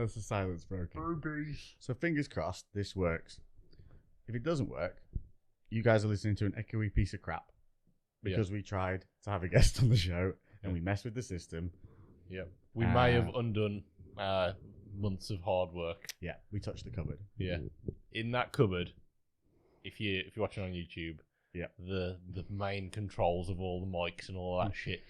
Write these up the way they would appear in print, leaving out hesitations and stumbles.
That's the silence broken. So fingers crossed this works. If it doesn't work, you guys are listening to an echoey piece of crap because we tried to have a guest on the show and we messed with the system. Yep. We may have undone months of hard work. Yeah, we touched the cupboard. Yeah. In that cupboard, if you're watching on YouTube, the main controls of all the mics and all that shit,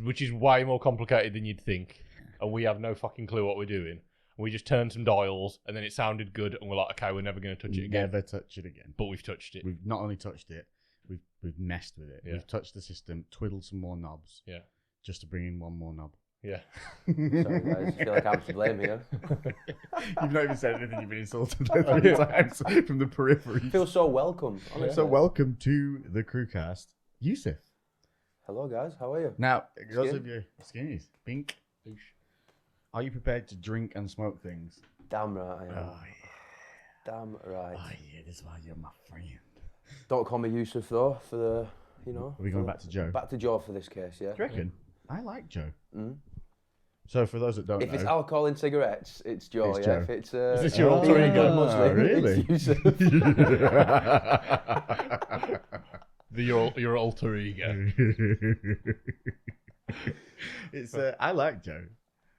which is way more complicated than you'd think, and we have no fucking clue what we're doing. We just turned some dials, and then it sounded good, and we're like, okay, we're never going to touch it again. Never touch it again. But we've touched it. We've not only touched it, we've messed with it. Yeah. We've touched the system, twiddled some more knobs. Yeah. Just to bring in one more knob. Yeah. Sorry, guys. I feel like I'm to blame here. You've not even said anything. You've been insulted 3 times from the periphery. I feel so welcome. Honestly. So welcome to the CREWCast, Yusuf. Hello, guys. How are you? Now, because of your skinnies, pink. Are you prepared to drink and smoke things? Damn right I am. Oh, yeah. Damn right. Oh, yeah, that's why you're my friend. Don't call me Yusuf, though, for the, Are we going back to Joe? Back to Joe for this case, yeah. Do you reckon? I like Joe. Mm. So for those that don't know... If it's alcohol in cigarettes, it's Joe, it's yeah? Joe. If it's... Is this your alter ego? Muslim, really? It's Yusuf. Your alter ego. It's I like Joe.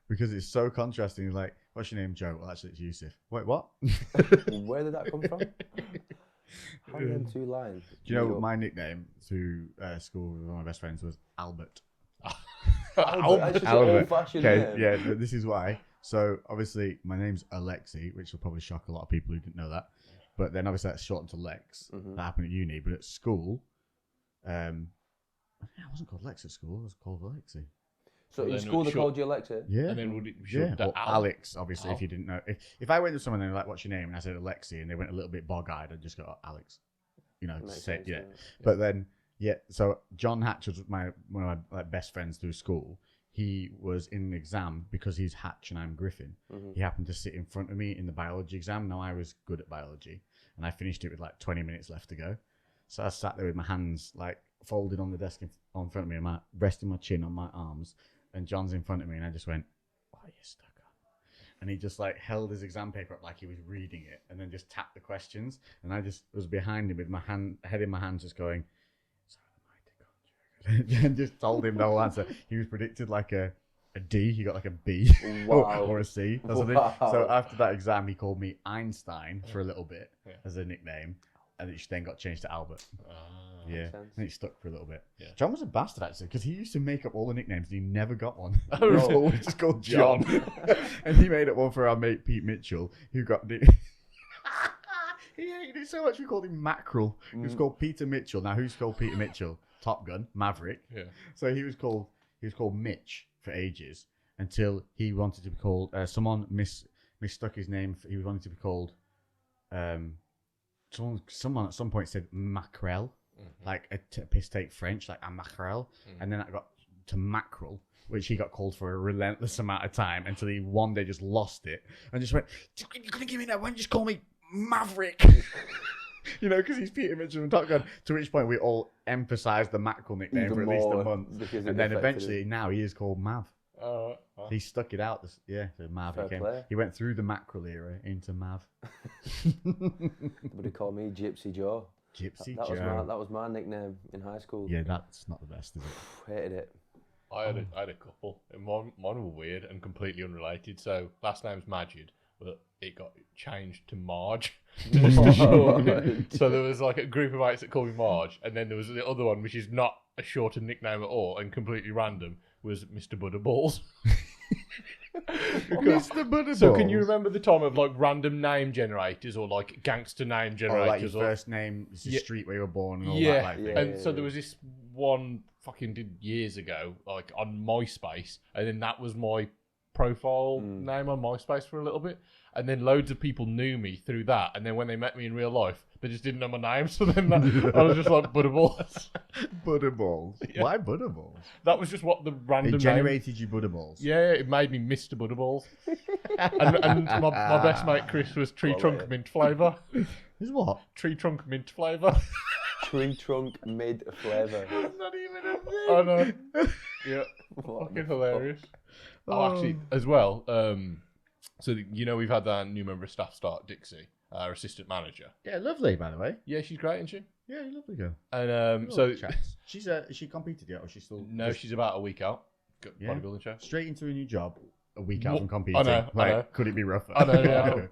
Because it's so contrasting. Like, what's your name, Joe? Well, actually, it's Yusuf. Wait, what? Where did that come from? How are them 2 lines? Do you know my nickname through school with one of my best friends was Albert? Albert. That's just an old-fashioned name. Yeah, this is why. So, obviously, my name's Alexi, which will probably shock a lot of people who didn't know that. But then, obviously, that's shortened to Lex. That happened at uni. But at school, I wasn't called Lex at school. I was called Alexi. So in school they called you Alexa? Yeah. And then would it be shortened to Alex, obviously, if you didn't know. If I went to someone and they were like, what's your name? And I said Alexi, and they went a little bit bog-eyed, I'd just go, oh, Alex. Say, yeah. But then, so John Hatch was one of my best friends through school. He was in an exam because he's Hatch and I'm Griffin. He happened to sit in front of me in the biology exam. Now, I was good at biology, and I finished it with like 20 minutes left to go. So I sat there with my hands like folded on the desk in front of me, and resting my chin on my arms. And John's in front of me, and I just went, "What are you stuck on?" And he just like held his exam paper up like he was reading it, and then just tapped the questions. And I just was behind him with my head in my hands, just going, and just told him the whole answer. He was predicted like a D. He got like a B or a C or something. So after that exam, he called me Einstein for a little bit as a nickname, and it then got changed to Albert. Yeah, and it stuck for a little bit. Yeah. John was a bastard actually, because he used to make up all the nicknames and he never got one. He was always just called John. And he made up one for our mate Pete Mitchell, who got the... He hated it so much we called him Mackerel. He was called Peter Mitchell. Now who's called Peter Mitchell? Top Gun, Maverick. Yeah. So he was called Mitch for ages until he wanted to be called. Someone mistook his name. He wanted to be called. Someone at some point said Mackerel. Like a piss take French, like a mackerel, and then that got to mackerel, which he got called for a relentless amount of time until he one day just lost it and just went, "You're gonna give me that one? Just call me Maverick," because he's Peter Mitchell from Top Gun. To which point we all emphasised the mackerel nickname for at least a month, and then eventually now he is called Mav. He stuck it out. So Mav became. He went through the mackerel era into Mav. Somebody called me Gypsy Joe. Gypsy Joe. That was my nickname in high school. Yeah, that's not the best, is it? Hated it. I had a couple. And mine were weird and completely unrelated. So last name's Majid, but it got changed to Marge. Just to shorten. So there was like a group of mates that called me Marge, and then there was the other one which is not a shortened nickname at all and completely random, was Mr. Butterballs. Mr. Butterballs. So can you remember the time of like random name generators or like gangster name generators? Like your first name, it's the street where you were born and all that like thing. And so there was this one fucking did years ago, like on MySpace, and then that was my profile name on MySpace for a little bit. And then loads of people knew me through that. And then when they met me in real life, they just didn't know my name. So then I was just like, Butterballs. Butterballs? Yeah. Why Butterballs? That was just what the random It generated you Butterballs? Yeah, it made me Mr. Butterballs. and my best mate Chris was Tree Trunk Mint flavour. Is what? Tree Trunk Mint flavour. Tree Trunk Mid flavour. That's not even a thing. I know. Yeah. Fucking hilarious. Oh, actually, as well, So we've had that new member of staff start, Dixie, our assistant manager. Yeah, lovely, by the way. Yeah, she's great, isn't she? Yeah, lovely girl. And so she's is she competed yet, or she's still? No, she's about a week out. Yeah. Bodybuilding show. Straight into a new job. A week out from competing. I know. Could it be rougher? I know. Yeah.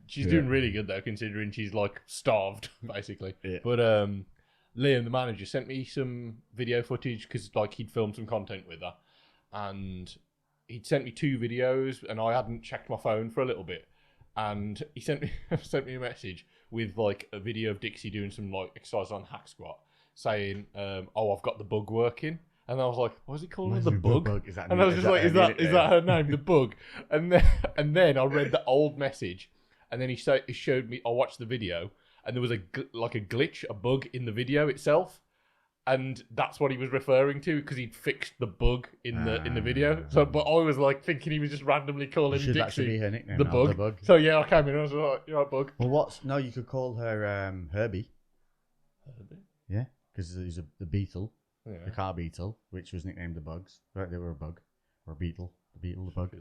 She's doing really good though, considering she's like starved basically. Yeah. But Liam, the manager, sent me some video footage because like he'd filmed some content with her, and he'd sent me 2 videos, and I hadn't checked my phone for a little bit, and he sent me a message with like a video of Dixie doing some like exercise on hack squat, saying, "Oh, I've got the bug working." And I was like, "What is he calling her? The bug?" Is that and I was just like, "Is that her name, the bug?" And then I read the old message, and then he showed me. I watched the video, and there was a glitch, a bug in the video itself, and that's what he was referring to because he'd fixed the bug in the video. So, but I was like thinking he was just randomly calling Dixie. That should be her nickname. The now, bug. The bug. So yeah, I came in and I was like, "You're right, bug." Well, you could call her Herbie. Herbie? Yeah, because he's the beetle. Yeah. The car beetle, which was nicknamed the Bugs. Right, they were a bug. Or a beetle. The bug. You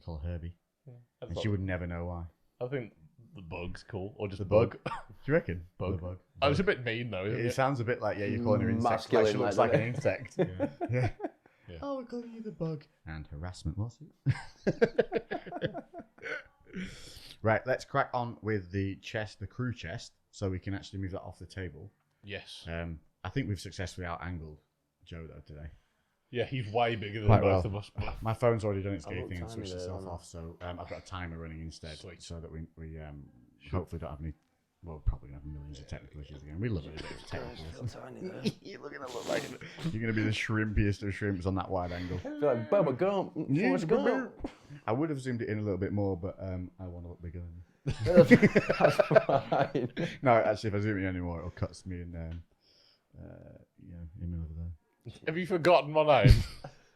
call her Herbie. Yeah, and she would never know why. I think the bug's cool. Or just the bug. Do you reckon? Bug. The bug. Oh, it's a bit mean though, isn't it? It sounds a bit like, you're calling her insect. Masculine, She looks like an insect. Yeah. Yeah. Yeah. Oh, we're calling you the bug. And harassment lawsuit. Right, let's crack on with the crew chest, so we can actually move that off the table. Yes. I think we've successfully out-angled Joe, though, today. Yeah, he's way bigger than Quite both well. of us. My phone's already done its I gay look thing and tiny switched there, itself don't I? off, so I've got a timer running instead, Sweet. so that we hopefully don't have any. Well, we're probably gonna have millions of technical issues again. We love it. You're looking to look like you're gonna be the shrimpiest of shrimps on that wide angle. I feel like Bubba Gump. Forrest Gump. I would have zoomed it in a little bit more, but I want to look bigger than you. That's fine. No, actually, if I zoom in anymore, it'll cut me and him over there. Have you forgotten my name?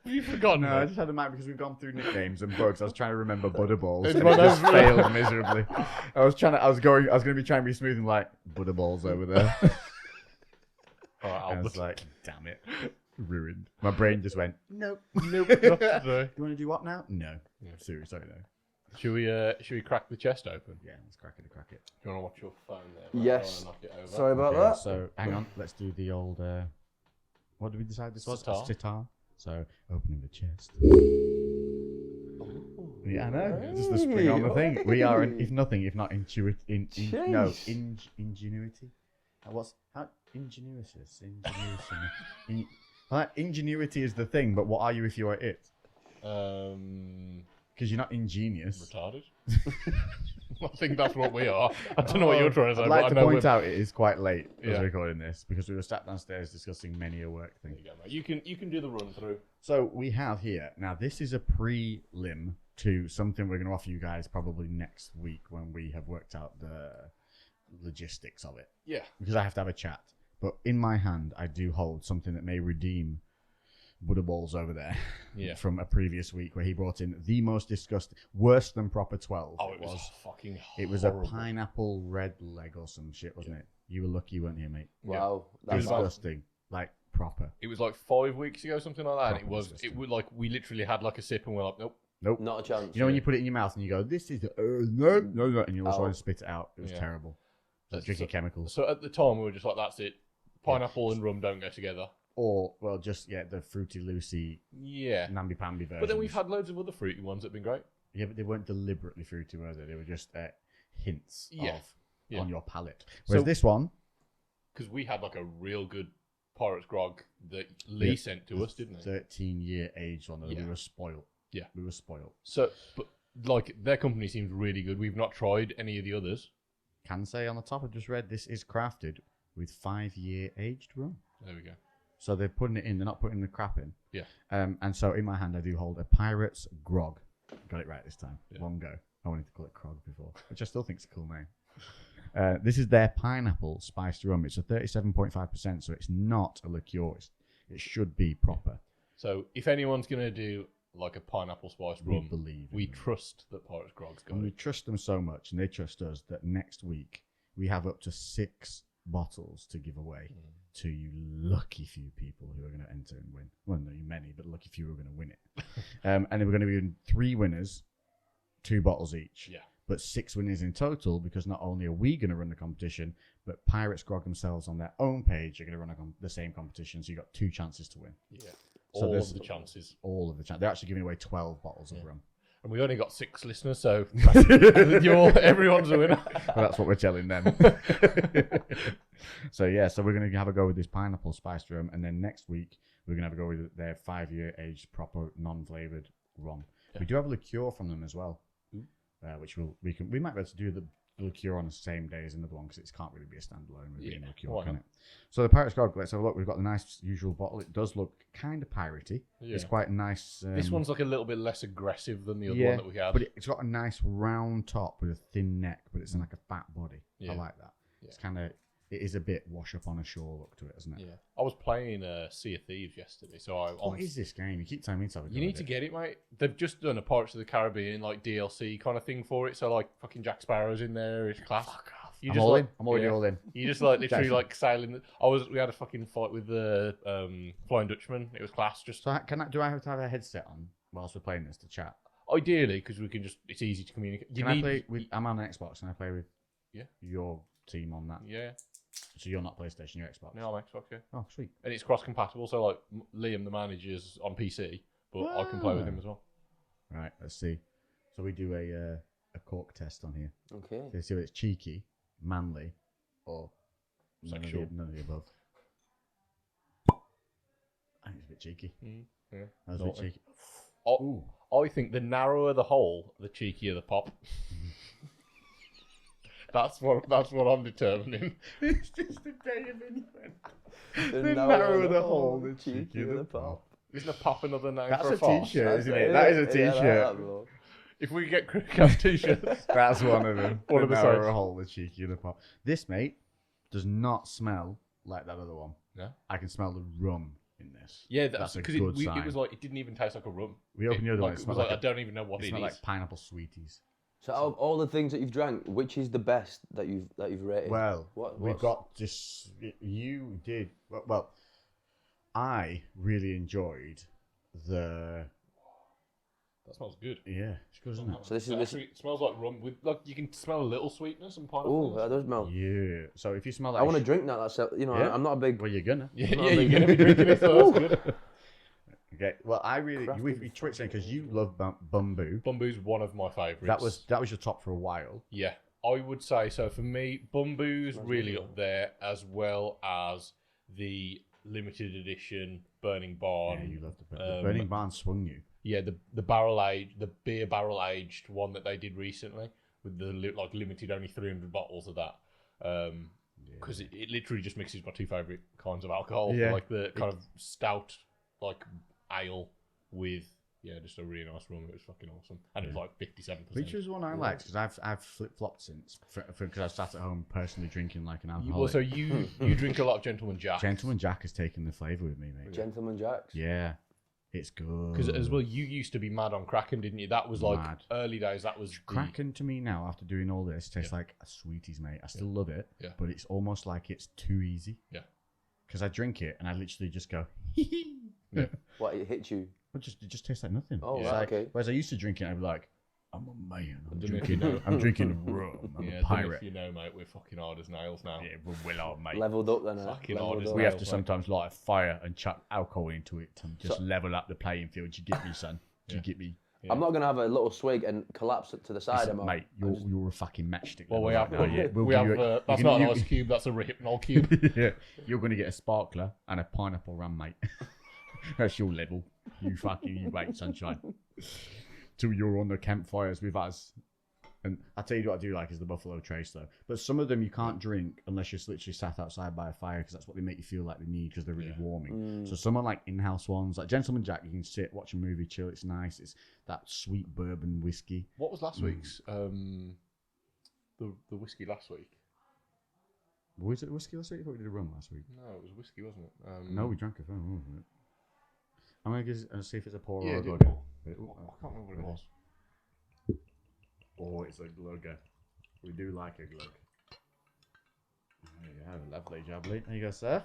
Have you forgotten No, I me? just had a mind because we've gone through nicknames and bugs. I was trying to remember Butterballs. It's And one it of just those- failed miserably. I was going to be trying to be smooth and like Butterballs over there. All right, And I was Albert. like, damn it, ruined. My brain just went, nope. Nope, not today. You want to do what now? No. Yeah. Seriously, no. Should we crack the chest open? Yeah, let's crack it. Do you want to watch your phone there? Yes. I wanna knock it over. Sorry about Okay, that. so hang on, let's do the old. What did we decide this was? Sitar. Sitar. So opening the chest. Yeah, I know. Just the spring on the thing. We are, if not ingenuity. How ingenious? Ingenuity is the thing, but what are you if you are it? Because you're not ingenious. Retarded. I think that's what we are. I don't know what you're trying to say. I'd like but to I know point out it is quite late as Yeah. we're recording this because we were sat downstairs discussing many a work thing. There you go, mate. You can do the run through. So we have here now. This is a prelim to something we're going to offer you guys probably next week when we have worked out the logistics of it. Yeah. Because I have to have a chat. But in my hand, I do hold something that may redeem Butterballs over there. Yeah. From a previous week where he brought in the most disgusting, worse than proper 12. Oh, it was fucking horrible. It was a pineapple red leg or some shit, wasn't it? You were lucky you weren't here, mate. Wow. It was about- Disgusting. Like proper. It was like 5 weeks ago, something like that. And Proper it disgusting. was like we literally had like a sip and we're like, nope. Nope. Not a chance. You know when you put it in your mouth and you go, "This is no," and you also Oh. want to spit it out. It was Yeah. terrible. Like drinking chemicals, So at the time we were just like, that's it. Pineapple and rum don't go together. or just the fruity loosey, Yeah. namby-pamby version. But then we've had loads of other fruity ones that have been great. yeah, but they weren't deliberately fruity, were they? They were just hints Yeah. Yeah. on your palate. Whereas So- this one, Because we had like a real good Pirates grog that Lee Yeah. sent to us, didn't he? 13-year aged one. Yeah. We were spoiled. Yeah. We were spoiled. So, but like their company seems really good. We've not tried any of the others. Can say on the top, I just read this is crafted with 5-year aged rum. There we go. So they're putting it in. They're not putting the crap in. Yeah. And so in my hand, I do hold a Pirate's Grog. Got it right this time. Yeah. One go. I wanted to call it Krog before, which I still think is a cool name. This is their pineapple spiced rum. It's a 37.5%, so it's not a liqueur. It should be proper. So if anyone's gonna do like a pineapple spice We rum, believe in we them. trust that Pirates grog's got And we it. trust them so much, and they trust us, that next week we have up to 6 bottles to give away to you lucky few people who are going to enter and win. Well, no, many, but lucky few who are going to win it. And we're going to be doing 3 winners 2 bottles each. Yeah. But 6 winners in total, because not only are we going to run the competition, but Pirates Grog themselves on their own page are going to run the same competition. So you've got 2 chances to win. Yeah. So All of the chances. All of the chances. They're actually giving away 12 bottles of rum. And we only got 6 listeners, so everyone's a winner. Well, that's what we're telling them. So we're going to have a go with this pineapple spiced rum, and then next week we're going to have a go with their 5-year aged proper non-flavored rum. Yeah. We do have a liqueur from them as well, which we might be able to do the liqueur on the same day as another one, because it can't really be a standalone with being liqueur, can it? So the Pirates Grog, let's have a look. We've got the nice usual bottle. It does look kind of piratey. Yeah. It's quite nice. This one's like a little bit less aggressive than the other one that we had. But it's got a nice round top with a thin neck, but it's in like a fat body. Yeah. I like that. Yeah. It's kind of, it is a bit wash up on a shore look to it, isn't it? Yeah. I was playing Sea of Thieves yesterday, so what is this game? You keep telling me to have a go. You need to get it, mate. They've just done a Pirates of the Caribbean like DLC kind of thing for it. So like fucking Jack Sparrow's in there. It's class. Fuck off. I'm all in. I'm already all in. You just like literally like sailing. We had a fucking fight with the Flying Dutchman. It was class. Just so do I have to have a headset on whilst we're playing this to chat? Ideally, because we can it's easy to communicate. I'm on an Xbox and I play with your team on that. Yeah. So you're not PlayStation, you're Xbox. No, I'm Xbox. Yeah. Oh, sweet. And it's cross compatible. So like Liam, the manager's on PC, but I can play with him as well. Right. Let's see. So we do a cork test on here. Okay. So see if it's cheeky, manly, or sexual. None of the above. I think it's a bit cheeky. Yeah. That was a bit cheeky. I think the narrower the hole, the cheekier the pop. That's what I'm determining. It's just a day of invent. The narrower the hole, the cheekier the pop. Isn't a pop another name That's for a farce? T-shirt, isn't it? That is a T-shirt. If we get CREWCast T-shirts, that's one of them. One of the narrower hole, the cheekier the pop. This, mate, does not smell like that other one. Yeah, I can smell the rum in this. Yeah, that's because it was like it didn't even taste like a rum. We opened the other one. It was like I don't even know what it is. It smelled like pineapple sweeties. So out of all the things that you've drank, which is the best that you've rated? Well, we've got this. You did well. I really enjoyed the. That smells good. Yeah, it's good, isn't it? So this it smells like rum with like you can smell a little sweetness and pineapple. Oh, that does smell. Yeah. So if you smell that, I want to drink that. That's I'm not a big. Well, you're gonna. Yeah, you're gonna be drinking it. So that's good. Okay. Well, I really you twitched in because you love Bumbu. Bumbu's one of my favourites. That was your top for a while. Yeah, I would say so. For me, Bumbu's really up there, as well as the limited edition Burning Barn. Yeah, you love the Burning Barn swung you. Yeah, the beer barrel aged one that they did recently with the limited only 300 bottles of that. Because it literally just mixes my 2 favourite kinds of alcohol, like the kind of stout like ale with just a really nice rum. It was fucking awesome, and it was like 57%. Which was one I liked because I've flip flopped since because I've sat at home personally drinking like an alcoholic. So you drink a lot of Gentleman Jack. Gentleman Jack has taken the flavour with me, mate. Gentleman Jack's. Yeah, it's good. Because as well, you used to be mad on Kraken, didn't you? That was like early days. That was Kraken to me now. After doing all this, tastes like a Sweeties, mate. I still love it, but it's almost like it's too easy. Yeah. Because I drink it and I literally just go. Yeah. What, it hits you? It just tastes like nothing. Oh, right, okay. Whereas I used to drink it, I'd be like, I'm a man. I'm drinking rum. I'm a pirate. If you know, mate, we're fucking hard as nails now. Yeah, we're all, mate. Leveled up then. Fucking hard as we have to sometimes light a fire and chuck alcohol into it to just level up the playing field. You get me, son? Do you get me? Yeah. I'm not going to have a little swig and collapse it to the side. Mate, you're a fucking matchstick. Well, we have. That's not an ice cube. That's a Hypnol cube. Yeah, you're going to get a sparkler and a pineapple rum, mate. That's your level. You wait, sunshine. Till you're on the campfires with us. And I tell you what I do like is the Buffalo Trace though. But some of them you can't drink unless you're literally sat outside by a fire because that's what they make you feel like they need because they're really warming. So some are like in-house ones, like Gentleman Jack. You can sit, watch a movie, chill. It's nice. It's that sweet bourbon whiskey. What was last week's? The whiskey last week. Was it whiskey last week? I thought we did a rum last week. No, it was whiskey, wasn't it? No, we drank a rum, wasn't it? I'm gonna see if it's a pour or a glug. I can't remember what it was. Oh, it's a glugger. We do like a glug. There you go, lovely jubbly. There you go, sir.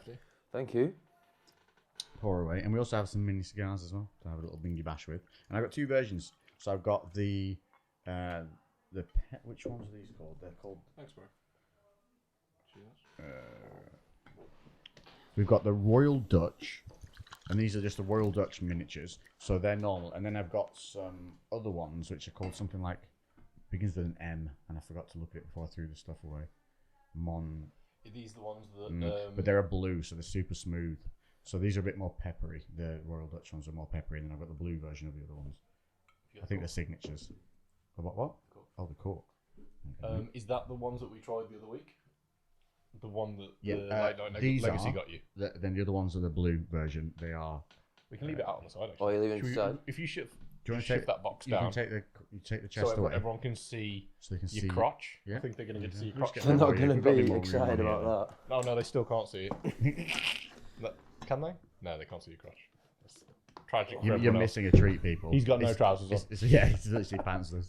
Thank you. Pour away. And we also have some mini cigars as well to have a little bingy bash with. And I've got 2 versions. So I've got the Which ones are these called? They're called. Thanks, bro. We've got the Royal Dutch, and these are just the Royal Dutch miniatures, so they're normal. And then I've got some other ones which are called something like begins with an M, and I forgot to look at it before I threw the stuff away. Are these the ones that? But they're a blue, so they're super smooth. So these are a bit more peppery. The Royal Dutch ones are more peppery, and then I've got the blue version of the other ones. I think they're signatures. What? Cool. Oh, the cork. Okay. Is that the ones that we tried the other week? The one that these Legacy are, got you. Then the other ones are the blue version. They are. We can leave it out on the side. Actually. Oh, you're leaving it inside? If you shift, Do you want to shift take that box you down, can take the chest so away, everyone can see so they can your see crotch. Yeah. I think they're going to get to see your Let's crotch. get They're not We've going to got a bit be more room excited on about that. No, they still can't see it. Can they? No, they can't see your crotch. That's tragic. for You're everyone else. missing a treat, people. He's got no trousers on. Yeah, he's literally pantsless.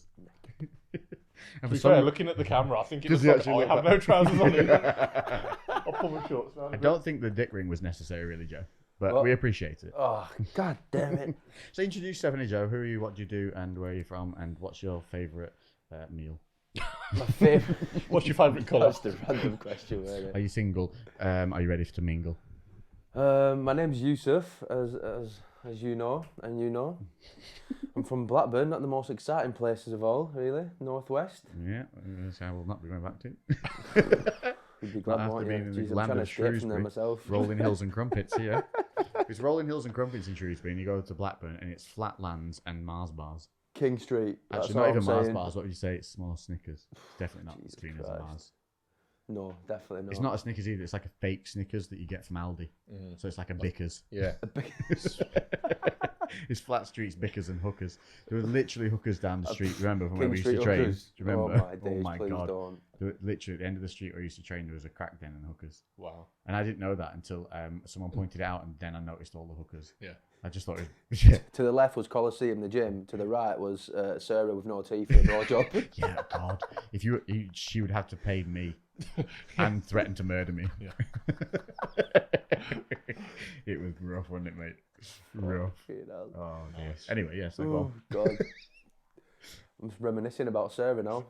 To be fair, looking at the camera, I think it Does looks he like actually I look have no trousers on either. I'll pull my shorts down. I don't think the dick ring was necessary, really, Joe, but Well- we appreciate it. Oh, god damn it. So introduce Stephanie, Joe. Who are you? What do you do? And where are you from? And what's your favourite meal? My favourite. What's your favourite colour? That's the random question, wasn't Are you single? Are you ready to mingle? it? My name's Yusuf, as you know, and you know. I'm from Blackburn, not the most exciting places of all, really. Northwest. Yeah, which I will not be going back to. You'd be glad, Not won't after you? being in the Jeez, I'm land trying to of escape from there Shrewsbury. myself. Rolling Hills and Crumpets here. It's Rolling Hills and Crumpets in Shrewsbury, and you go to Blackburn, and it's flat lands and Mars bars. King Street. That's Actually, all not even I'm Mars saying. bars. What would you say? It's more Snickers. It's definitely not Jesus as clean as a Christ. Mars. No, definitely not. It's not a Snickers either. It's like a fake Snickers that you get from Aldi. So it's like a Bickers. Yeah. It's flat streets, Bickers and hookers. There were literally hookers down the street. Remember from where King we used Street to train? hookers. Do you remember? Oh my days, please god! don't. There were, literally at the end of the street where I used to train, there was a crack den and hookers. Wow. And I didn't know that until someone pointed it out, and then I noticed all the hookers. Yeah. I just thought, it was, yeah, To the left was Coliseum, the gym. To the right was Sarah with no teeth for a blowjob. yeah, God. If she would have to pay me and threaten to murder me. Yeah. It was rough, wasn't it, mate? Rough. You know. Oh, dear. Nice. Anyway, yes, yeah, so go Oh on. God. I'm just reminiscing about Sarah now.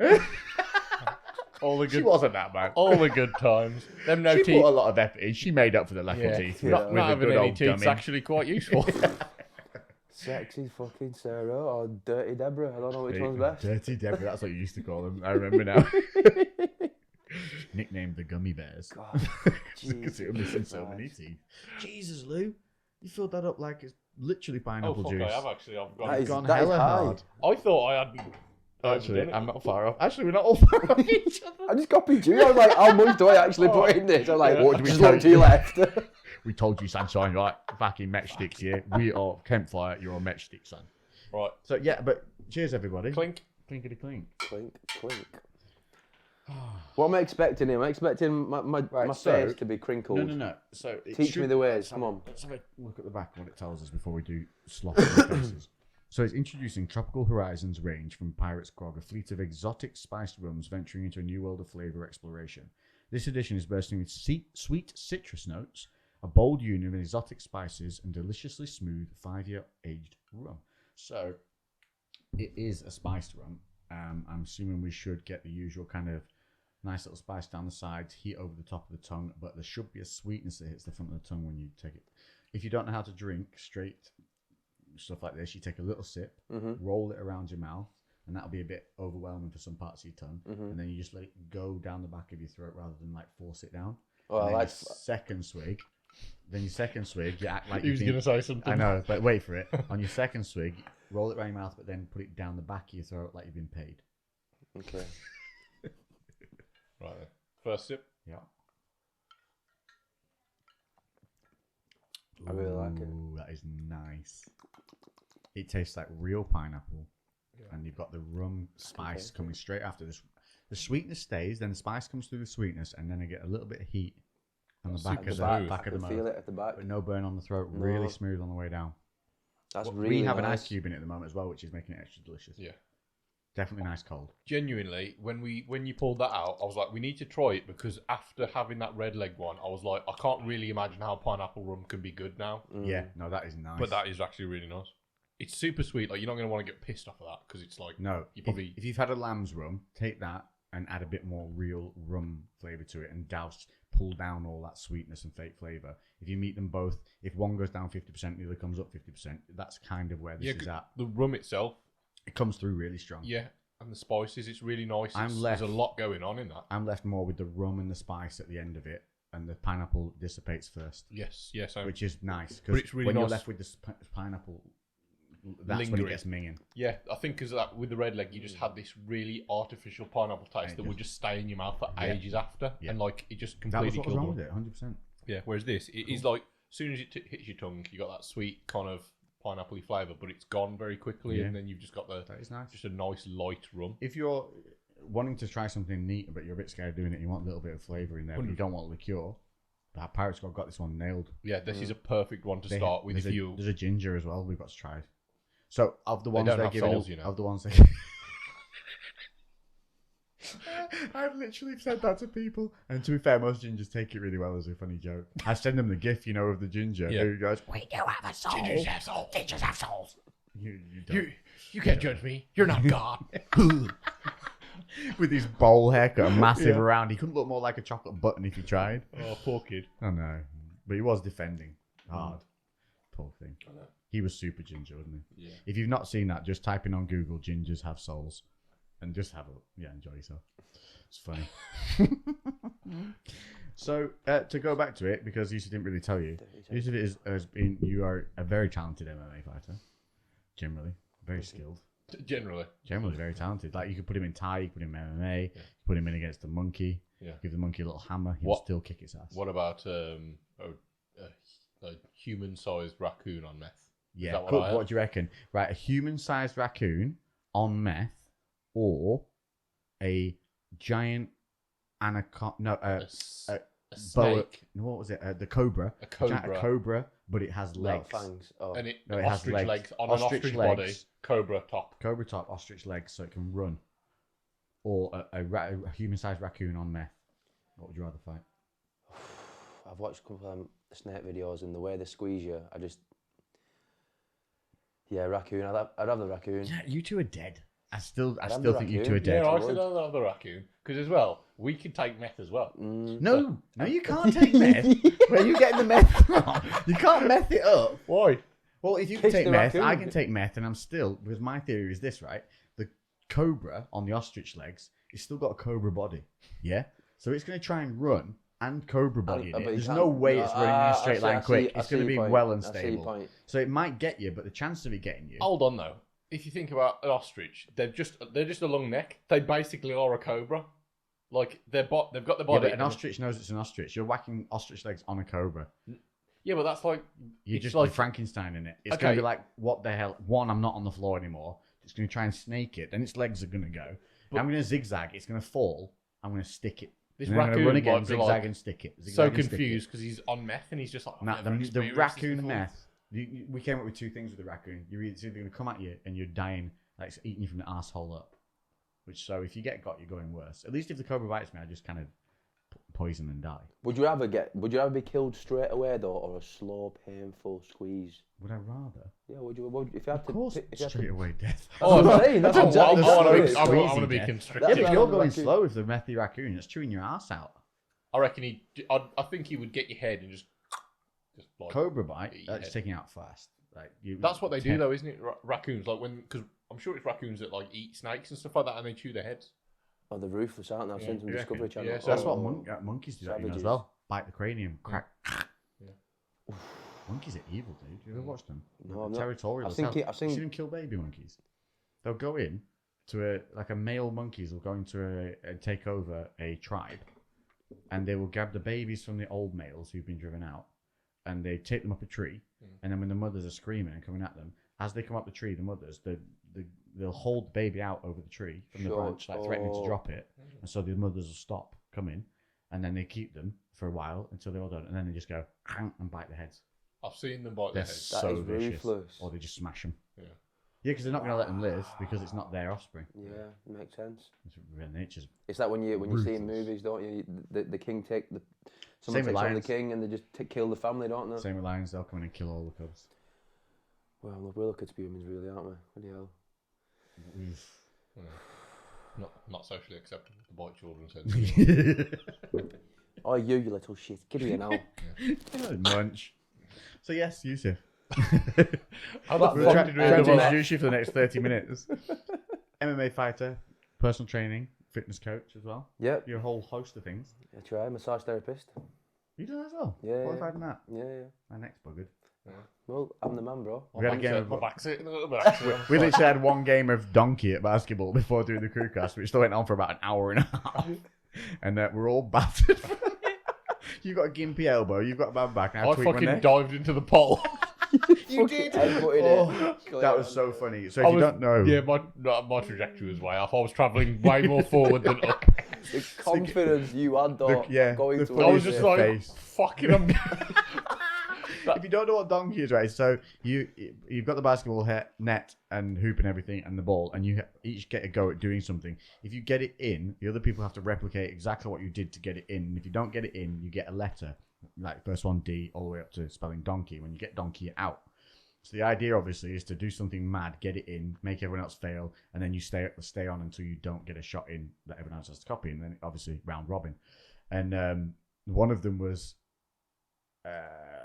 All the She good, wasn't that bad. all the good times. Them no She teeth. put a lot of effort in. She made up for the lack of teeth. Not, with not a having good any old teeth's dummy. actually quite useful. Sexy fucking Sarah or Dirty Deborah. I don't know which one's best. Dirty Deborah, that's what you used to call them. I remember now. Nicknamed the Gummy Bears. God, Because they were missing so many teeth. Jesus, Lou. You filled that up like it's literally Oh pineapple fuck! juice. I have actually. I've That gone. is- Gone that hella high. hard. I thought I hadn't. Actually, done it. I'm not far off. Actually, we're not all far off each other. I just copied you. I was like, how much do I actually put in this? I'm like, Yeah. What do we just tell look to you? your left. We told you, sunshine, right? Fucking matchsticks here. We are campfire. You're a matchstick, son. Right. So yeah, but cheers, everybody. Clink. Clinkety clink. Clink, clink. What am I expecting here? Am I expecting my Right, face to be crinkled? No. So it Teach me should- the ways. Come on. Let's have a look at the back of what it tells us before we do slop in the faces. So it's introducing Tropical Horizons range from Pirates Grog, a fleet of exotic spiced rums venturing into a new world of flavour exploration. This edition is bursting with sweet citrus notes, a bold union of exotic spices, and deliciously smooth 5-year aged rum. So it is a spiced rum. I'm assuming we should get the usual kind of nice little spice down the sides, heat over the top of the tongue, but there should be a sweetness that hits the front of the tongue when you take it. If you don't know how to drink straight stuff like this, you take a little sip, roll it around your mouth, and that'll be a bit overwhelming for some parts of your tongue, and then you just let it go down the back of your throat rather than like force it down. Well, And then like your second swig, you act like He was you've going been... to say something. I know, but wait for it. On your second swig, roll it around your mouth, but then put it down the back of your throat like you've been paid. okay. Right then. First sip. Yeah. I really like it. Ooh, that is nice. It tastes like real pineapple, and you've got the rum spice coming straight after this. The sweetness stays, then the spice comes through the sweetness, and then I get a little bit of heat on the back of the I back of the can feel mouth, it at the back. but no burn on the throat. No. Really smooth on the way down. That's We really have an nice. ice cube in it at the moment as well, which is making it extra delicious. Yeah. Definitely nice cold. Genuinely, when you pulled that out, I was like, we need to try it because after having that red leg one, I was like, I can't really imagine how pineapple rum can be good now. Yeah, no, that is nice. But that is actually really nice. it's super sweet. Like you're not going to want to get pissed off of that because it's like No, you probably if you've had a lamb's rum, take that and add a bit more real rum flavour to it and pull down all that sweetness and fake flavour. If you meet them both, if one goes down 50%, the other comes up 50%, that's kind of where this is at. The rum itself, it comes through really strong. Yeah, and the spices, it's really nice. There's a lot going on in that. I'm left more with the rum and the spice at the end of it, and the pineapple dissipates first. Yes. Which is nice, But because it's really when you're nice. left with the pineapple, that's when Lingering. it gets minging. Yeah, I think because that with the red leg, you just had this really artificial pineapple taste that would just stay in your mouth for ages after, and like it just That was completely what was killed wrong the with it, 100%. Yeah, whereas this, it is like as soon as it hits your tongue, you got that sweet kind of pineapple-y flavour, but it's gone very quickly, and then you've just got That is nice. just a nice light rum. If you're wanting to try something neat, but you're a bit scared of doing it, you want a little bit of flavour in there, but you don't want liqueur, that Pirate Squad got this one nailed. Yeah, this is a perfect one to start with. There's a ginger as well we've got to try. So of the ones don't they're have giving, souls, you know. of the ones they I've literally said that to people, and to be fair, most gingers take it really well as a funny joke. I send them the gif, of the ginger who goes, "We do have a soul. Gingers have souls. Gingers have souls." You don't. You can't judge me. You're not God. With his bowl haircut, massive around, he couldn't look more like a chocolate button if he tried. Oh, poor kid. I know, but he was defending hard. Poor thing. I know. He was super ginger, wasn't he? Yeah. If you've not seen that, just type in on Google "gingers have souls," and just have a enjoy yourself. It's funny. So to go back to it, because Yusuf didn't really tell you, Yusuf you are a very talented MMA fighter. Generally, very skilled. Generally very talented. Like you could put him in Thai, you could put him in MMA, you put him in against the monkey. Yeah. Give the monkey a little hammer, he'll still kick its ass. What about a human-sized raccoon on meth? Yeah, what do you reckon? Right, a human-sized raccoon on meth, or a giant anaconda? No, a boa. snake. What was it? The cobra. A cobra. Giant cobra, but it has Not legs. fangs. Oh. And No, it has ostrich legs on Ostrich an ostrich legs. body. Cobra top. Cobra top, ostrich legs, so it can run. Or a human-sized raccoon on meth. What would you rather fight? I've watched a couple of snake videos, and the way they squeeze you, raccoon. I'd have the raccoon. Yeah, you two are dead. I still have think the you two are raccoon. dead. Yeah, I would. said I'll have the raccoon. Because as well, we can take meth as well. No, you can't take meth. Where are you getting the meth from? You can't meth it up. Why? Well, if you can take the meth, raccoon. I can take meth, and I'm still, because my theory is this, right? The cobra on the ostrich legs, it's still got a cobra body. Yeah? So it's going to try and run and cobra body in it. There's no way it's running in a straight line quick. It's going to be well unstable. So it might get you, but the chance of it getting you... Hold on though. If you think about an ostrich, they're just a long neck. They basically are a cobra. Like they've got the body. Yeah, but an ostrich knows it's an ostrich. You're whacking ostrich legs on a cobra. Yeah, but that's like You're it's just like Frankenstein in it. It's going to be like, what the hell? One, I'm not on the floor anymore. It's going to try and snake it. Then its legs are going to go. I'm going to zigzag. It's going to fall. I'm going to stick it. this And then I'm raccoon gonna run again, might be zigzag like and stick it. so Zigzag and stick it. confused because he's on meth and he's just like Nah, I've never the experienced this raccoon before. meth. We came up with two things with the raccoon. It's either going to come at you and you're dying, like it's eating you from the asshole up. Which, so if you get got, you're going worse. At least if the cobra bites me, I just kind of poison and die. Would you rather be killed straight away though, or a slow, painful squeeze? Would I rather? Yeah, would if you had Of to? course, if you had straight to, away death. Oh, I'm saying, that's exactly I wanna what be- it is. I want to Crazy be death. constricted. That's If what you're I'm going raccoon. slow with the methy raccoon, it's chewing your ass out. I reckon I think he would get your head and just like Cobra bite, eat your that's head. taking out fast. Like That's what they do though, isn't it? Raccoons, like because I'm sure it's raccoons that like eat snakes and stuff like that, and they chew their heads. Oh, they're ruthless, aren't they? I've seen some you Discovery reckon? Channel. Yeah, so That's Oh, what monkeys do that, as savages. well. Bite the cranium, crack. Yeah. Monkeys are evil, dude. You ever watched them? No, They're I'm not. territorial. I've seen Have ki- I've you seen- seen them kill baby monkeys? They'll go in to a male monkeys will go into and take over a tribe, and they will grab the babies from the old males who've been driven out, and they take them up a tree, and then when the mothers are screaming and coming at them, as they come up the tree, the mothers they'll hold the baby out over the tree from the branch, like threatening to drop it, and so the mothers will stop coming, and then they keep them for a while until they're all done, and then they just go and bite their heads. I've seen them bite They're their heads. That so is vicious, ruthless. or they just smash them. Yeah. Yeah, because they're not going to let them live because it's not their offspring. Yeah, makes sense. It's real nature's. It's like when you see in Ruthless. movies, don't you? The king someone Same with takes on the lions. king and they just kill the family, don't they? Same with lions, they'll come in and kill all the cubs. Well, we're lucky to be humans, really, aren't we? Bloody hell. Not socially acceptable to bite children's heads. Oh, you little shit. Get here now. Munch. So yes, Yusuf. How the We're fuck did we trying end to up on introduce you for the next 30 minutes. MMA fighter, personal training, fitness coach as well. Yep. You're a whole host of things. I try. Massage therapist. You do that as well? Yeah. Qualified in that? Yeah. My neck's buggered. Well, I'm the man, bro. We had a game of... my back's it. We literally had one game of donkey at basketball before doing the CREWCast, which still went on for about an hour and a half. And we're all battered. You've got a gimpy elbow, you've got a bad back. I fucking dived into the pole. You did? That was so funny. So if you don't know... Yeah, my trajectory was way off. I was travelling way more forward than up. The confidence you had, though, going to... I was just like, fucking... If you don't know what donkey is, right? So you've got the basketball net and hoop and everything and the ball, and you each get a go at doing something. If you get it in, the other people have to replicate exactly what you did to get it in. And if you don't get it in, you get a letter, like first one D, all the way up to spelling donkey. When you get donkey, you're out. So the idea, obviously, is to do something mad, get it in, make everyone else fail, and then you stay on until you don't get a shot in that everyone else has to copy, and then obviously round robin. And one of them was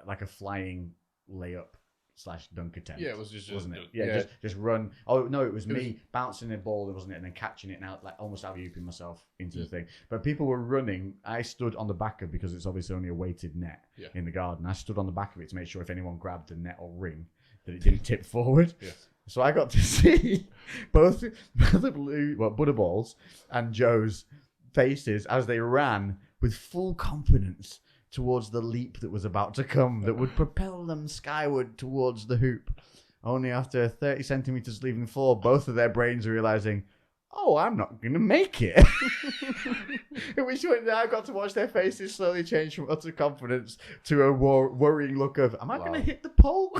like a flying layup / dunk attempt. Yeah, it was just wasn't it? Yeah, just run. Oh no, it was me bouncing the ball, wasn't it? And then catching it and out, like almost alley-ooping myself into the thing. But people were running. I stood on the back of, because it's obviously only a weighted net in the garden. I stood on the back of it to make sure if anyone grabbed the net or ring, that it didn't tip forward. Yeah. So I got to see both the Butterballs and Joe's faces as they ran with full confidence towards the leap that was about to come, that would propel them skyward towards the hoop. Only after 30 centimeters leaving the floor, both of their brains are realizing, oh, I'm not going to make it. At which point I got to watch their faces slowly change from utter confidence to a worrying look of, am I going to hit the pole?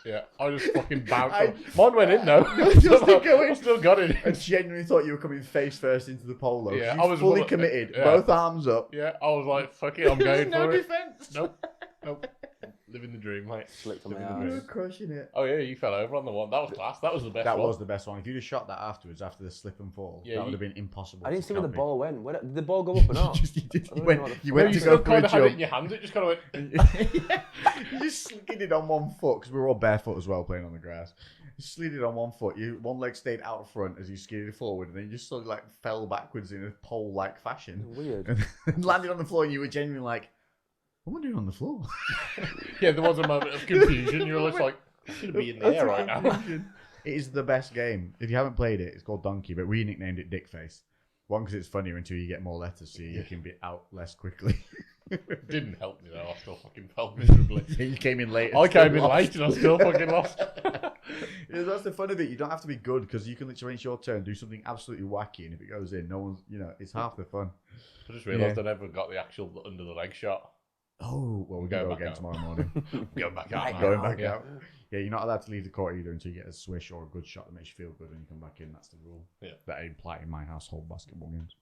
Yeah. I just fucking bounced. Mine went in, though. I still got it. I genuinely thought you were coming face first into the pole, though. Yeah, I was fully committed, both arms up. Yeah, I was like, fuck it, I'm going for it. No defense. Nope. Living the dream, mate. Slipped on my You arms. were crushing it. Oh yeah, you fell over on the one. That was class. That was the best one. That was the best one. If you'd have shot that afterwards, after the slip and fall, that would have been impossible. I didn't to see where the copy. ball went. Did the ball go up or not? You went to go for a had it in jump. your hand. It just kind of went. You just slid it on one foot, because we were all barefoot as well, playing on the grass. You slid it on one foot. One leg stayed out front as you skidded forward, and then you just sort of like fell backwards in a pole-like fashion. Weird. And landed on the floor, and you were genuinely like, what am I doing on the floor? Yeah, there was a moment of confusion. You were just like, I should be in the air right now. It is the best game. If you haven't played it, it's called Donkey, but we nicknamed it Dickface. One, because it's funnier, and two, you get more letters, so you can be out less quickly. It didn't help me though. I still fucking felt miserably. You came in late. I came in late and I still fucking lost. Yeah, that's the fun of it. You don't have to be good, because you can literally, when it's your turn, do something absolutely wacky, and if it goes in, no one's, it's half the fun. I just realised I never got the actual under the leg shot. Oh, well, we can go again tomorrow morning. Going back out. Going back out. Yeah, you're not allowed to leave the court either until you get a swish or a good shot that makes you feel good when you come back in. That's the rule. Yeah. That I apply in my household basketball games.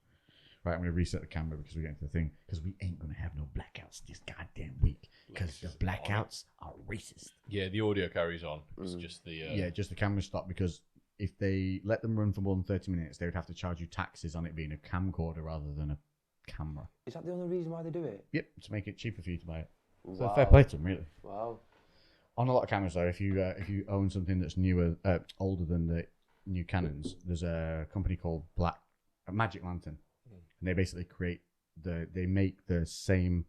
Right, I'm going to reset the camera because we're getting to the thing. Because we ain't going to have no blackouts this goddamn week. Because the blackouts are racist. Yeah, the audio carries on. It's just the... Yeah, just the camera stop, because if they let them run for more than 30 minutes, they would have to charge you taxes on it being a camcorder rather than a camera. Is that the only reason why they do it? Yep, to make it cheaper for you to buy it. Wow. So fair play to them, really. Wow. On a lot of cameras, though, if you own something that's older than the new Canons, there's a company called Magic Lantern, and they basically they make the same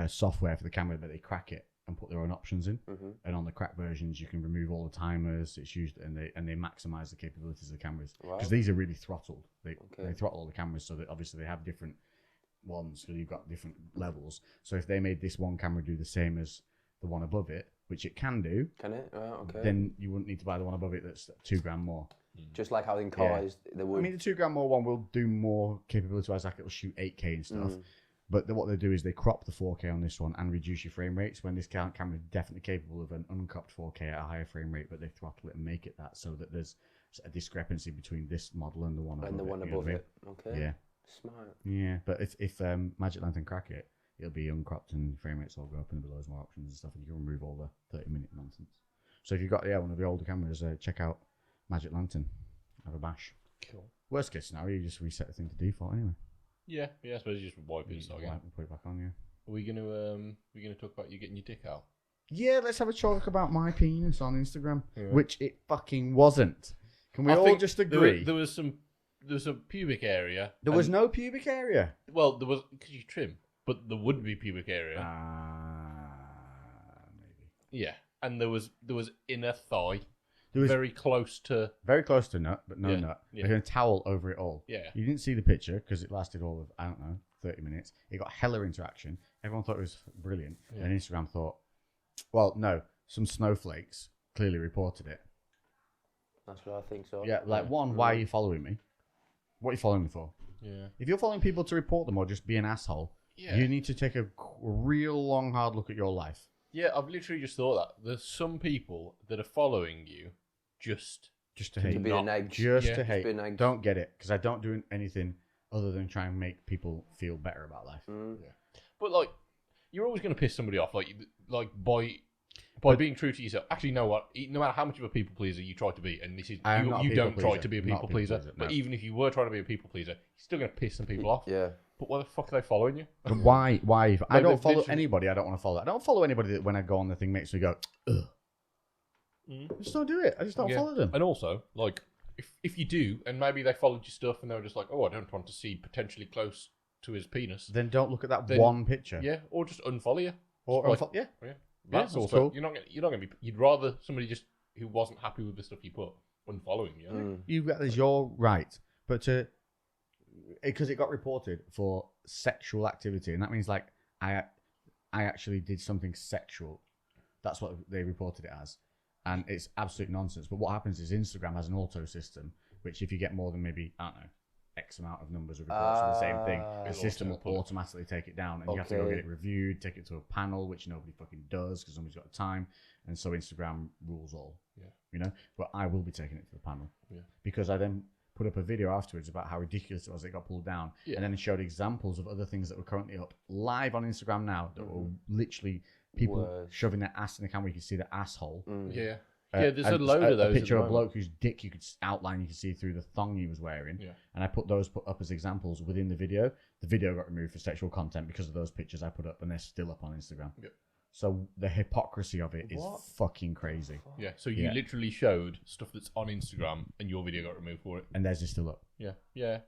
software for the camera, but they crack it and put their own options in. And on the cracked versions, you can remove all the timers. It's used, and they maximize the capabilities of the cameras, because these are really throttled. They throttle all the cameras so that obviously they have different ones, so you've got different levels. So if they made this one camera do the same as the one above it, which it can do, then you wouldn't need to buy the one above it that's $2,000 more. Just like how in cars they would. I mean, the $2,000 more one will do more capability wise, like it'll shoot 8K and stuff. But what they do is they crop the 4K on this one and reduce your frame rates, when this camera is definitely capable of an uncropped 4K at a higher frame rate, but they throttle it and make it that so that there's a discrepancy between this model and the one above it. And the one above it. Okay. Yeah. Smart. Yeah, but if Magic Lantern crack it, it'll be uncropped and frame rates will go up, and there'll be loads more options and stuff, and you can remove all the 30-minute nonsense. So if you've got one of the older cameras, check out Magic Lantern. Have a bash. Cool. Worst case scenario, you just reset the thing to default anyway. Yeah. I suppose you just wipe it again. Wipe and put it back on. Yeah. Are we gonna talk about you getting your dick out? Yeah, let's have a talk about my penis on Instagram, which it fucking wasn't. Can we all just agree? There was a pubic area. There was no pubic area. Well, there was because you trim, but there would be pubic area. Maybe. Yeah, and there was inner thigh. There was very close to nut, but no nut. Yeah. Like a towel over it all. Yeah. You didn't see the picture because it lasted all of 30 minutes. It got hella interaction. Everyone thought it was brilliant, and Instagram thought, well, no, some snowflakes clearly reported it. That's what I think so. Yeah, like why are you following me? What are you following me for? Yeah. If you're following people to report them or just be an asshole, you need to take a real long, hard look at your life. Yeah, I've literally just thought that. There's some people that are following you just to hate. To be an egg. Just Yeah. to hate. Just be an egg. Don't get it, because I don't do anything other than try and make people feel better about life. Yeah. But like, you're always going to piss somebody off, like by being true to yourself. Actually, you know what? No matter how much of a people pleaser you try to be, and this is you don't try to be a people pleaser, but even if you were trying to be a people pleaser, you're still going to piss some people off. Yeah. But why the fuck are they following you? But why? If I don't follow literally- anybody, I don't want to follow. I don't follow anybody that when I go on the thing makes me go, ugh. I just don't do it. I just don't follow them. And also, like, if you do, and maybe they followed your stuff, and they were just like, oh, I don't want to see potentially close to his penis. Then don't look at that one picture. Yeah, or just unfollow you. Or Like, yeah. That's that's also cool. you're not gonna be. You'd rather somebody just who wasn't happy with the stuff you put unfollowing you. I think. That's your right, but because it got reported for sexual activity, and that means like I actually did something sexual. That's what they reported it as, and it's absolute nonsense. But what happens is Instagram has an auto system, which if you get more than maybe I don't know X amount of numbers of reports for the same thing, the system will automatically take it down, and you have to go get it reviewed, take it to a panel, which nobody fucking does because nobody's got the time, and so Instagram rules all. Yeah. You know, but I will be taking it to the panel. Yeah. Because I then put up a video afterwards about how ridiculous it was. It got pulled down, and then it showed examples of other things that were currently up live on Instagram now that were literally people shoving their ass in the camera. You can see the asshole. Yeah. Yeah, there's a load of those. A picture of a bloke whose dick you could outline, you could see through the thong he was wearing. Yeah. And I put those up as examples within the video. The video got removed for sexual content because of those pictures I put up, and they're still up on Instagram. Yep. So the hypocrisy of it is fucking crazy. Yeah. So you literally showed stuff that's on Instagram, and your video got removed for it. And theirs is still up. Yeah. Yeah.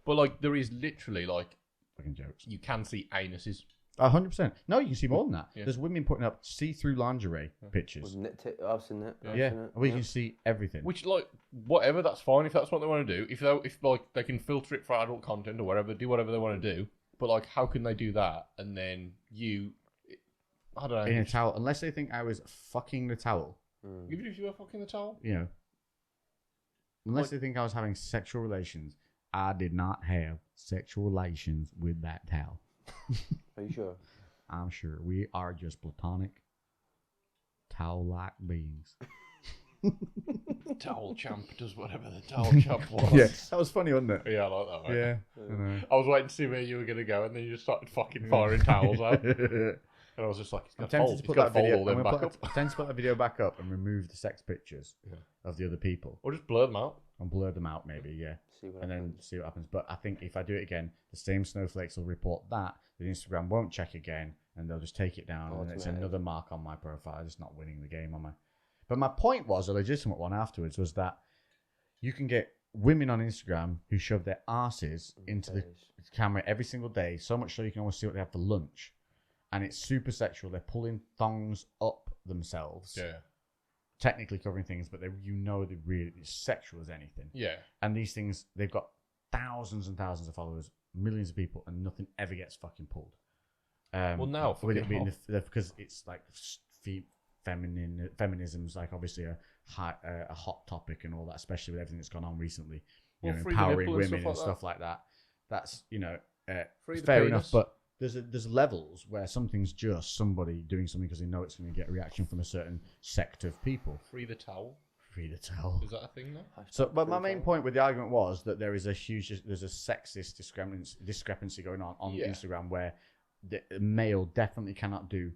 But like, there is literally like fucking jokes. You can see anuses. 100%. No, you can see more than that. Yeah. There's women putting up see-through lingerie pictures. I've seen it. We can see everything. Which, like, whatever, that's fine if that's what they want to do. If like they can filter it for adult content or whatever, do whatever they want to do. But like, how can they do that and then I don't know. In a towel, unless they think I was fucking the towel. Even if you were fucking the towel, you know. Unless they think I was having sexual relations, I did not have sexual relations with that towel. Are you sure? I'm sure. We are just platonic, towel-like beings. Towel champ does whatever the towel champ wants. Yeah, that was funny, wasn't it? Yeah, I like that. Right? Yeah. I was waiting to see where you were going to go, and then you just started fucking firing towels out. And I was just like, I'm tempted to put that video back up and remove the sex pictures of the other people. Or just blur them out. And blur them out, maybe, yeah. Then see what happens. But I think if I do it again, the same snowflakes will report that. Then Instagram won't check again, and they'll just take it down, and it's another mark on my profile. I'm just not winning the game, am I? But my point was, a legitimate one afterwards, was that you can get women on Instagram who shove their asses into the camera every single day, so much so you can almost see what they have for lunch. And it's super sexual. They're pulling thongs up themselves. Yeah. Technically covering things, but they're really as sexual as anything. Yeah. And these things, they've got thousands and thousands of followers, millions of people, and nothing ever gets fucking pulled. Well, now with it being because it's like feminism's like obviously a hot topic and all that, especially with everything that's gone on recently. You know, empowering women and stuff like that. That's fair enough, but there's levels where something's just somebody doing something because they know it's going to get a reaction from a certain sect of people. Free the towel. Free the towel. Is that a thing now? So, but my main point with the argument was that there's a sexist discrepancy going on Instagram where the male definitely cannot do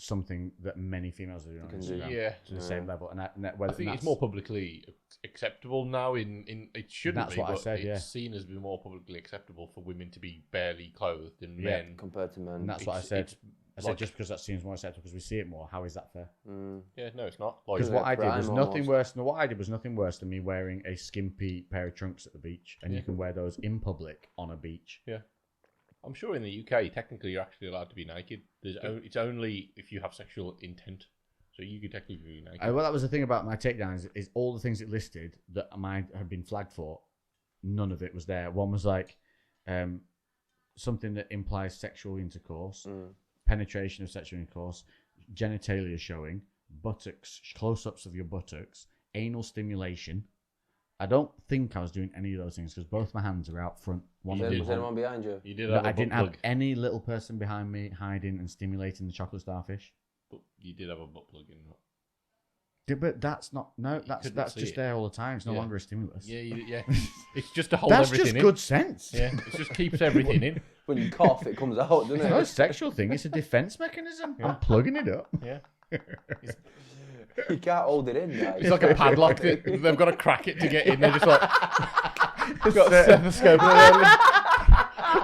something that many females are doing on Instagram to the same level. And I think it's more publicly acceptable now. It shouldn't that's be, what I but said, it's seen as being more publicly acceptable for women to be barely clothed and men compared to men. And that's what I said. I said just because that seems more acceptable because we see it more. How is that fair? Yeah, no, it's not. Because what I did was nothing worse. What I did was nothing worse than me wearing a skimpy pair of trunks at the beach, and you can wear those in public on a beach. Yeah, I'm sure in the UK, technically, you're actually allowed to be naked. It's only if you have sexual intent, so you could technically be naked. Well, that was the thing about my takedowns is all the things it listed that I had been flagged for. None of it was there. One was like something that implies sexual intercourse. Penetration of sexual intercourse, genitalia showing, buttocks, close-ups of your buttocks, anal stimulation. I don't think I was doing any of those things because both my hands are out front. Was anyone behind you? You did. I didn't have any little person behind me hiding and stimulating the chocolate starfish. But you did have a butt plug in. But that's not. No, that's just there all the time. It's no longer a stimulus. Yeah. It's just to hold that's everything in. That's just good sense. Yeah, it just keeps everything in. When you cough, it comes out, doesn't it? It's not a sexual thing. It's a defense mechanism. I'm plugging it up. Yeah. You can't hold it in, guys. It's like a padlock. They've got to crack it to get in. They're just like got a stethoscope.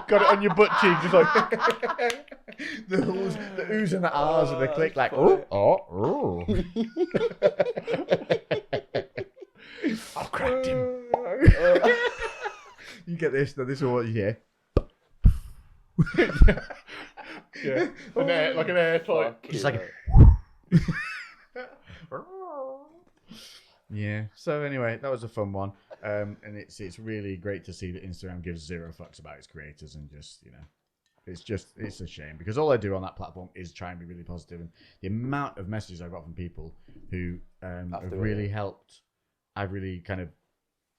Got it on your butt cheek, just like the oohs and the ahs and the click, like oh. I've cracked him. You get this. Now this is what you hear. Yeah, like an air toy. Just like. Yeah. So anyway, that was a fun one, and it's really great to see that Instagram gives zero fucks about its creators and just it's a shame because all I do on that platform is try and be really positive, and the amount of messages I got from people who have really helped. I've really kind of,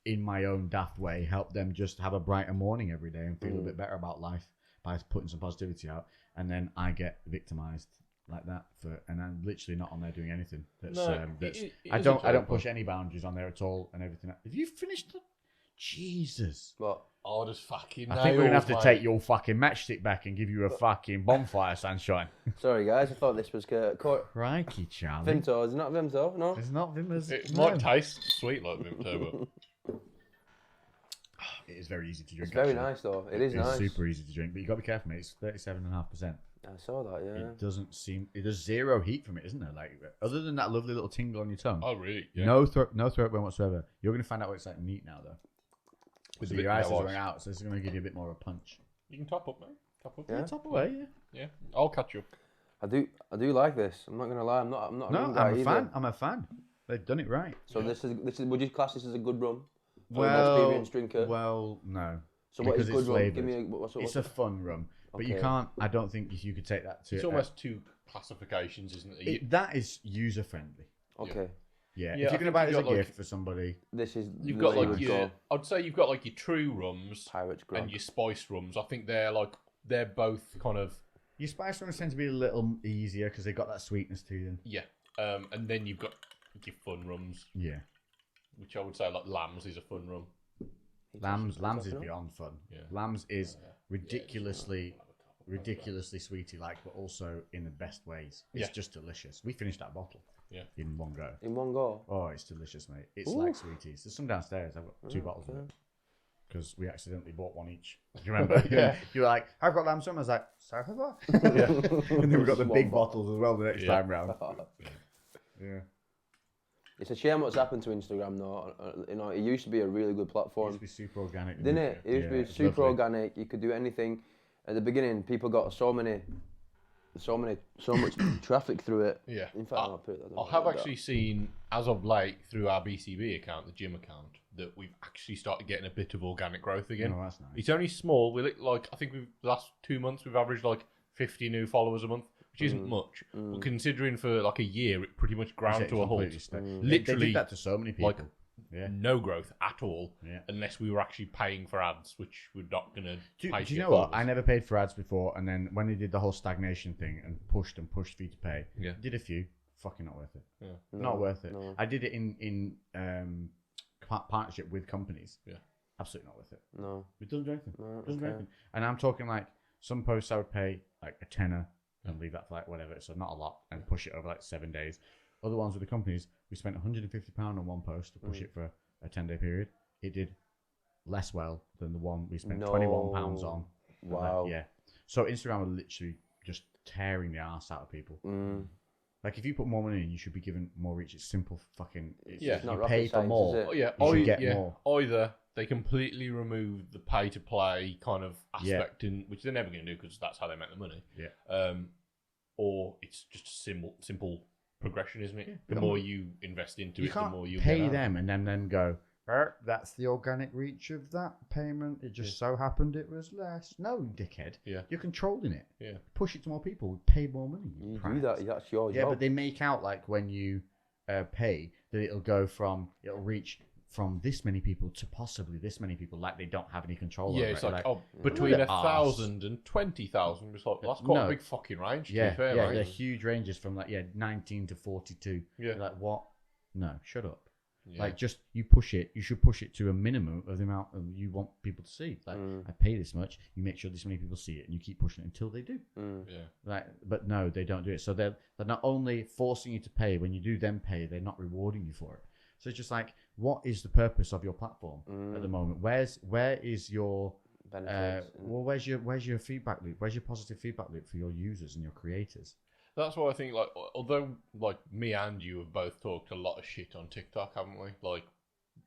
in my own daft way, helped them just have a brighter morning every day and feel a bit better about life by putting some positivity out, and then I get victimized like that and I'm literally not on there doing anything. I don't push any boundaries on there at all and everything. Have you finished? Jesus. What? Oh, just fucking. I think we're gonna have to take your fucking matchstick back and give you a fucking bonfire, Sunshine. Sorry, guys. I thought this was Crikey, Charlie. Vimto. Is it not Vimto? No. It's not Vimto's. It might taste sweet like Vimto, but it is very easy to drink. It's very nice though. It's nice. Super easy to drink, but you got to be careful, mate. It's 37.5%. I saw that. Yeah. It doesn't seem. There's zero heat from it, isn't there? Like other than that lovely little tingle on your tongue. Oh really? Yeah. No throat burn whatsoever. You're gonna find out what it's like neat now, though. With so your eyes are going out, so it's going to give you a bit more of a punch. You can top up, man. Top up. Yeah, top away. Yeah. I'll catch you up. I do like this. I'm not gonna lie. I'm not. No, I'm a fan. I'm a fan. They've done it right. So this is. Would you class this as a good rum? Well, an experienced drinker. Well, no. So what is good rum? Give me it's a fun rum, but you can't. I don't think you could take that to. It's almost two classifications, isn't it? That is user friendly. Okay. Yeah, if you're going to buy it as a gift for somebody... You've got like your... I'd say you've got like your true rums and your spice rums. I think they're both kind of... Your spice rums tend to be a little easier because they've got that sweetness to them. Yeah. And then you've got your fun rums. Yeah. Which I would say like Lambs is a fun rum. Lambs is beyond fun. Yeah. Lambs is ridiculously sweety like, but also in the best ways. It's just delicious. We finished that bottle. Yeah. In one go. In one go? Oh, it's delicious, mate. It's like sweeties. There's some downstairs. I've got 2 bottles of it. Because we accidentally bought one each. Do you remember? Yeah. You were like, I've got lamb swim. I was like, sorry for that? Yeah. And then we got the big bottles as well the next time round. Yeah. It's a shame what's happened to Instagram though. It used to be a really good platform. It used to be super organic. Didn't it? It used to be super organic. You could do anything. At the beginning, people got so much traffic through it. Yeah. In fact, I have actually seen, as of late, through our BCB account, the gym account, that we've actually started getting a bit of organic growth again. Oh, that's nice. It's only small. I think the last 2 months we've averaged like 50 new followers a month, which isn't much. But considering for like a year, it pretty much ground to a halt. Literally, they did that to so many people. No growth at all, unless we were actually paying for ads, which we're not going to pay. Do you know what? I never paid for ads before, and then when they did the whole stagnation thing and pushed for you to pay, did a few. Fucking not worth it. Yeah. Not worth it. No. I did it in partnership with companies. Yeah. Absolutely not worth it. No. It doesn't do anything. And I'm talking like some posts I would pay like a tenner and leave that for like whatever, so not a lot, and push it over like 7 days. Other ones with the companies, we spent £150 on one post to push it for a 10-day period. It did less well than the one we spent £21 on. Wow. Yeah. So Instagram are literally just tearing the arse out of people. Like if you put more money in, you should be given more reach. It's simple fucking. It's not you rocket pay for science, more. is it? You should get more. Either they completely remove the pay to play kind of aspect, which they're never going to do because that's how they make the money. Yeah. Or it's just a simple progression, isn't it? The more you invest into it, the more you pay get them and then go. That's the organic reach of that payment. It just so happened it was less. No, dickhead. Yeah. You're controlling it. Yeah. Push it to more people. Pay more money. You do that. That's your job. Yeah, but they make out like when you pay that it'll reach from this many people to possibly this many people. Like they don't have any control over it. It's like between 1,000 and 20,000. It's like that's quite a big fucking range. Yeah, to be fair, yeah, right? they're huge ranges from 19 to 42. Yeah. You're like what? No, shut up. Yeah. Like just you should push it to a minimum of the amount you want people to see. Like I pay this much, you make sure this many people see it, and you keep pushing it until they do. Yeah. Like, but no, they don't do it. So they're not only forcing you to pay. When you do them pay, they're not rewarding you for it. So it's just like, what is the purpose of your platform at the moment? Where is your benefits? where's your feedback loop? Where's your positive feedback loop for your users and your creators? That's why I think, like, although, like, me and you have both talked a lot of shit on TikTok, haven't we? Like,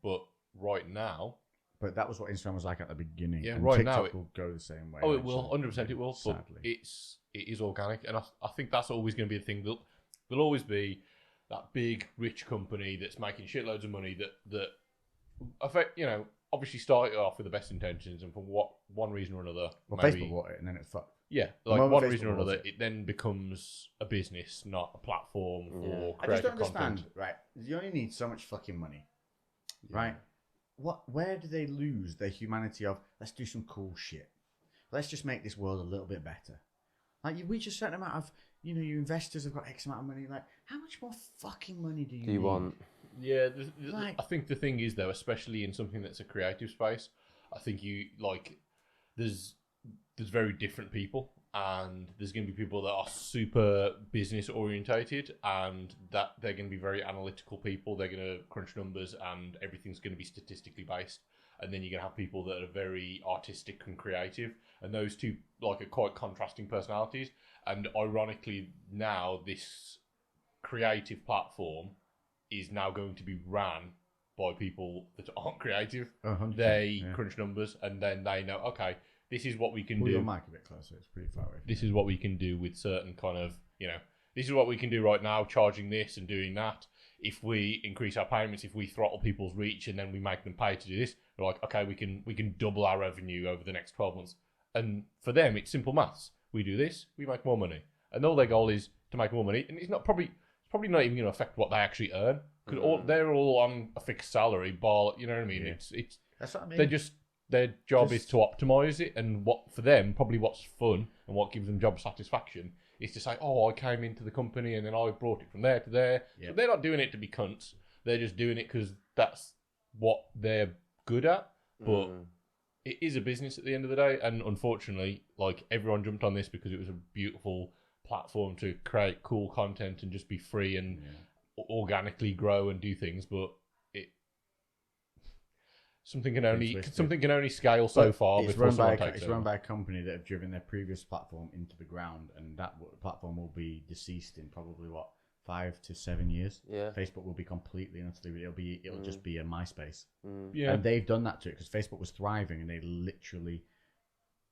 but right now... But that was what Instagram was like at the beginning. Yeah, and right TikTok now... will go the same way. Oh, it will. 100% it will. Sadly. But it is organic. And I think that's always going to be the thing. There'll always be that big, rich company that's making shitloads of money that affect, obviously started off with the best intentions, and for one reason or another... Well, maybe, Facebook bought it, and then it's fucked. Yeah, like one reason or another, it then becomes a business, not a platform for creative content. I just don't understand, right? You only need so much fucking money, right? Where do they lose their humanity of, let's do some cool shit. Let's just make this world a little bit better. Like, we just certain amount of, your investors have got X amount of money. Like, how much more fucking money do you need? Want? Yeah, I think the thing is, though, especially in something that's a creative space, I think there's very different people, and there's going to be people that are super business orientated, and that they're going to be very analytical people. They're going to crunch numbers, and everything's going to be statistically based. And then you're going to have people that are very artistic and creative, and those two are quite contrasting personalities. And ironically, now this creative platform is now going to be ran by people that aren't creative. 100%, they crunch numbers, and then they know, okay, this is what we can do. Pull your mic a bit closer, it's pretty far away. This is what we can do with certain kind of, this is what we can do right now, charging this and doing that. If we increase our payments, if we throttle people's reach and then we make them pay to do this, they're like, okay, we can double our revenue over the next 12 months. And for them, it's simple maths. We do this, we make more money. And all their goal is to make more money. And it's probably not even going to affect what they actually earn. Because they're all on a fixed salary, you know what I mean? Yeah. That's what I mean. They're just... Their job is to optimize it, and for them, probably what's fun and what gives them job satisfaction is to say, oh, I came into the company and then I brought it from there to there. Yep. So they're not doing it to be cunts. They're just doing it because that's what they're good at. But it is a business at the end of the day, and unfortunately, everyone jumped on this because it was a beautiful platform to create cool content and just be free and organically grow and do things, but something can only scale so far. It's run by a company that have driven their previous platform into the ground, and that platform will be deceased in probably 5 to 7 years. Yeah, Facebook will be completely and utterly. It'll just be a MySpace. Yeah, and they've done that to it because Facebook was thriving, and they literally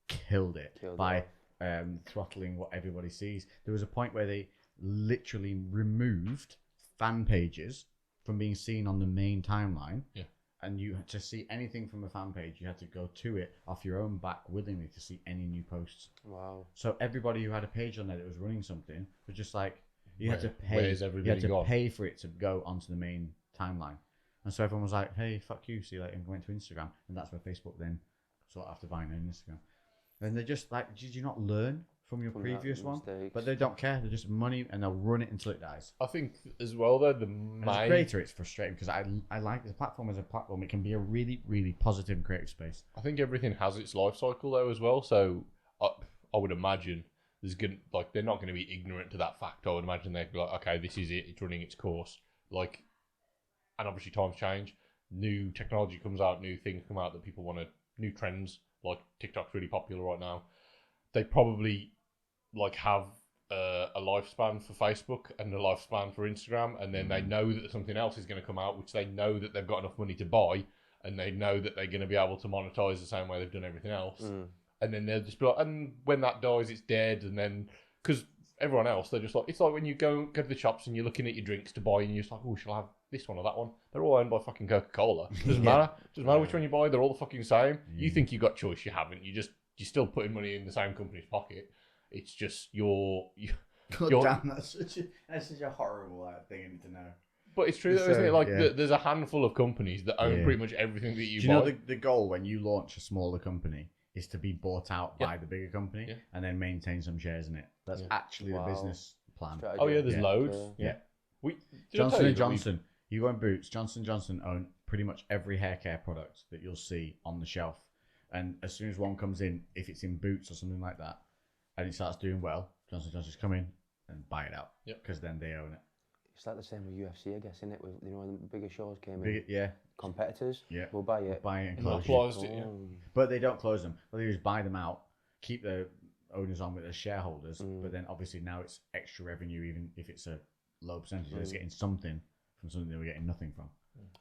killed it by throttling what everybody sees. There was a point where they literally removed fan pages from being seen on the main timeline. Yeah. And you had to see anything from a fan page, you had to go to it off your own back willingly to see any new posts. Wow. So everybody who had a page on there that was running something was just like, had to pay. Where's everybody gone? Pay for it to go onto the main timeline. And so everyone was like, hey, fuck you, see you later, and went to Instagram. And that's where Facebook then sort of after buying Instagram. And they're just like, did you not learn from your previous one? But they don't care. They're just money, and they'll run it until it dies. I think as well, though, As a creator, it's frustrating because I like the platform as a platform. It can be a really, really positive and creative space. I think everything has its life cycle, though, as well. So I would imagine they're not going to be ignorant to that fact. I would imagine they'd be like, okay, this is it. It's running its course. Like, and obviously times change. New technology comes out. New things come out that people want to. New trends. Like TikTok's really popular right now. They probably like have a lifespan for Facebook and a lifespan for Instagram, and then they know that something else is going to come out, which they know that they've got enough money to buy, and they know that they're going to be able to monetize the same way they've done everything else. And then they'll just be like, and when that dies, it's dead. And then, because everyone else, they're just like, it's like when you go to the shops and you're looking at your drinks to buy, and you're just like, oh, shall I have this one or that one? They're all owned by fucking Coca-Cola. Doesn't matter. Doesn't matter which one you buy. They're all the fucking same. You think you got choice, you haven't. You're still putting money in the same company's pocket. It's just you're damn, that's such a horrible thing to know. But it's true though, isn't it? Like there's a handful of companies that own pretty much everything that you buy. Do you know the goal when you launch a smaller company is to be bought out by the bigger company and then maintain some shares in it? That's actually the business plan. Strategy. Oh yeah, there's loads. Yeah. Johnson and Johnson. You go in Boots, Johnson & Johnson own pretty much every hair care product that you'll see on the shelf. And as soon as one comes in, if it's in Boots or something like that, and it starts doing well, Johnson & Johnson's come in and buy it out. Because then they own it. It's like the same with UFC, I guess, isn't it? With, when the bigger shows came in. Yeah. Competitors. Yeah. We'll buy it. Buy it and close it. But they don't close them. What they do is buy them out, keep the owners on with their shareholders, but then obviously now it's extra revenue, even if it's a low percentage. They're getting something from something they were getting nothing from.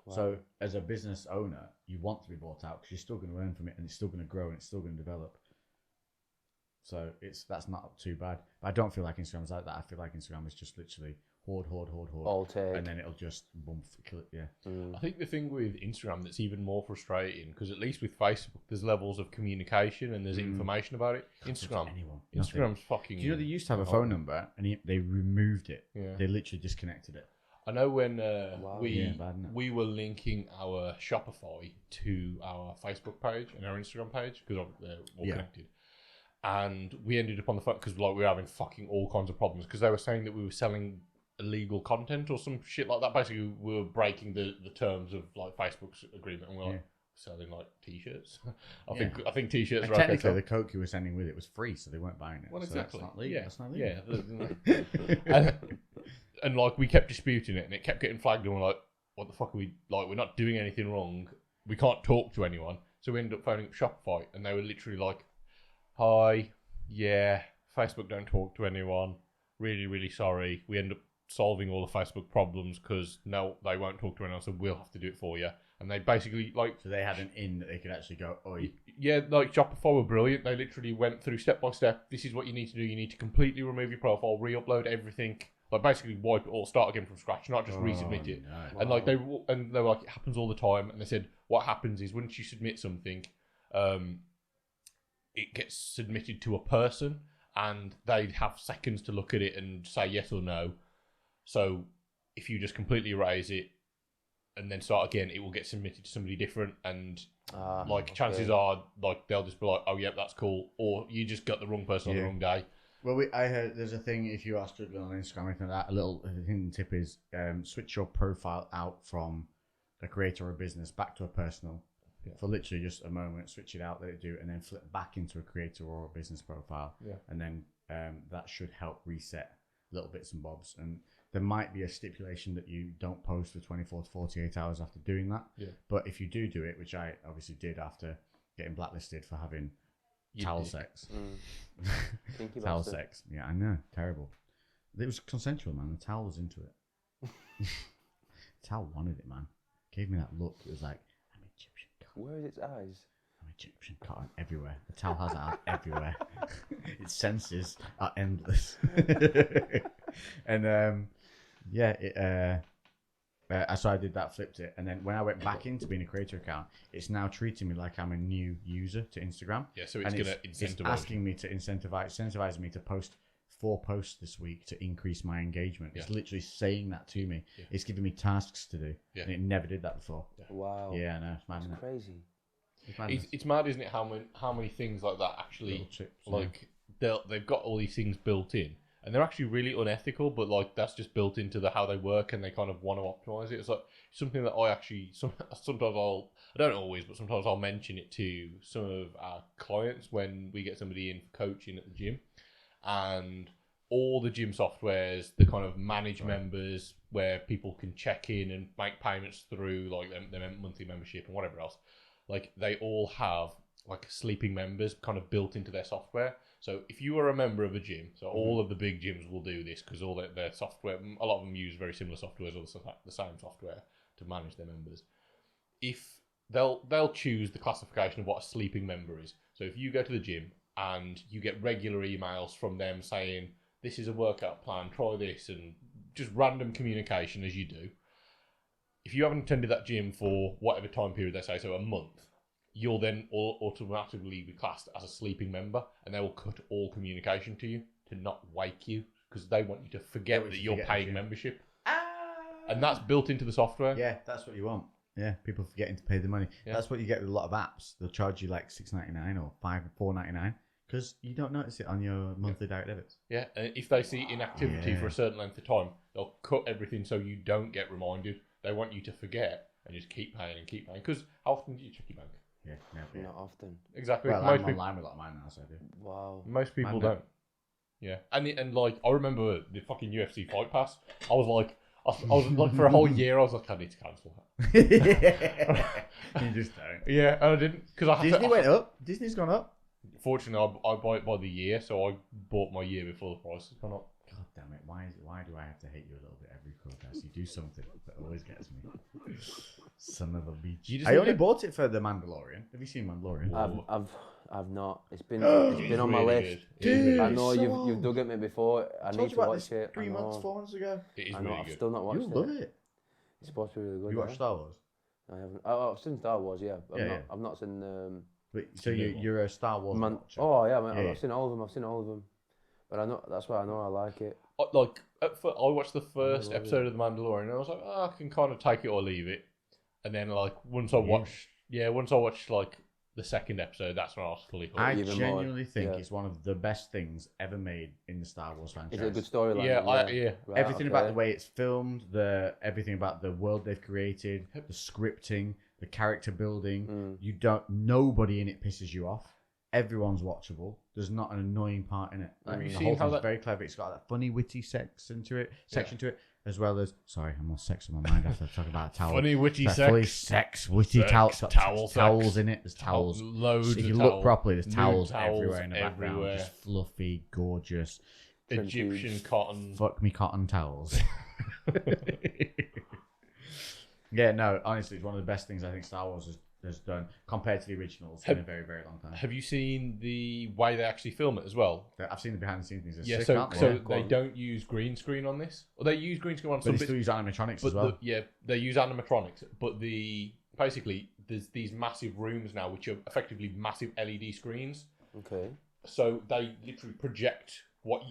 Wow. So as a business owner, you want to be bought out because you're still going to earn from it, and it's still going to grow, and it's still going to develop. So that's not too bad. But I don't feel like Instagram's like that. I feel like Instagram is just literally hoard, all take, and then it'll just kill it. Yeah. I think the thing with Instagram that's even more frustrating, because at least with Facebook, there's levels of communication and there's information about it. Instagram's fucking. Do you know they used to have a phone number and they removed it? Yeah. They literally disconnected it. I know when we were linking our Shopify to our Facebook page and our Instagram page because they're all connected. And we ended up on the phone because we were having fucking all kinds of problems because they were saying that we were selling illegal content or some shit like that. Basically, we were breaking the terms of like Facebook's agreement, and we were selling like t-shirts. I think t-shirts. And technically, the Coke you were sending with it was free, so they weren't buying it. Well, so exactly. That's not legal. That's not legal. Yeah. and like we kept disputing it, and it kept getting flagged, and we're like, "What the fuck are we like? We're not doing anything wrong. We can't talk to anyone." So we ended up phoning up Shopify, and they were literally like, "Hi, Facebook don't talk to anyone. Really, really sorry. We end up solving all the Facebook problems because no, they won't talk to anyone, so we'll have to do it for you." And they basically so they had an in that they could actually go, "Oi." Yeah, like Shopify were brilliant. They literally went through step by step. This is what you need to do. You need to completely remove your profile, re-upload everything, like basically wipe it all, start again from scratch, not just resubmit it. No. And like they were like, it happens all the time. And they said what happens is once you submit something, it gets submitted to a person, and they have seconds to look at it and say yes or no. So if you just completely erase it and then start again, it will get submitted to somebody different, and chances are like they'll just be like, "Oh, yep, that's cool," or you just got the wrong person on the wrong day. Well, I heard there's a thing if you are struggling on Instagram or anything like that. A little hidden tip is switch your profile out from a creator or a business back to a personal for literally just a moment. Switch it out, let it do it, and then flip back into a creator or a business profile. And then that should help reset little bits and bobs. And there might be a stipulation that you don't post for 24 to 48 hours after doing that. But if you do it, which I obviously did after getting blacklisted for having towel sex. Towel sex. Yeah, I know. Terrible. It was consensual, man. The towel was into it. The towel wanted it, man. Gave me that look. It was like, I'm Egyptian. Where is its eyes? I'm Egyptian cotton everywhere. The towel has it everywhere. Its senses are endless. And so I did that, flipped it, and then when I went back into being a creator account, it's now treating me like I'm a new user to Instagram. Yeah, so it's going to incentivize. It's asking me to incentivize me to post 4 posts this week to increase my engagement. It's literally saying that to me. It's giving me tasks to do, and it never did that before. Wow. Yeah, I know. It's mad, That's crazy. It's mad, isn't it? How many things like that actually they've got all these things built in. And they're actually really unethical, but like that's just built into how they work, and they kind of want to optimize it. It's like something that I actually sometimes I don't always, but sometimes I'll mention it to some of our clients when we get somebody in for coaching at the gym, and all the gym softwares, the kind of manage members where people can check in and make payments through like their monthly membership and whatever else, like they all have like sleeping members kind of built into their software. So if you are a member of a gym, so all of the big gyms will do this because all their software, a lot of them use very similar softwares or the same software to manage their members. If they'll choose the classification of what a sleeping member is. So if you go to the gym and you get regular emails from them saying, this is a workout plan, try this, and just random communication as you do. If you haven't attended that gym for whatever time period they say, so a month, you'll then automatically be classed as a sleeping member, and they will cut all communication to you to not wake you because they want you to forget that you're paying membership. And that's built into the software. Yeah, that's what you want. Yeah, people forgetting to pay the money. Yeah. That's what you get with a lot of apps. They'll charge you like $6.99 or $4.99 because you don't notice it on your monthly direct debits. Yeah, and if they see inactivity for a certain length of time, they'll cut everything so you don't get reminded. They want you to forget and just keep paying and keep paying. Because how often do you check your bank? Yeah, never. Not often. Exactly. Well, I'm online with a lot of mine now, so I do. Wow. Most people don't. Yeah, and like I remember the fucking UFC Fight Pass. I was like for a whole year. I was like, I need to cancel that. You just don't. Yeah, and I didn't because Disney went up. Disney's gone up. Fortunately, I buy it by the year, so I bought my year before the price has gone up. God damn it! Why do I have to hate you a little bit every podcast? You do something that always gets me. Son of a bitch. I only bought it for the Mandalorian. Have you seen Mandalorian? I've not. It's been on my list. Dude, I know you've dug at me before. I need to watch it. 3 months, 4 months ago. It is I know. really I've good. still not watched it. You'll love it. It's supposed to be really good. You watched Star Wars? I haven't. I've seen Star Wars. Yeah. I've not seen. So you're a Star Wars watcher? Oh yeah, I've seen all of them. But I know that's why I know I like it. Like I watched the first episode of The Mandalorian, and I was like, I can kind of take it or leave it. And then like once I watched like the second episode, that's when I was fully hooked. I genuinely think it's one of the best things ever made in the Star Wars franchise. Is it a good storyline? Yeah. Right, everything about the way it's filmed, everything about the world they've created, the scripting, the character building. Nobody in it pisses you off. Everyone's watchable. There's not an annoying part in it. Have you the seen whole how thing's very clever. It's got that funny, witty section to it, as well as I'm all sex in my mind after talking about towels. Funny, witty sex. Fully sex, witty towels. Towels in it. There's towels. Loads. If you look properly, there's towels everywhere in the background. Just fluffy, gorgeous. Egyptian cotton. Fuck me cotton towels. Yeah, no, honestly, it's one of the best things I think Star Wars has done compared to the originals in a very, very long time. Have you seen the way they actually film it as well? I've seen the behind the scenes things. Yeah, sick, so they don't use green screen on this. Or they use green screen on some bits. But they still use animatronics as well. They use animatronics. But basically, there's these massive rooms now, which are effectively massive LED screens. Okay. So they literally project what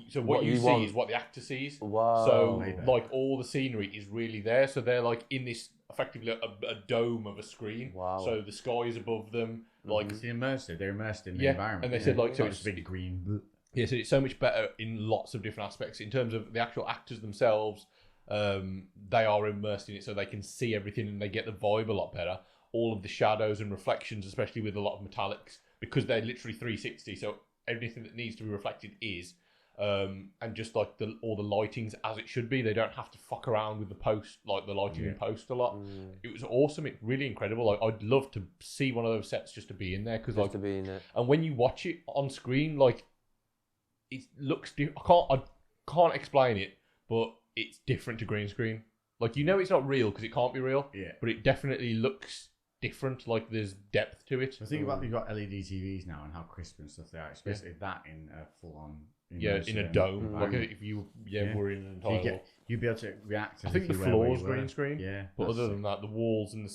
you see is what the actor sees. Wow. So like all the scenery is really there. So they're like in this effectively a dome of a screen. Wow. So the sky is above them. Like it's immersive. They're immersed in the environment. And they said like so it's big green. Yeah, so it's so much better in lots of different aspects in terms of the actual actors themselves. They are immersed in it, so they can see everything and they get the vibe a lot better. All of the shadows and reflections, especially with a lot of metallics, because they're literally 360. So everything that needs to be reflected is. And just like all the lightings as it should be, they don't have to fuck around with the lighting in post a lot. It was awesome. It's really incredible. Like I'd love to see one of those sets just to be in there to be in it. And when you watch it on screen, like it looks I can't explain it, but it's different to green screen. Like it's not real because it can't be real. Yeah, but it definitely looks different. Like there's depth to it. I think about you've got LED TVs now and how crisp and stuff they are. It's basically that in a full on. In a dome. Like if you were in an entire you'd be able to react. I think the floor's green screen. Yeah, but other than that, the walls and the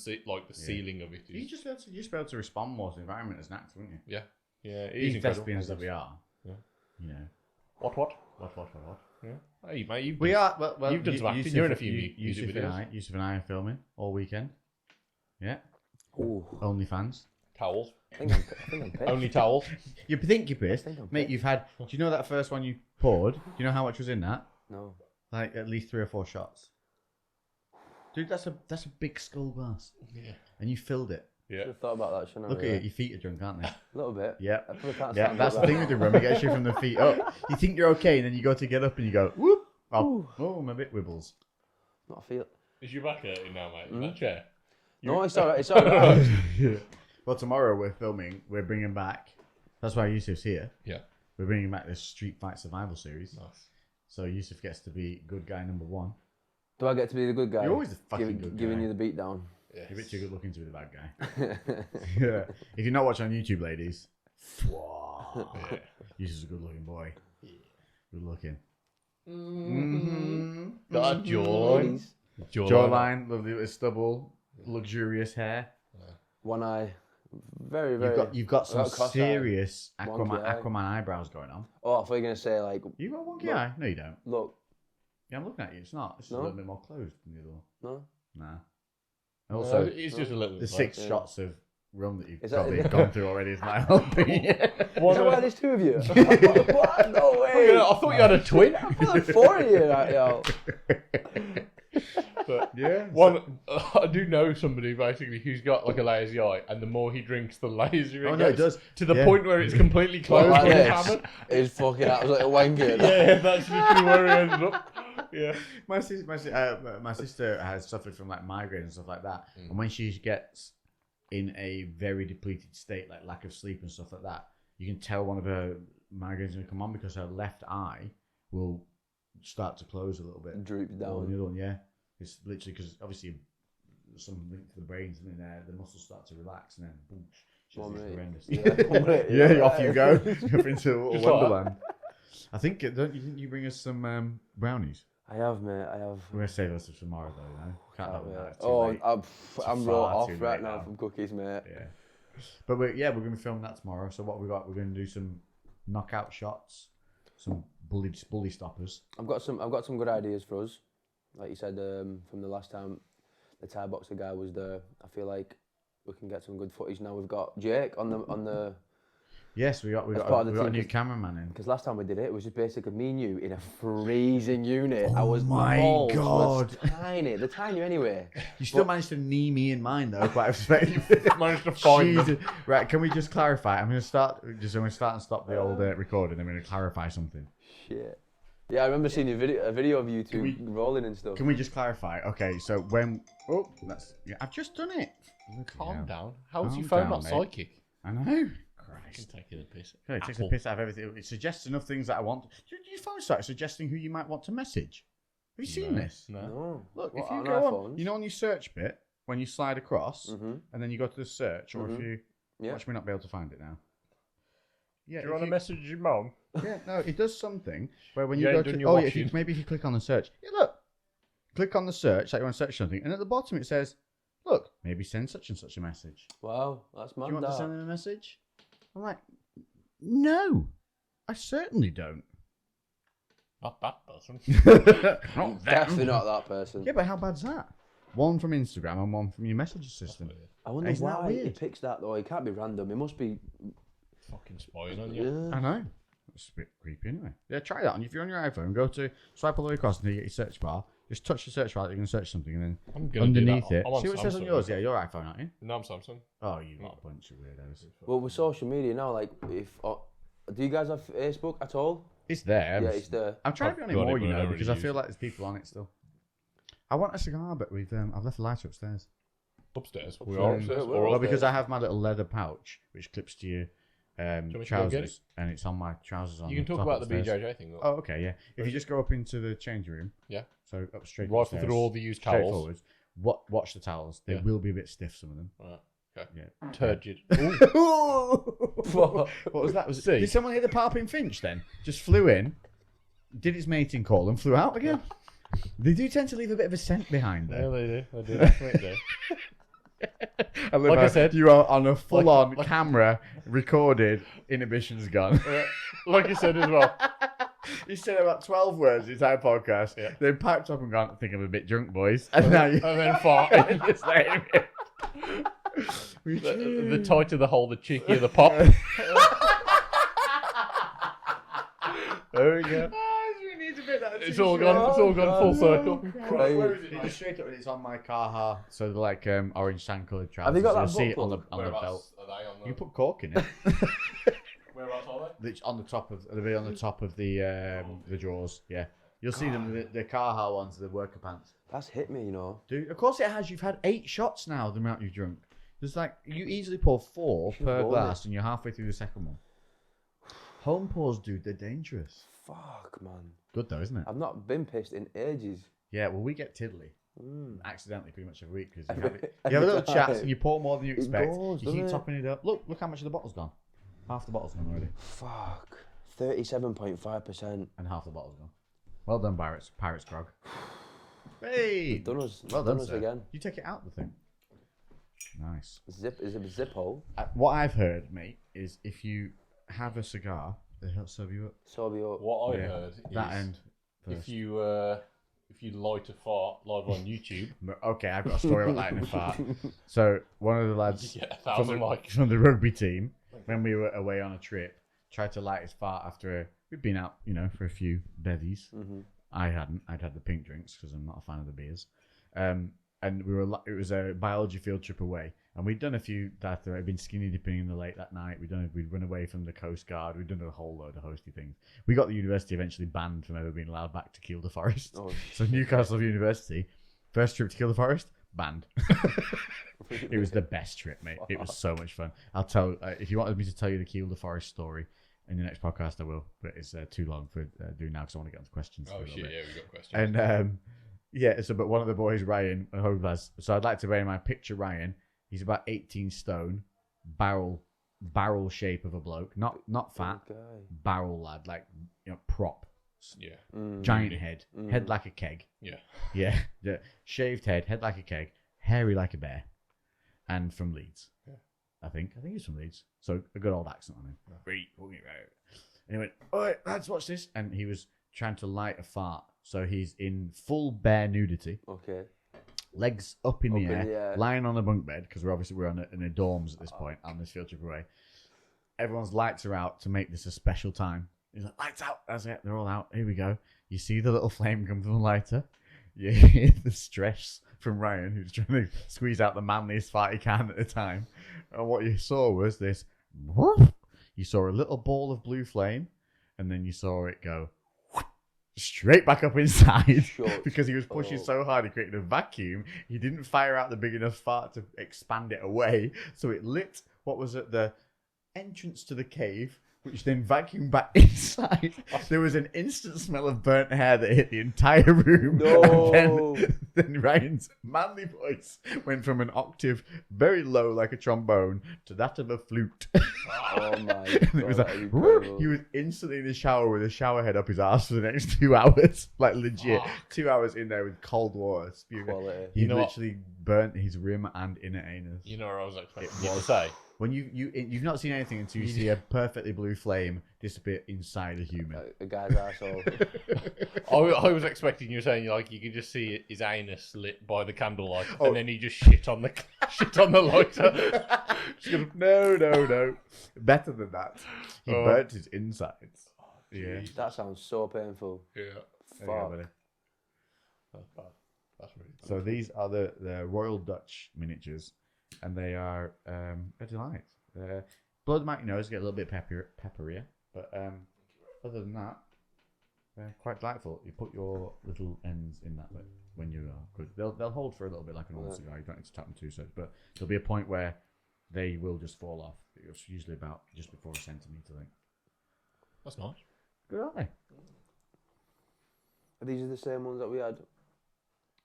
ceiling of it is. You just be able to respond more to the environment as an actor, wouldn't you? Yeah, it is incredible. Thespians that we are. Yeah. What? Yeah. Hey, mate, we are. Well, you've done some acting. You're in a few music videos. Yusuf and I are filming all weekend. Yeah. Ooh. OnlyFans. Towels. I think I'm pissed. Only towels. You think you're pissed, mate? You've had. Do you know that first one you poured? Do you know how much was in that? No. Like at least 3 or 4 shots. Dude, that's a big skull glass. Yeah. And you filled it. Yeah. Should have thought about that, shouldn't I? Look at you, your feet are drunk, aren't they? A little bit. Yeah. I probably can't Yeah, stand that's up the that. thing with the rum. It gets you from the feet up. You think you're okay, and then you go to get up and you go, whoop. Oh, I'm a bit wibbles. Not a feel. Is your back hurting now, mate? In that chair? No, it's alright. It's alright. Well, tomorrow we're filming. We're bringing back. That's why Yusuf's here. Yeah. We're bringing back this Street Fight Survival series. Nice. So Yusuf gets to be good guy number 1. Do I get to be the good guy? You're always the fucking good Giving guy. you the beat down. Yes. You're a bit too good looking to be the bad guy. Yeah. If you're not watching on YouTube, ladies, Yeah. Yusuf's a good looking boy. Yeah. Good looking. Got a jawline. Ladies. Jawline, lovely with stubble, luxurious hair. One eye. Very, very. You've got some cross-eyed. serious Wonky eye. Aquaman eyebrows going on. Oh, I thought you were going to say, like, You got a wonky Look. eye? No, you don't. look. Yeah, I'm looking at you. It's not. It's just No? a little bit more closed than the other one. No? Nah. No, Also, it's just a little. the bit 6 yeah. shots of rum that you've Is that- probably gone through already is my whole opinion. Is that why there's 2 of you? What? No way. I thought you had a twin. I feel like 4 of you, right, yo. But Yeah. one, I do know somebody basically who's got like a lazy eye, and the more he drinks, the lazier Oh it no, it gets. does. To the Yeah. point where it's completely closed Like when it's this. hammered. It's fucking absolutely wanking. Yeah, that's literally where he ended up. Yeah. My sister has suffered from like migraine and stuff like that, and when she gets in a very depleted state, like lack of sleep and stuff like that, you can tell one of her migraines going to come on because her left eye will start to close a little bit. Droops Or down. the other one, yeah. It's literally because obviously there's some link to the brains, and then the muscles start to relax, and then boom, it's One just minute. horrendous. Yeah, 1 minute, Yeah, off you go, up into a little Just like wonderland. I think don't you think you bring us some brownies? I have, mate. I have. We're gonna save us for tomorrow, though. You know? Can't have that. It's too Oh, late. I'm far raw off too right late now now. from cookies, mate. Yeah, but we're gonna be filming that tomorrow. So what we got? We're gonna do some knockout shots, some bully stoppers. I've got some good ideas for us. Like you said, from the last time the Thai boxer guy was there, I feel like we can get some good footage now. We've got Jake on the Yes, we got As part of the a team, new 'cause- cameraman in. because last time we did it, it was just basically me and you in a freezing unit. I Oh was my balls God. was tiny. They're tiny anyway. You still managed to knee me in mine though, quite effectively. Managed to find them. Jesus. Right, can we just clarify? I'm gonna start and stop the old recording. I'm gonna clarify something. Shit. Yeah, I remember seeing a video of you two we- rolling and stuff. Can we just clarify? Okay, so when I've just done it. Calm down. How's your Calm phone down, not mate. psychic? I know. Fucking taking a piss. Okay, it takes Apple. a piss out of everything. It suggests enough things that I want. Your phone started suggesting who you might want to message. Have you seen this? No. No. Look, What, if you on go iPhones? on, you know, on your search bit when you slide across, Mhm. and then you go to the search, or if you Yeah. watch me not be able to find it now. Yeah, Do if you want to message your mom? Yeah, no, it does something where when You you ain't go done to your yeah, if you, washing. maybe if you click on the search, yeah, look, click on the search like you want to search something, and at the bottom it says, look, maybe send such and such a message. Wow, that's mad. Do you want to that. send them a message? I'm like, no, I certainly don't. Not that person. Not Definitely them. not that person. Yeah, but how bad's that? One from Instagram and one from your message assistant. I wonder Isn't that why he weird? picks that though. It can't be random. It must be. Fucking spying on you. Yeah. I know. It's a bit creepy anyway. Yeah, try that. And if you're on your iPhone, go to swipe all the way across until you get your search bar. Just touch the search bar that you can search something, and then I'm gonna underneath do that. it. I'm on See what it says on Samsung. yours? Yeah, your iPhone, aren't you? No, I'm Samsung. Oh, you got a bunch of weirdos. Well, with social media now, like if do you guys have Facebook at all? It's there. Yeah, it's there. I'm trying to be on it I've got more, it, you but I know, don't because really I feel use like there's people on it still. I want a cigar, but I've left the lighter upstairs. Upstairs. Upstairs. We are upstairs. We're We're Well, upstairs. because I have my little leather pouch which clips to your me to go get trousers, and it's on my trousers. On You can the talk top about the upstairs. BJJ thing. Though. Oh, okay, yeah. If you just go up into the change room, Yeah. so up straight, Rifle upstairs, through all the used straight towels. forwards. Watch the towels. They Yeah. will be a bit stiff, some of them. Right. Okay. Yeah. Turgid. What was that? See? Did someone hit the Parpin Finch then? Just flew in, did its mating call, and flew out again. They do tend to leave a bit of a scent behind Yeah, there. they do. They do. Definitely do. Like I said, you are on a full-on camera recorded. Inhibition's gone. Like you said as well. You said about 12 words the entire podcast. Yeah. Then piped up and gone, I think I'm a bit drunk, boys. And now you And then fart. just letting it. The tighter the hole, the cheekier the pop. There we go. We need to put that It's all gone full circle. Where is it? It's straight up. It's on my Carhartt. So they're like orange sand coloured trousers. Have you got that You'll see it buckle? on the belt. Are they on the... You put cork in it. Whereabouts are they? It's on the top of. They'll be on the top of the drawers. Yeah, you'll see them. The Carhartt ones, the worker pants. That's hit me, you know. Dude, of course it has. You've had 8 shots now. The amount you've drunk. There's like you easily pour 4 per glass, and you're halfway through the second one. Home pours, dude, they're dangerous. Fuck, man. Good though, isn't it? I've not been pissed in ages. Yeah, well, we get tiddly. Accidentally pretty much every week because you Every have a little time. chat and you pour more than you expect. goes, you keep doesn't it? topping it up. Look how much of the bottle's gone. Half the bottle's gone already. Fuck. 37.5%. And half the bottle's gone. Well done, Pirates Grog. Hey! Done us. Well done, us sir. again. You take it out the thing. Nice. Is it a zip hole? What I've heard, mate, is if you have a cigar, they help serve you up. Sob you up. What I heard That is end first. if you light a fart live on YouTube, Okay, I've got a story about that in a fart. So one of the lads you get 1,000 likes. from the rugby team, when we were away on a trip, tried to light his fart after we'd been out, for a few bevies. Mm-hmm. I hadn't. I'd had the pink drinks because I'm not a fan of the beers. And it was a biology field trip away, and we'd done a few that I'd been skinny dipping in the lake that night. We'd run away from the Coast Guard. We'd done a whole load of hosty things. We got the university eventually banned from ever being allowed back to Kielder Forest. Oh, So Newcastle University, first trip to Kielder Forest, banned. It was the best trip, mate. It was so much fun. I'll tell if you wanted me to tell you the Kielder Forest story in the next podcast, I will. But it's too long for doing now because I want to get on to questions. Oh for a little shit, bit. yeah, we got questions. And but one of the boys, Ryan, so I'd like to bear in mind, picture Ryan. He's about 18 stone, barrel shape of a bloke, not fat, Good guy. barrel lad, like prop, Yeah, giant head, Mm. head like a keg, yeah. yeah, shaved head like a keg, hairy like a bear, and from Leeds. Yeah. I think he's from Leeds, so a good old accent on him. Right, right. And he went, "All right, lads, watch this," and he was trying to light a fart. So he's in full bare nudity, Okay. legs up in the Up in air, the air. lying on a bunk bed, because we're in the dorms at this point on this field trip away. Everyone's lights are out to make this a special time. He's like, lights out. That's it. They're all out. Here we go. You see the little flame come from the lighter. You hear the stress from Ryan, who's trying to squeeze out the manliest fart he can at the time. And what you saw was this. You saw a little ball of blue flame, and then you saw it go straight back up inside Shut because he was pushing up. so hard he created a vacuum. He didn't fire out the big enough fart to expand it away, so it lit what was at the entrance to the cave, which then vacuumed back inside. There was an instant smell of burnt hair that hit the entire room. No. And then Ryan's manly voice went from an octave very low like a trombone to that of a flute. Oh my And it was God, like, incredible. he was instantly in the shower with a shower head up his ass for the next 2 hours. Like legit. 2 hours in there with cold water spewing. Quality. He You know what? literally burnt his rim and inner anus. You know what I was expecting It you to was. say? When you've not seen anything until you see a perfectly blue flame disappear inside a human. A guy's asshole. I was expecting you saying like you could just see his anus lit by the candlelight, Oh. and then he just shit on the lighter. No. Better than that. He Oh. burnt his insides. Yeah. Jeez. That sounds so painful. Yeah, There you go, Fuck. buddy. that's bad. That's really bad. So these are the Royal Dutch miniatures, and they are a delight. Blood might get a little bit pepperier, but other than that, they're quite delightful. You put your little ends in that bit when you are good. They'll hold for a little bit like a normal cigar. You don't need to tap them too much, but there'll be a point where they will just fall off. It's usually about just before a centimetre, I think. That's nice. Good, aren't they? Are these the same ones that we had?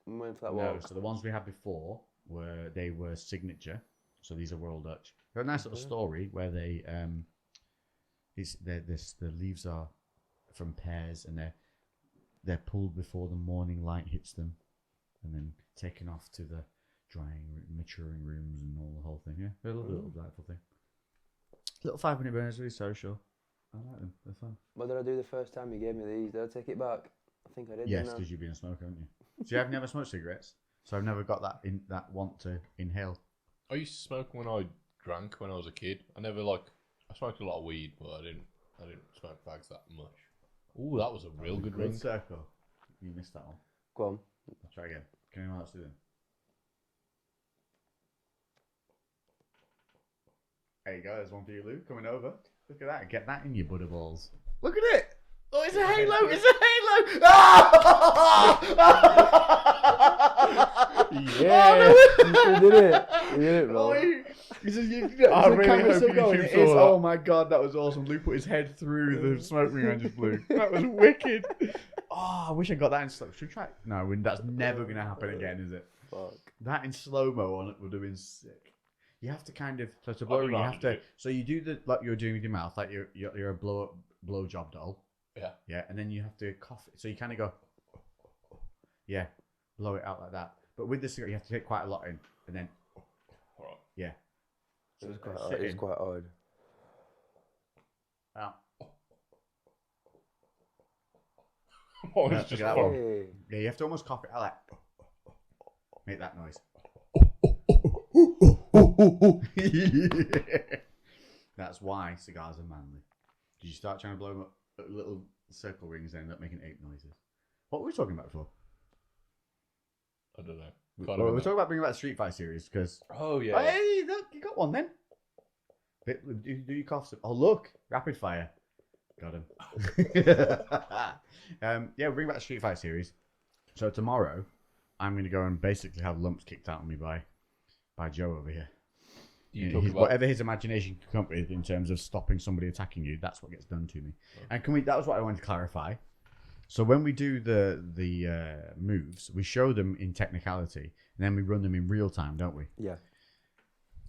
We went for that No, walk. so the ones we had before were signature. So these are Royal Dutch. They're a nice little story where they the leaves are from pears and they're pulled before the morning light hits them, and then taken off to the maturing rooms and all the whole thing. Yeah, they're a little delightful thing. Little 5-minute burners, really social. I like them. They're fun. What did I do the first time you gave me these? Did I take it back? I think I did. Yes, didn't I? because you've been a smoker, haven't you? See, I've never smoked cigarettes, so I've never got that want to inhale. I used to smoke when I drank when I was a kid. I smoked a lot of weed, but I didn't smoke fags that much. Ooh, that was a real good ring. Circle. You missed that one. Go on. I'll try again. Can anyone else do them? There you go. There's one for you, Lou. Coming over. Look at that. Get that in your butter balls. Look at it. Oh, it's a halo. It's a halo. Ah! Yeah. You did it. You did it, bro. I really hope you going. saw It is. that. Oh my god, that was awesome. Lou put his head through the smoke ring and just blew. That was wicked. Oh, I wish I got that in slow. Should we try it? No, that's never going to happen again, is it? Fuck. That in slow-mo on it would have been sick. You have to kind of, so to blow, you have to, so you do the, like you're doing with your mouth, like you're a blow job doll. Yeah. Yeah, and then you have to cough it. So you kind of go, yeah, blow it out like that. But with the cigarette, you have to take quite a lot in, and then, yeah. So It's quite odd. Out. What No, was just that fun? one. Yeah, you have to almost cough it out like, make that noise. That's why cigars are manly. Did you start trying to blow them up little circle rings and end up making 8 noises? What were we talking about before? I don't know. We're talking about bringing back the Street Fighter series because. Oh yeah. Hey, look, you got one then. Do your coughs. Oh look, rapid fire. Got him. Yeah, we'll bring back the Street Fighter series. So tomorrow, I'm going to go and basically have lumps kicked out of me by Joe over here. Whatever his imagination can come up with in terms of stopping somebody attacking you, that's what gets done to me. And that was what I wanted to clarify. So when we do the moves, we show them in technicality, and then we run them in real time, don't we? Yeah.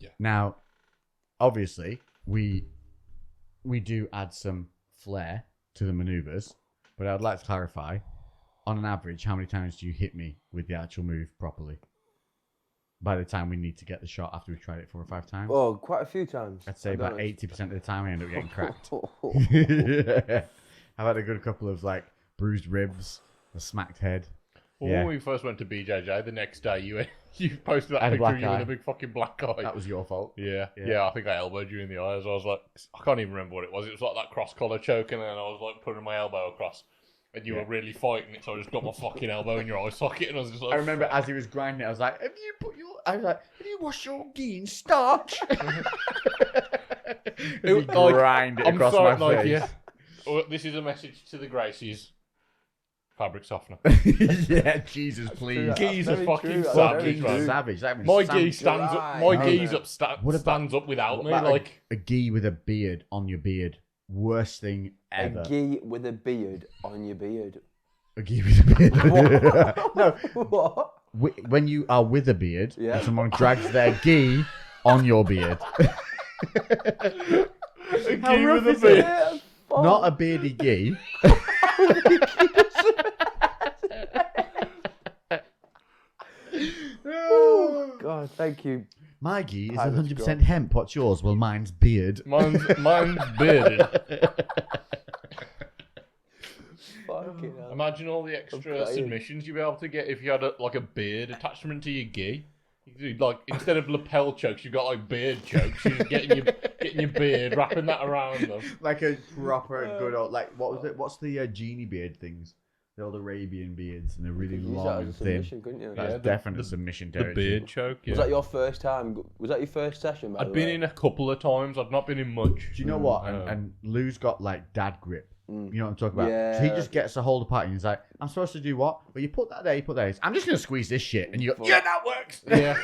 Yeah. Now, obviously, we do add some flair to the maneuvers, but I'd like to clarify, on an average, how many times do you hit me with the actual move properly? By the time we need to get the shot after we've tried it 4 or 5 times? Oh, quite a few times. I'd say about 80% of the time I end up getting cracked. Yeah. I've had a good couple of like bruised ribs, a smacked head. Well, Yeah. when we first went to BJJ, the next day you posted that I had a picture of black you with eye. a big fucking black eye. That was your fault. Yeah. Yeah. Yeah, I think I elbowed you in the eyes. I was like, I can't even remember what it was. It was like that cross collar choke, and then I was like putting my elbow across, and you were really fighting it, so I just got my fucking elbow in your eye socket, and I was just like, I remember as he was grinding it, I was like, have you washed your gi in starch? He grind it I'm across sorry, my like, face. yeah. Oh, this is a message to the Gracies. Fabric softener. Yeah, Jesus, please. Geese are Very fucking true, that's savage, very man. true. Savage. That means My Sam- gi stands up. Dry. My No, gi's no. up What about- stands up without me. About Like a gi with a beard on your beard. Worst thing ever. A gi with a beard on your beard. A gi with a beard. No, What? when you are with a beard, Yeah. and someone drags their gi on your beard. a How gi rough with a is beard. it? Yeah, fuck. Not a beardy gi. God, thank you. My gi is Pilot's 100% gone. hemp. What's yours? Well, mine's beard. Mine's bearded. Fucking hell. Imagine all the extra crying. submissions you'd be able to get if you had a beard attachment to your gi. You could do, like, instead of lapel chokes, you've got like beard chokes. You're just getting your beard, wrapping that around them. Like a proper good old, like, what was it? What's the genie beard things? The old Arabian beards, and they're really Use that long as a and thin. submission, couldn't you? That's Yeah, definite submission The territory. beard choke. Yeah. Was that your first time? Was that your first session? By I'd the been way? in a couple of times. I've not been in much. Do you know what? Oh. And Lou's got like dad grip. You know what I'm talking about? Yeah. So he just gets a hold of party and he's like, I'm supposed to do what? Well, you put that there, you put that there. I'm just going to squeeze this shit. And you go, yeah, that works. Yeah,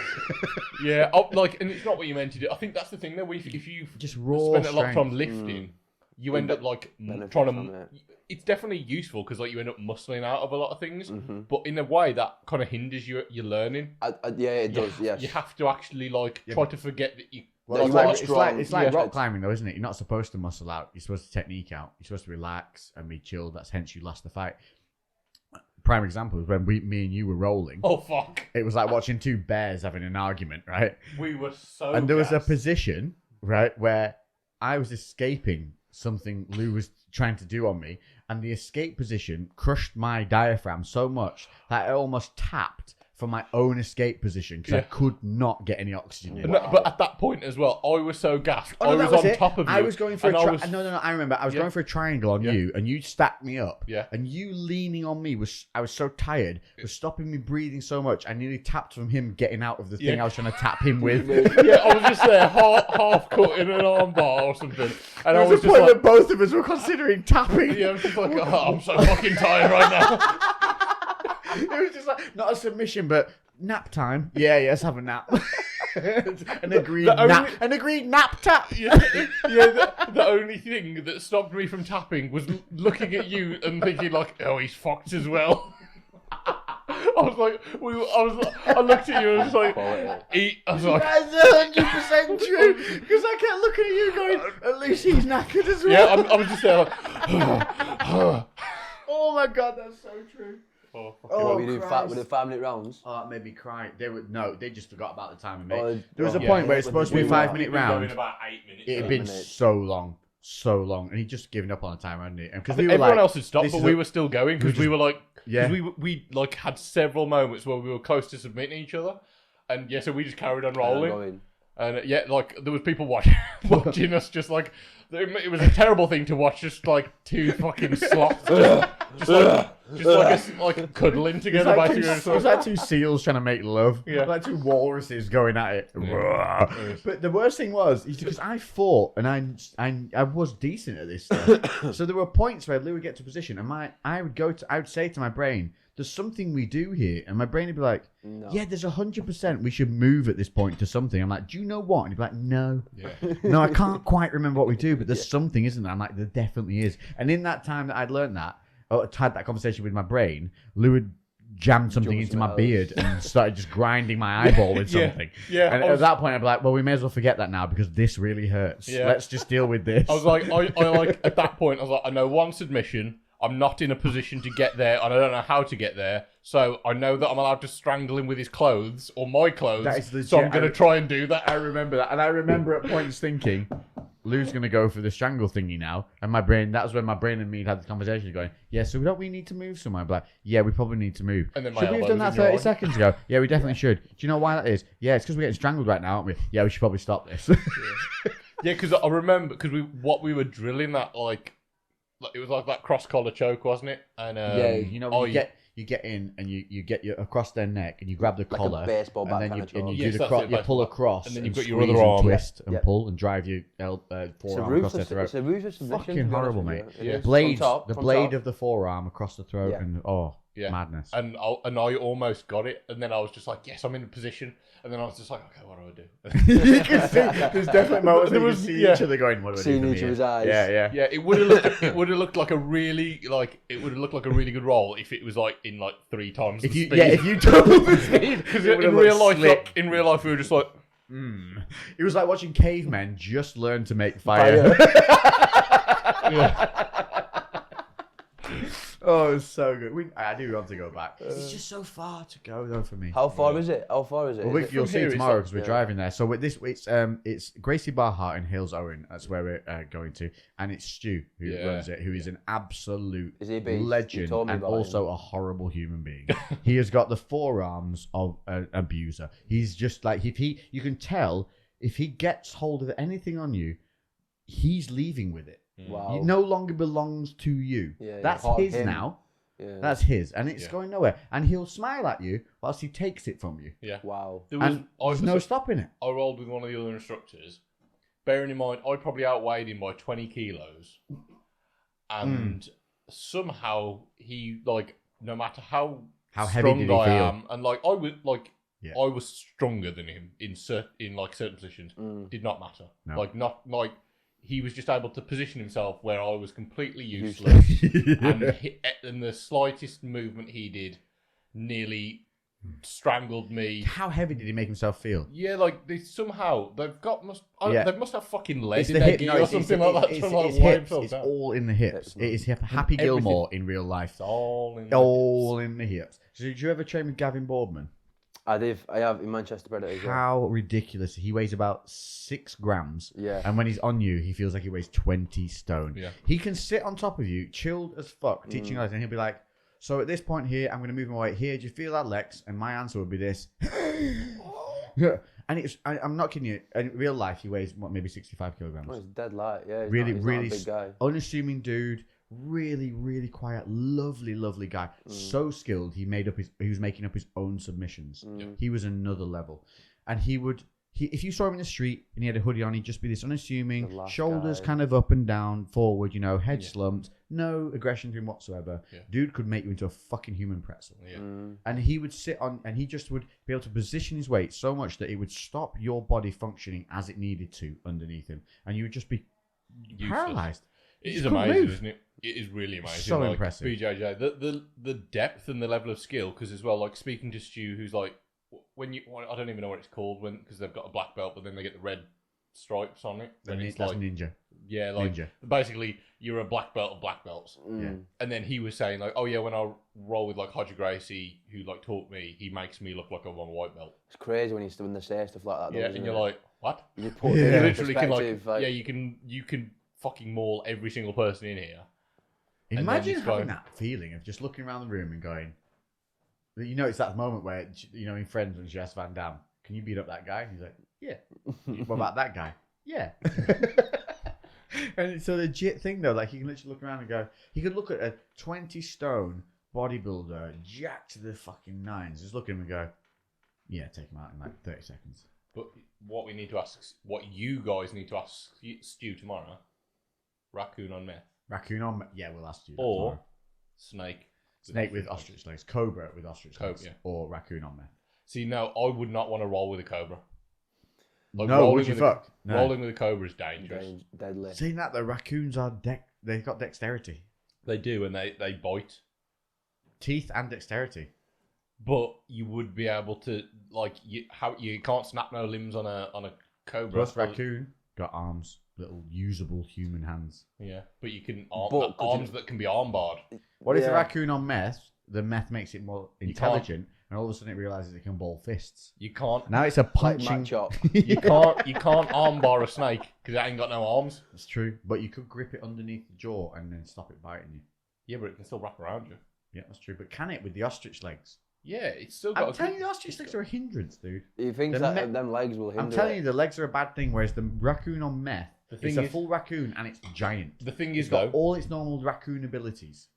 yeah. Oh, like, and it's not what you meant to do. I think that's the thing though. If you Just raw spend a lot of strength. time lifting, you end up like benefit trying from to. it. It's definitely useful because like you end up muscling out of a lot of things, Mm-hmm. but in a way that kind of hinders your learning. Yeah, it does. Yes. You have to actually like try to forget that you. Well, That's it's quite like strong. rock Yeah. climbing though, isn't it? You're not supposed to muscle out. You're supposed to technique out. You're supposed to relax and be chilled. That's hence you last the fight. Prime example is when me and you were rolling. Oh fuck! It was like watching two bears having an argument, right? We were so. And there was a gassed. position, right, where I was escaping something Lou was trying to do on me, and the escape position crushed my diaphragm so much that I almost tapped for my own escape position because I could not get any oxygen in. But at that point as well, I was so gassed. Oh, no, I was on top of you. I was going for No, I remember. I was going for a triangle on you, and you stacked me up. Yeah. And you leaning on me I was so tired, was stopping me breathing so much. I nearly tapped from him getting out of the thing I was trying to tap him with. Yeah, I was just there, half cut in an armbar or something. And There was a point that both of us were considering tapping. Yeah, I was just like, I'm so fucking tired right now. It was just like, not a submission, but nap time. Yeah, let's have a nap. An agreed nap tap. The only thing that stopped me from tapping was looking at you and thinking like, oh, he's fucked as well. I was like, I looked at you and I was like, eat. I was like, that's 100% true. Because I kept looking at you going, at least he's knackered as well. Yeah, I was just there like, oh my god, that's so true. What were you doing with the 5 minute rounds? Oh, that made me cry. They just forgot about the time, mate. There was a point where it's supposed to be a 5 minute round. About 8 minutes. It had been so long, and he'd just given up on the time, hadn't he? Because everyone else had stopped, but we were still going because we were like, yeah, we like had several moments where we were close to submitting each other, and so we just carried on rolling. And like there was people watching us, just like it was a terrible thing to watch, just like two fucking sloths, just like cuddling together. It was like two seals trying to make love. Yeah, like two walruses going at it. Yeah. But the worst thing was because I fought and I was decent at this stuff. So there were points where Lou would get to position, and I would say to my brain, there's something we do here. And my brain would be like, no. Yeah, there's 100% we should move at this point to something. I'm like, do you know what? And he'd be like, no. Yeah. No, I can't quite remember what we do, but there's something, isn't there? I'm like, there definitely is. And in that time that I'd learned that, or had that conversation with my brain, Lou had jammed something into my beard and started just grinding my eyeball with something. Yeah. And at that point, I'd be like, well, we may as well forget that now because this really hurts. Yeah. Let's just deal with this. I was like, I like, at that point, I was like, I know one submission. I'm not in a position to get there, and I don't know how to get there. So I know that I'm allowed to strangle him with his clothes or my clothes. So I'm going to try and do that. I remember that, and I remember at points thinking, Lou's going to go for the strangle thingy now. And my brain, that was when my brain and me had the conversation going, yeah, so don't we need to move somewhere? I'm like, yeah, we probably need to move. And then should we have done that 30 seconds ago? Yeah, we definitely should. Do you know why that is? Yeah, it's because we're getting strangled right now, aren't we? Yeah, we should probably stop this. Yeah, because I remember, because what we were drilling that, like, it was like that cross collar choke, wasn't it? And yeah, you know, you get in and you get across their neck and you grab the collar, a baseball bat, and then you pull across, and then you've got your other arm, twist and pull and drive your forearm across their throat. It's a ruthless submission. Fucking horrible, mate. Yeah. The blade of the forearm across the throat, and madness. And I almost got it, and then I was just like, yes, I'm in a position. And then I was just like, okay, what do I do? You can see, there's definitely moments where you see each other going, what do I do? Seeing each other's eyes. Yeah. It would have looked like a really good role if it was like in like 3 times the speed. Yeah, if you doubled the speed. Because in real life, we were just like, It was like watching cavemen just learn to make fire. Oh, it's so good. I do want to go back. It's just so far to go though for me. How far is it? Well, you'll see tomorrow because we're driving there. So with this, it's Gracie Barhart in Hills Owen. That's where we're going to, and it's Stu who runs it, who is an absolute legend and also a horrible human being. He has got the forearms of an abuser. He's just like you can tell if he gets hold of anything on you, he's leaving with it. Wow. It no longer belongs to you. That's his now. Yeah. That's his, and it's going nowhere. And he'll smile at you whilst he takes it from you. Yeah. Wow. There's no stopping it. I rolled with one of the other instructors. Bearing in mind, I probably outweighed him by 20 kilos. And somehow he, like, no matter how heavy did he feel? am, and like I was stronger than him in certain positions. Did not matter. No. He was just able to position himself where I was completely useless, and the slightest movement he did nearly strangled me. How heavy did he make himself feel? Yeah, like they must have fucking lead in their gear or something like that. It's hips. It's all in the hips. It is Happy Gilmore in real life. It's all in the hips. So did you ever train with Gavin Boardman? I have in Manchester Predators. How ridiculous. He weighs about 6 grams. Yeah. And when he's on you, he feels like he weighs 20 stone. Yeah. He can sit on top of you, chilled as fuck, teaching us, and he'll be like, So at this point here, I'm going to move my weight here. Do you feel that, Lex? And my answer would be this. And I'm not kidding you. In real life, he weighs maybe 65 kilograms. Oh, he's dead light. Yeah, Really, he's really not a big guy. unassuming dude. Really, really quiet, lovely guy. So skilled, he was making up his own submissions. He was another level, and if you saw him in the street and he had a hoodie on, he'd just be this unassuming, shoulders kind of up and down, forward, head slumped, no aggression to him whatsoever. Yeah. Dude could make you into a fucking human pretzel. Yeah. And he would sit on, and he just would be able to position his weight so much that it would stop your body functioning as it needed to underneath him, and you would just be paralyzed. It is amazing, isn't it? It is really amazing. So impressive. BJJ, the depth and the level of skill, because as well, like speaking to Stu, who's like, I don't even know what it's called because they've got a black belt, but then they get the red stripes on it. And it's that's like ninja. Yeah, like ninja. Basically, you're a black belt of black belts. Yeah. And then he was saying like, oh yeah, when I roll with like Hodger Gracie, who like taught me, he makes me look like I'm on a white belt. It's crazy when they say stuff like that. Yeah, and you're like, what? You put you literally can like, you can fucking maul every single person in here. Imagine having that feeling of just looking around the room and going, it's that moment where, in Friends when she asked Van Damme, can you beat up that guy? And he's like, yeah. What about that guy? Yeah. And it's a legit thing though, like you can literally look around and go, you could look at a 20 stone bodybuilder, jacked to the fucking nines, just look at him and go, yeah, take him out in like 30 seconds. But what you guys need to ask Stu tomorrow, raccoon on meth. Raccoon on meth, yeah, we'll ask you that or tomorrow. Snake with ostrich legs, cobra with ostrich legs, yeah. Or raccoon on meth. See, no, I would not want to roll with a cobra. Like no, would you fuck? No. Rolling with a cobra is dangerous. Deadly. Seeing that, the raccoons are they've got dexterity. They do, and they bite. Teeth and dexterity. But you would be able to, like, you can't snap no limbs on a cobra. Plus raccoon got arms, little usable human hands. Yeah, but you can arms that can be armbarred. What if the raccoon on meth? The meth makes it more intelligent, and all of a sudden it realizes it can ball fists. You can't. Now it's a punching. You can't armbar a snake because it ain't got no arms. That's true, but you could grip it underneath the jaw and then stop it biting you. Yeah, but it can still wrap around you. Yeah, that's true. But can it with the ostrich legs? Yeah, it's still got. I'm telling you, the ostrich legs are a hindrance, dude. You think that them legs will hinder? I'm telling you, the legs are a bad thing. Whereas the raccoon on meth, it's a full raccoon and it's giant. The thing is, it's got all its normal raccoon abilities.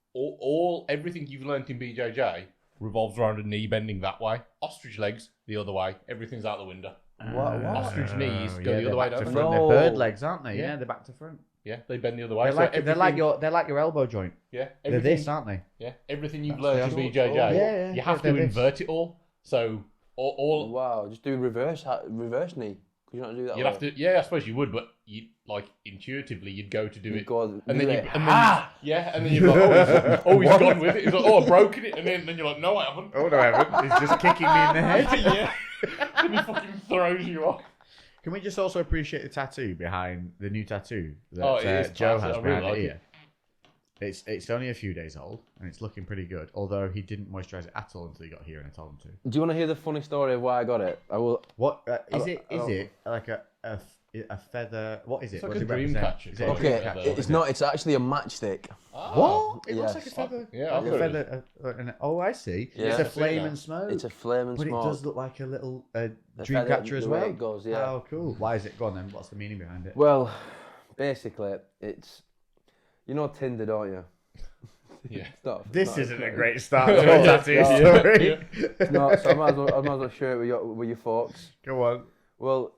Everything you've learnt in BJJ revolves around a knee bending that way. Ostrich legs the other way. Everything's out the window. What? Ostrich knees go the other way. Don't They're bird legs, aren't they? Yeah, they're back to front. Yeah, they bend the other way. They're like your elbow joint. Yeah, they're this, aren't they? Yeah, everything you've learned in BJJ, you have to invert it all. So all. Wow, just do reverse knee. Could you not do that? You'd have to. Yeah, I suppose you would, but you like intuitively you'd go to do it, and then you're like, oh, he's gone with it. He's like, oh, I've broken it, and then you're like, no, I haven't. Oh no, I haven't. He's just kicking me in the head. Yeah, and he fucking throws you off. Can we just also appreciate the tattoo behind the new tattoo that Joe has behind the ear? It's only a few days old and it's looking pretty good. Although he didn't moisturize it at all until he got here and I told him to. Do you want to hear the funny story of why I got it? I will. What is it? Is it like a feather? What is it? It's like what a dream catcher. It's not. It's actually a matchstick. What? It looks like a feather. Yeah, like a feather. Oh, I see. Yeah. It's a flame and smoke. It's a flame and smoke. But it does look like a little dream catcher as well. It goes, yeah. Oh, cool. Why is it? Go on then. What's the meaning behind it? Well, basically, it's Tinder, don't you? Yeah. This isn't a great start to a tattoo story. It's not. So I might as well share it with your folks. Go on. Well.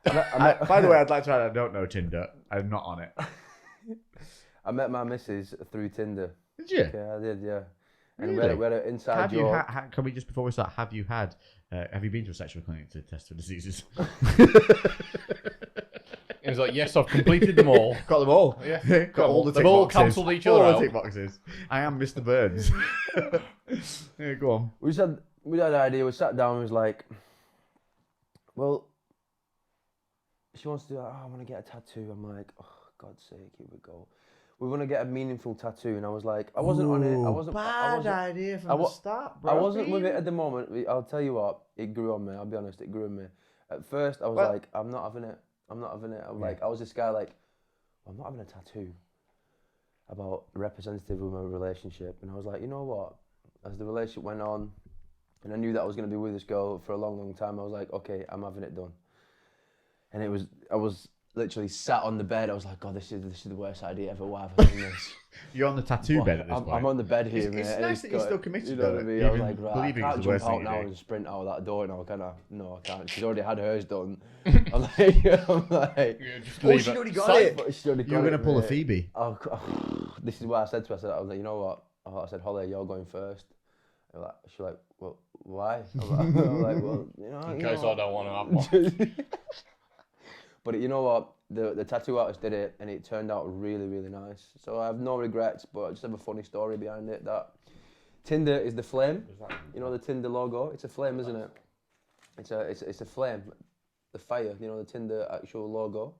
By the way, I'd like to add I don't know Tinder. I'm not on it. I met my missus through Tinder. Did you? Yeah, I did, yeah. And really? we had an inside joke. Can we just, before we start, have you been to a sexual clinic to test for diseases? He was like, yes, I've completed them all. Got them all. Yeah. Got all the tick boxes. They've all cancelled each other all out. the tick boxes. I am Mr. Burns. Yeah, go on. We had an idea. We sat down and was like, well, she wants to do, I want to get a tattoo. I'm like, oh, God's sake, here we go. We want to get a meaningful tattoo. And I was like, I wasn't on it. Bad idea from the start, bro. I wasn't with it at the moment. I'll tell you what, it grew on me. I'll be honest, it grew on me. At first, I was like, I'm not having it. I'm like, I was this guy like, I'm not having a tattoo. about representative of my relationship, and I was like, you know what? As the relationship went on, and I knew that I was going to be with this girl for a long, long time, I was like, okay, I'm having it done. And I was literally sat on the bed. I was like, God, this is the worst idea ever. Why have I done this? You're on the tattoo bed at this point. I'm on the bed here. It's nice that you're still committed. You know what I mean? I was like, right, I can't jump out now and and sprint out that door now, can I? No, I can't. She's already had hers done. I'm like, she's already got it. You're going to pull a Phoebe. This is what I said to her. I was like, you know what? I said, Holly, you're going first. She's like, well, why? I'm like, well, in case I don't want to have one. But you know what? The tattoo artist did it, and it turned out really, really nice. So I have no regrets, but I just have a funny story behind it. That Tinder is the flame. You know the Tinder logo? It's a flame, isn't it? It's a flame. The fire. You know the Tinder actual logo.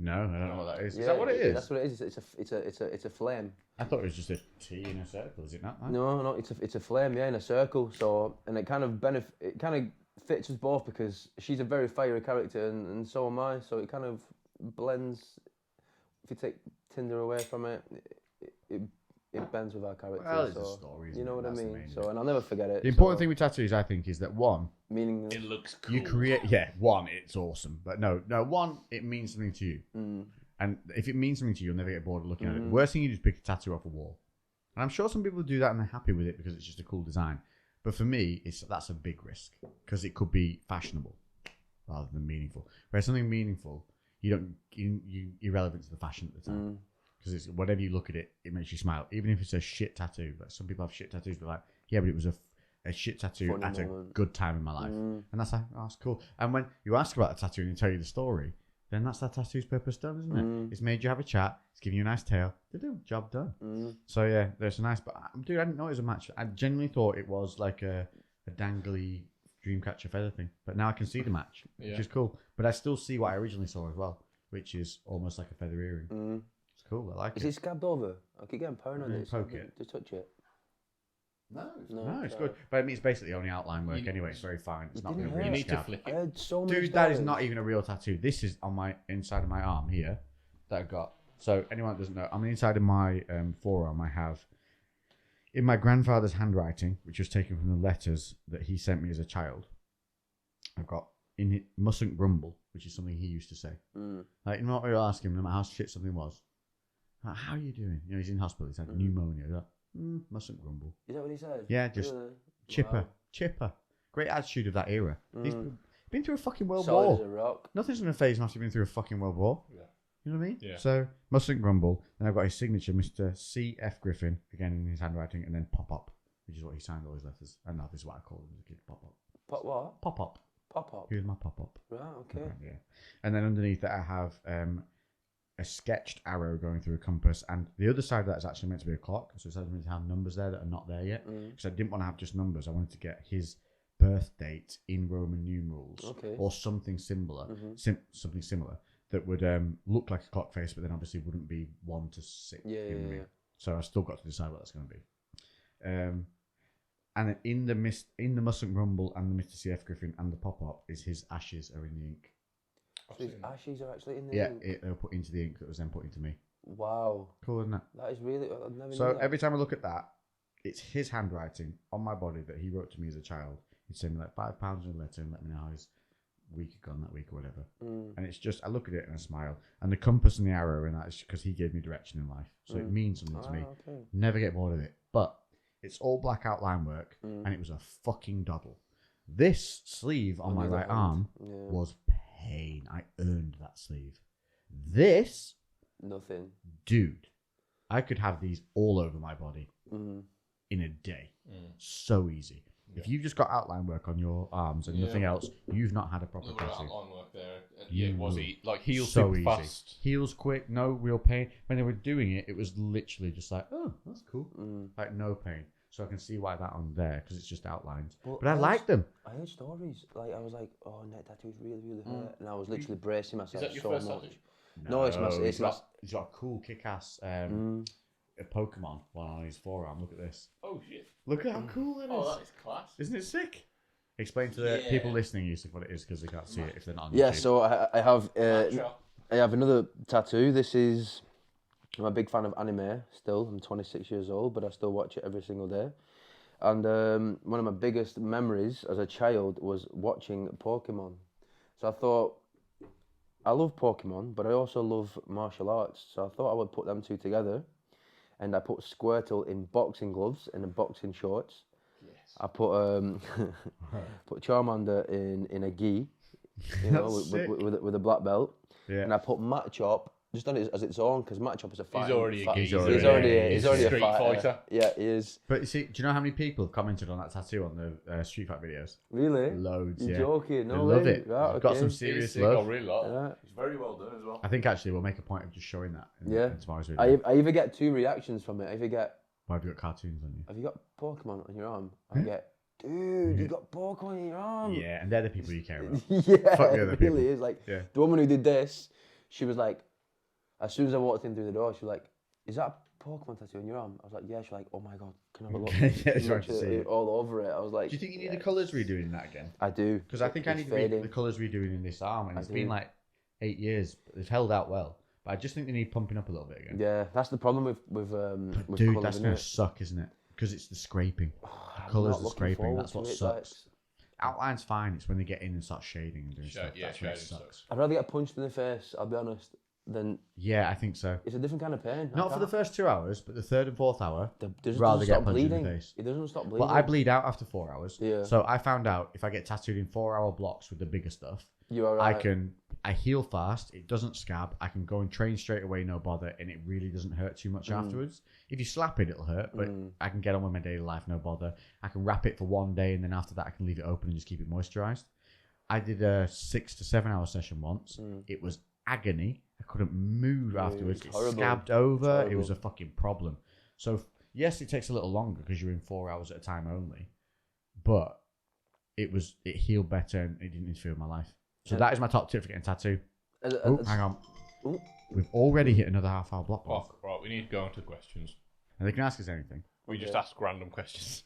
No, I don't know what that is. Is that what it is? That's what it is. It's a flame. I thought it was just a T in a circle. Is it not? That? No, it's a flame. Yeah, in a circle. So and it kind of fits us both because she's a very fiery character and so am I. So it kind of blends. If you take Tinder away from it, it bends with our character. Well, it's a story. You know what I mean? So and I'll never forget it. The important thing with tattoos, I think, is that one, meaning it looks cool. You create, one, it's awesome, but no, one, it means something to you, and if it means something to you, you'll never get bored of looking at it. The worst thing you do is pick a tattoo off a wall, and I'm sure some people do that and they're happy with it because it's just a cool design. But for me, that's a big risk because it could be fashionable rather than meaningful. Whereas something meaningful, you're irrelevant to the fashion at the time. Because whatever you look at it, it makes you smile. Even if it's a shit tattoo. But some people have shit tattoos, but like, yeah, but it was a shit tattoo Funny at moment. a good time in my life. And that's like, oh, that's cool. And when you ask about the tattoo and they tell you the story, then that's that tattoo's purpose done, isn't it? It's made you have a chat. It's giving you a nice tale. Job done. So yeah, there's a nice. But dude, I didn't know it was a match. I genuinely thought it was like a dangly dreamcatcher feather thing. But now I can see the match, which is cool. But I still see what I originally saw as well, which is almost like a feather earring. It's cool. I like it. Is it scabbed over? I keep getting paranoid. Poke it. Just touch it. No, it's good. But I mean, it's basically only outline work anyway. It's very fine. It's not going to You really need to flick I it. had so many Dude, that is stories. not even a real tattoo. This is on my inside of my arm here that I've got. So anyone that doesn't know, on the inside of my forearm, I have in my grandfather's handwriting, which was taken from the letters that he sent me as a child. I've got in it, mustn't grumble, which is something he used to say. Like, you know what, you'll ask him, no matter how shit something was. Like, how are you doing? You know, he's in hospital. He's had pneumonia. He's like, mustn't grumble. Is that what he said? Yeah, just chipper. Great attitude of that era. He's been through a fucking world Solid war. as a rock. Nothing's going to phase him after been through a fucking world war. Yeah. You know what I mean? Yeah. So, mustn't grumble. Then I've got his signature, Mr. C.F. Griffin, again in his handwriting, and then Pop Up, which is what he signed all his letters. And now this is what I called him as a kid, Pop Up. Pop what? Pop Up. Pop up. He was my Pop Up. Right, okay. Yeah. And then underneath that I have a sketched arrow going through a compass, and the other side of that is actually meant to be a clock, so it's meant to have numbers there that are not there yet. Because I didn't want to have just numbers. I wanted to get his birth date in Roman numerals, or something similar, something similar that would look like a clock face, but then obviously wouldn't be 1 to 6. Yeah. So I still got to decide what that's going to be. And then in the Mustn't Grumble and the Mr. C.F. Griffin and the Pop Up is his ashes are in the ink. So his ashes are actually in the ink? Yeah, they were put into the ink that was then put into me. Wow. Cool, isn't it? That is really... I've never So knew that. every time I look at that, it's his handwriting on my body that he wrote to me as a child. He'd send me like £5 in a letter and let me know how his week had gone that week or whatever. And it's just, I look at it and I smile. And the compass and the arrow and that is because he gave me direction in life. So it means something to me. Okay. Never get bored of it. But it's all black outline work and it was a fucking doddle. This sleeve on my right arm was pain. I earned that sleeve. This, nothing. dude, I could have these all over my body in a day. So easy. Yeah. If you've just got outline work on your arms and nothing else, you've not had a proper tattoo. Outline work there. Yeah, it was like heals so super easy. fast. Heals quick, no real pain. When they were doing it, it was literally just like, oh, that's cool. Like no pain. So I can see why that on there, because it's just outlines. But I like them. I heard stories. Like I was like, oh, neck tattoos really hurt. And I was literally bracing myself Is that your so first much. tattoo? No, he's got a cool kick-ass a Pokemon one on his forearm. Look at this. Oh, shit. Look at how cool that is. Oh, that is class. Isn't it sick? Explain to the people listening, Yusuf, what it is, because they can't see it if they're not on Yeah, YouTube. so I have another tattoo. This is I'm a big fan of anime still. I'm 26 years old, but I still watch it every single day. And one of my biggest memories as a child was watching Pokemon. So I thought, I love Pokemon, but I also love martial arts. So I thought I would put them two together. And I put Squirtle in boxing gloves and in boxing shorts. Yes. I put put Charmander in a gi, you know, with a black belt. Yeah. And I put Machop just on it as its own, because Machop is a fighter. He's already a street fighter. Yeah, he is. But you see, do you know how many people have commented on that tattoo on the Street Fight videos? Really? Loads. You're yeah. joking? No they love way. it. Right, okay. Got some serious love. Really It's very well done as well. I think actually we'll make a point of just showing that. In tomorrow's video. I either get two reactions from it. I either get. Why have you got cartoons on you? Have you got Pokemon on your arm? I get. Dude, you got Pokemon on your arm. Yeah, and they're the people you care about. Yeah, fuck the other it people. really is. Like the woman who did this, she was like, as soon as I walked in through the door, she was like, "Is that a Pokemon tattoo on your arm?" I was like, "Yeah." She's like, "Oh my god, can I have a look?" All over it. I was like, "Do you think you need the colours redoing that again?" I do, because I think I need the colours redoing in this arm, and it's been like 8 years. They've held out well, but I just think they need pumping up a little bit again. Yeah, that's the problem with dude, colours, that's gonna suck, isn't it? Because it's the scraping. The colours are scraping. That's what sucks. Outline's fine. It's when they get in and start shading and doing stuff. Yeah, that's when it sucks. I'd rather get punched in the face, I'll be honest, than... Yeah, I think so. It's a different kind of pain. Not for the first 2 hours, but the third and fourth hour, rather get punched in the face. It doesn't stop bleeding. Well, I bleed out after 4 hours. Yeah. So I found out if I get tattooed in 4-hour blocks with the bigger stuff, you're right. I heal fast, it doesn't scab, I can go and train straight away, no bother, and it really doesn't hurt too much afterwards. If you slap it, it'll hurt, but I can get on with my daily life, no bother. I can wrap it for 1 day, and then after that I can leave it open and just keep it moisturized. I did a 6 to 7 hour session once. It was agony. I couldn't move afterwards. It scabbed over. It was a fucking problem. So yes, it takes a little longer because you're in 4 hours at a time only, but it healed better and it didn't interfere with my life. So that is my top tip for getting a tattoo. Hang on. We've already hit another half-hour block. Right, we need to go on to questions. And they can ask us anything. We just ask random questions.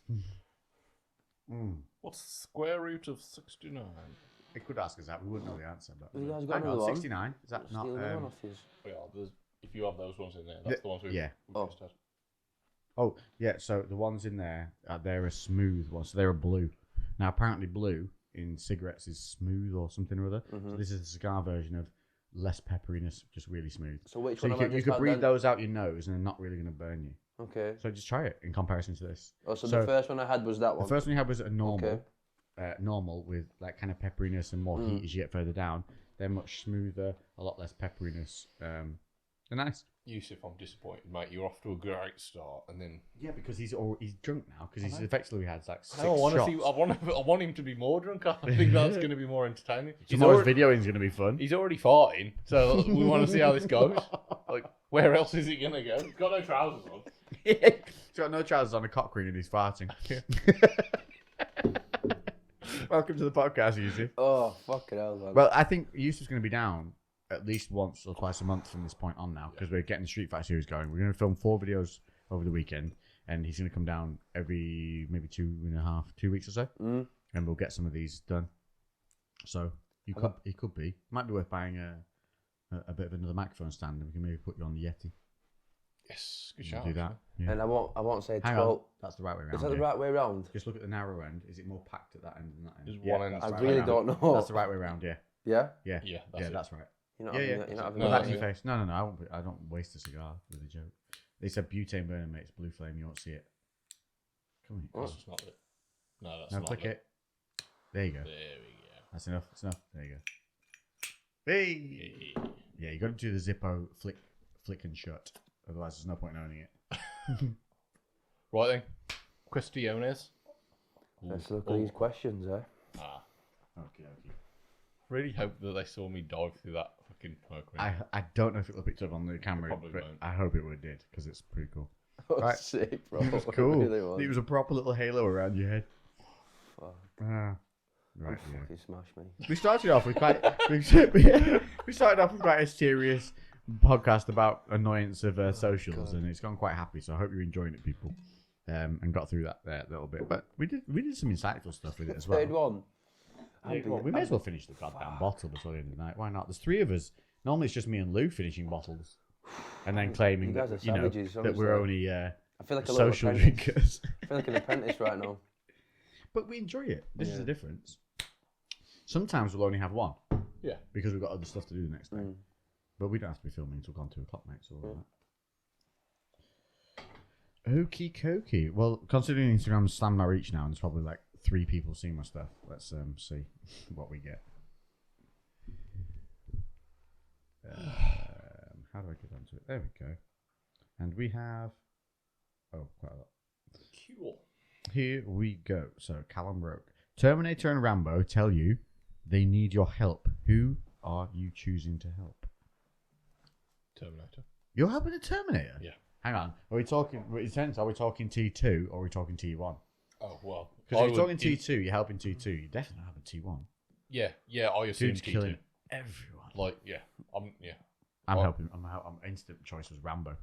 What's the square root of 69? They could ask us that. We wouldn't know the answer. But you guys got another 69. Is that not? If you have those ones in there, that's the ones we just had. Oh, yeah. So the ones in there, they're a smooth one. So they're a blue. Now, apparently, blue in cigarettes is smooth or something or other. So this is the cigar version of less pepperiness, just really smooth. So which one? You could breathe those out your nose, and they're not really going to burn you. Okay. So just try it in comparison to this. Oh, so the first one I had was that one. The first one you had was a normal, normal with like kind of pepperiness and more heat as you get further down. They're much smoother, a lot less pepperiness. They're nice. Yusuf, I'm disappointed, mate. You're off to a great start, and then because he's drunk now because he's effectively had like 6 shots. I want him to be more drunk. I think that's going to be more entertaining. Tomorrow's videoing is going to be fun. He's already farting, so we want to see how this goes. Like, where else is he going to go? He's got no trousers on. He's got no trousers on, a cock ring, and he's farting. Welcome to the podcast, Yusuf. Oh, fucking hell, man. Well, I think Yusuf's going to be down at least once or twice a month from this point on now, because we're getting the Street Fight series going. We're going to film 4 videos over the weekend, and he's going to come down every maybe 2 weeks or so, and we'll get some of these done. So he could be. Might be worth buying a bit of another microphone stand, and we can maybe put you on the Yeti. Yes, good shout. Do that. Yeah. And I won't say 12. Hang on. That's the right way around. Is that the right way around? Just look at the narrow end. Is it more packed at that end than that end? There's one end. I really don't know. That's the right way around. Yeah. Yeah. Yeah. Yeah. That's right. You're not having that in your face. No. I don't waste a cigar with a joke. They said butane burner, mate. It's blue flame. You won't see it. Come on. That's not it. No, that's not click it. There you go. There we go. That's enough. That's enough. There you go. Hey. Yeah, you got to do the Zippo flick and shut. Otherwise, there's no point in owning it. Right then. Questiones. Let's look at these questions, eh? Okay. Really hope that they saw me dive through that fucking smoke ring. I don't know if it'll pick up on the camera, Probably but won't. I hope it would did because it's pretty cool. Right. Sick, bro. It was cool. It really was. It was a proper little halo around your head. Fuck. Right. Yeah. Fucking smash me. We started off with quite a serious podcast about annoyance of socials, and it's gone quite happy. So I hope you're enjoying it, people, and got through that there a little bit. But we did some insightful stuff with it as well. Third one. We may as well finish the goddamn bottle before the end of the night. Why not? There's 3 of us. Normally it's just me and Lou finishing bottles. and then claiming You guys that are savages, that we're honestly. only I feel like a social little drinkers. I feel like an apprentice right now. But we enjoy it. This is Yeah. the difference. Sometimes we'll only have one. Yeah. Because we've got other stuff to do the next day. Mm. But we don't have to be filming until 2 o'clock, mate. So all right. Okie dokie. Well, considering Instagram's slammed my reach now, and there's probably like 3 people seeing my stuff. Let's see what we get. How do I get onto it? There we go. And we have quite a lot. Cool. Here we go. So Callum Roke, Terminator and Rambo tell you they need your help. Who are you choosing to help? Terminator. You're helping the Terminator? Yeah. Hang on. Are we talking? Are we talking T2 or are we talking T1? Oh well. Because if you're talking T2, you're helping T2. You're definitely helping T1. Yeah. I assume Dude's T2. killing everyone. Like, I'm helping. I'm instant choice was Rambo.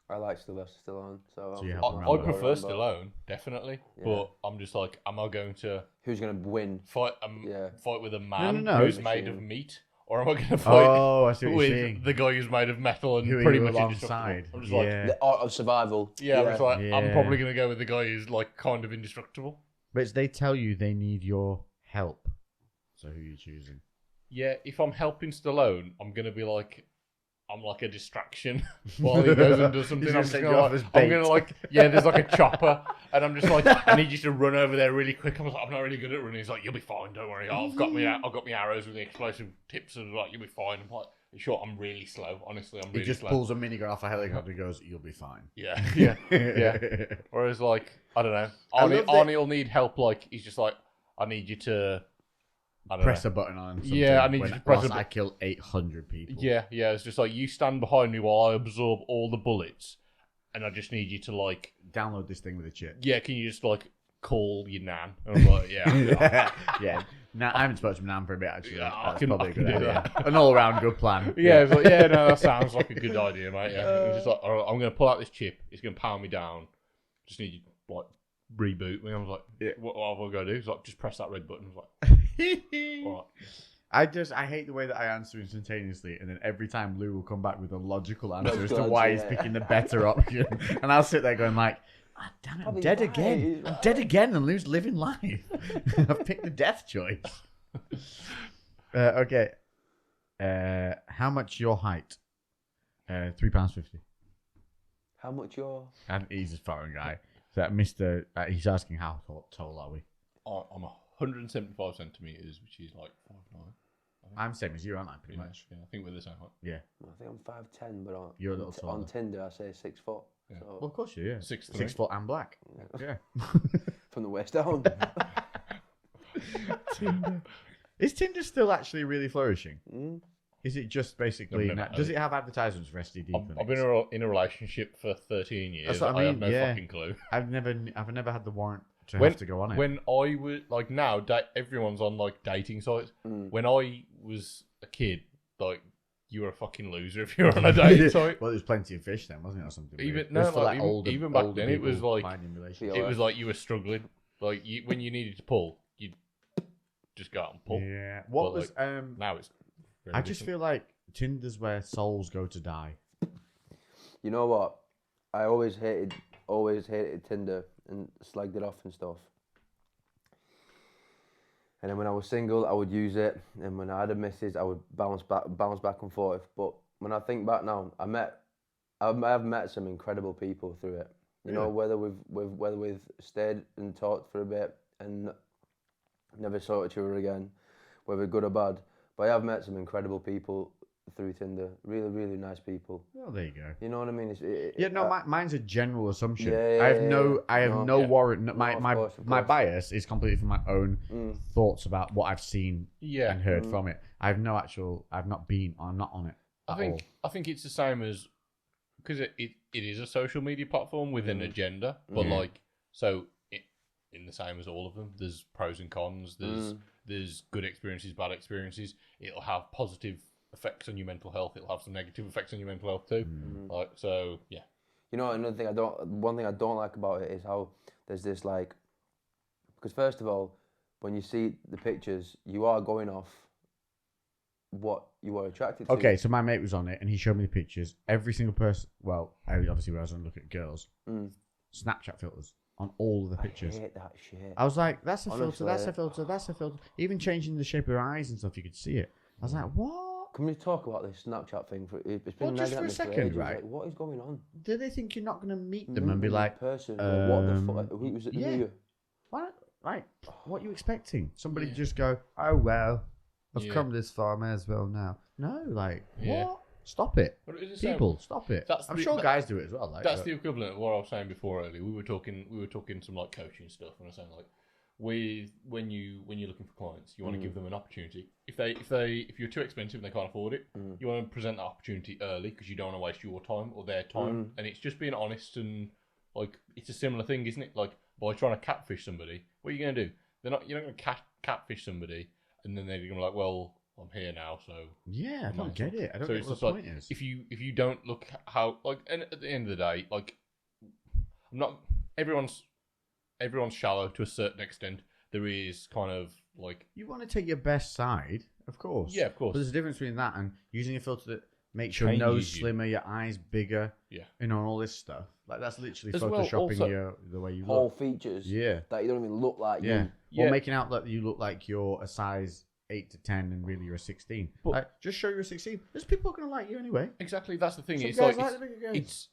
I like Sylvester Stallone, so you're I helping Rambo. prefer Stallone, definitely. Yeah. But I'm just like, am I going to who's gonna win? fight with a man who's No. made of meat, or am I going to fight I see what you're saying. with the guy who's made of metal and Who are pretty you much alongside? indestructible? I'm just like, The art of survival. I'm just like, I'm Yeah. probably going to go with the guy who's like kind of indestructible. But they tell you they need your help. So who are you choosing? Yeah, if I'm helping Stallone, I'm going to be like, I'm like a distraction while he goes and does something. He's I'm gonna just set gonna you off like, as I'm gonna bait. like, there's like a chopper, and I'm just like, I need you to run over there really quick. I'm like, I'm not really good at running. He's like, you'll be fine, don't worry. I've got my arrows with the explosive tips, and like, you'll be fine. I'm like, sure, I'm really slow. Honestly, I'm really He just slow. pulls a minigun off a helicopter and goes, "You'll be fine." Yeah. Whereas like, I don't know, I love that- Arnie will need help. Like, he's just like, I need you to. I don't Press know. a button on something. Yeah, I need you to press a I kill 800 people. Yeah, it's just like you stand behind me while I absorb all the bullets, and I just need you to like, Download this thing with a chip. can you just like call your nan? And I'm like, Yeah. Now, I haven't spoken to my nan for a bit, actually. Yeah, I That's can probably a do good idea. that. An all-round good plan. It's like, no, that sounds like a good idea, mate. Yeah, it's just like, all right, I'm gonna pull out this chip. It's gonna power me down. Just need you to like reboot me. I was like, what have I got to do? He's like, just press that red button. I was like, all right. I hate the way that I answer instantaneously, and then every time Lou will come back with a logical answer as Logical to why answer, he's yeah. picking the better option, and I'll sit there going like, damn it, I'm Probably dead right. again. I'm dead again, and Lou's living life. I've picked the death choice. Okay. How much your height? £3.50. How much your? And he's a foreign guy. So Mr. He's asking how tall are we? I'm 175 centimeters, which is like 5'9". I'm same as you, aren't I? Pretty much. Yeah, I think we're the same height. Yeah. I think I'm 5'10", but You're a little taller. on Tinder I say 6 foot. Yeah. So Well, of course you. Yeah. 6'3". 6 foot and black. Yeah. from the waist down. Tinder. Is Tinder still actually really flourishing? Mm. Is it just basically? I've never Does had it have advertisements for STD I've clinics? been in a relationship for 13 years. That's what I have mean, no yeah. fucking clue. I've never had the warrant to have to go on it. When I was like now, everyone's on like dating sites. When I was a kid, like you were a fucking loser if you were on a dating site. Well, there's plenty of fish then, wasn't it, or something? Even weird? no, It was for, like, even back older then, it was people like finding relationships. it was like you were struggling. Like when you needed to pull, you'd just go out and pull. Yeah. What But, was Now it's. Really I just different. feel like Tinder's where souls go to die. You know what? I always hated Tinder and slagged it off and stuff. And then when I was single, I would use it, and when I had a missus, I would bounce back and forth. But when I think back now, I've met some incredible people through it. You know, whether we've stayed and talked for a bit and never saw each other again, whether good or bad. But I have met some incredible people through Tinder. Really, really nice people. Well, there you go. You know what I mean? Mine's a general assumption. Yeah, I have no yeah. warrant. No, My of course. bias is completely from my own thoughts about what I've seen and heard from it. I'm not on it. I think it's the same as because it is a social media platform with an agenda, but in the same as all of them, there's pros and cons. There's good experiences, bad experiences. It'll have positive effects on your mental health. It'll have some negative effects on your mental health too. You know, one thing I don't like about it is how there's this like, because first of all, when you see the pictures, you are going off what you were attracted to. Okay, so my mate was on it, and he showed me the pictures. Every single person, well, obviously when I was on look at girls, Snapchat filters on all of the pictures. I hate that shit. I was like, that's a Honestly. filter, that's a filter, that's a filter. Even changing the shape of her eyes and stuff, you could see it. I was like, what? Can we talk about this Snapchat thing? It's been Just nagging for at a me second, ages. right? Like, what is going on? Do they think you're not going to meet them and be like, person, what the fuck? Who was it? yeah. What? Right. What are you expecting? Somebody just go, oh, well, I've come this far, may as well now. No, like, what? Stop it. People, stop it. I'm sure guys do it as well. Like, that's the equivalent of what I was saying before earlier. We were talking some like coaching stuff, and I was saying like, when you're looking for clients, you want to give them an opportunity. If you're too expensive and they can't afford it, you want to present that opportunity early because you don't want to waste your time or their time. And it's just being honest, and like it's a similar thing, isn't it? Like by trying to catfish somebody, what are you going to do? You're not going to catfish somebody, and then they're going to be like, well, I'm here now, so yeah, I don't get it. I don't so get it's what just the like point is. if you don't look how like, and at the end of the day, like I'm not everyone's shallow to a certain extent. There is kind of like you want to take your best side, of course. Yeah, of course. But there's a difference between that and using a filter that makes your nose slimmer, your eyes bigger. Yeah, all this stuff. Like that's literally as well, photoshopping also, the way you whole look. features. Yeah, that you don't even look like. Yeah, you. or making out that you look like you're a size 8 to 10 and really you're a 16. But like, just show you're a 16. There's people going to like you anyway. Exactly, that's the thing. Some It's guys like the bigger guys.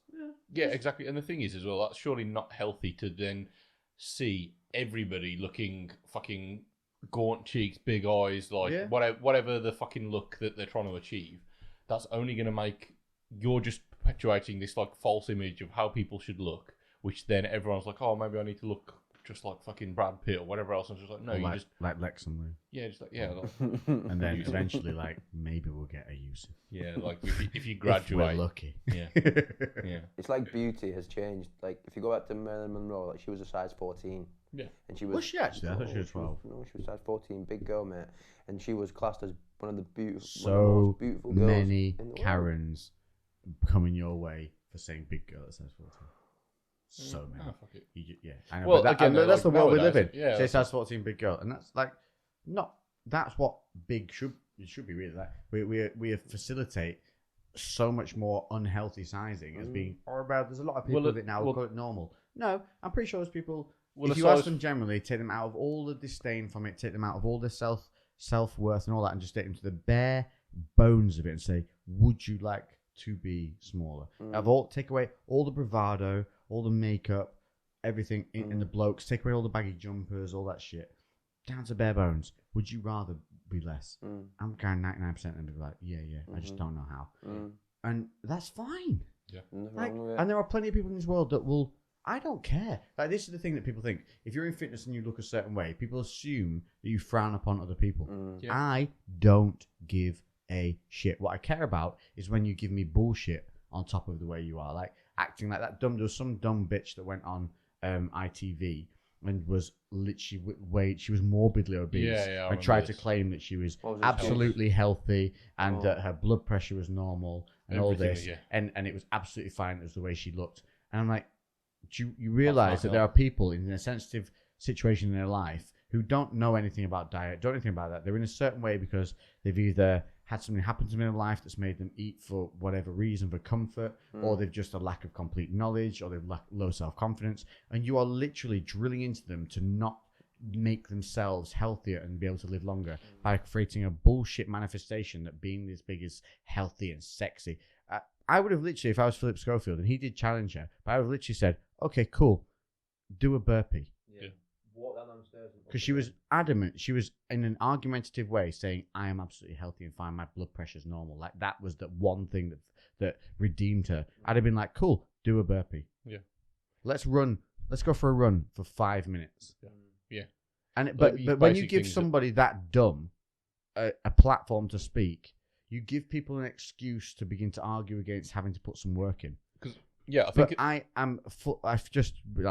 Exactly. And the thing is as well, that's surely not healthy to then see everybody looking fucking gaunt cheeks, big eyes, like whatever the fucking look that they're trying to achieve. That's only going to make you're just perpetuating this like false image of how people should look, which then everyone's like, oh, maybe I need to look just like fucking Brad Pitt or whatever else. And it's just like, no, you just like Lex and Lou. Yeah, just like like, and then eventually, like maybe we'll get a Yusuf. Yeah, like if you graduate, if we're lucky. Yeah, yeah. It's like beauty has changed. Like if you go back to Marilyn Monroe, like she was a size 14. Yeah, and she was. she actually? I thought she was 12. No, she was size 14, big girl, mate, and she was classed as one of the most beautiful girls. Many Karens coming your way for saying big girl that size 14. So many. Oh, fuck it. I know. Well, but again, that's the world we live in. Yeah, say size 14 big girl, and that's like not. That's what big should be really. Like we facilitate so much more unhealthy sizing as being about. There's a lot of people with it now who call it normal. No, I'm pretty sure there's people. If you ask them generally, take them out of all the disdain from it, take them out of all the self-worth and all that, and just take them to the bare bones of it and say, would you like to be smaller? Take away all the bravado, all the makeup, everything in the blokes, take away all the baggy jumpers, all that shit, down to bare bones. Would you rather be less? I'm going 99% of them be like, yeah, I just don't know how. And that's fine. Yeah. And there are plenty of people in this world that will, I don't care. Like, this is the thing that people think. If you're in fitness and you look a certain way, people assume that you frown upon other people. Yeah. I don't give a shit. What I care about is when you give me bullshit on top of the way you are. Like, acting like that dumb. There was some dumb bitch that went on ITV and was literally she was morbidly obese and tried to claim that she was absolutely healthy and that her blood pressure was normal and all this. And it was absolutely fine. It was the way she looked. And I'm like, do you realize that there are people in a sensitive situation in their life who don't know anything about diet, don't know anything about that. They're in a certain way because they've either had something happen to them in their life that's made them eat for whatever reason, for comfort, or they've just a lack of complete knowledge, or they've low self-confidence. And you are literally drilling into them to not make themselves healthier and be able to live longer by creating a bullshit manifestation that being this big is healthy and sexy. I would have literally, if I was Philip Schofield and he did challenge her, but I would have literally said, okay, cool, do a burpee. Yeah. Walk down downstairs. Because she was adamant. She was in an argumentative way saying, I am absolutely healthy and fine. My blood pressure's normal. Like, that was the one thing that redeemed her. I'd have been like, cool, do a burpee. Yeah. Let's go for a run for 5 minutes. Yeah. And but when you give somebody that dumb a platform to speak, you give people an excuse to begin to argue against having to put some work in. Yeah, I think. I'll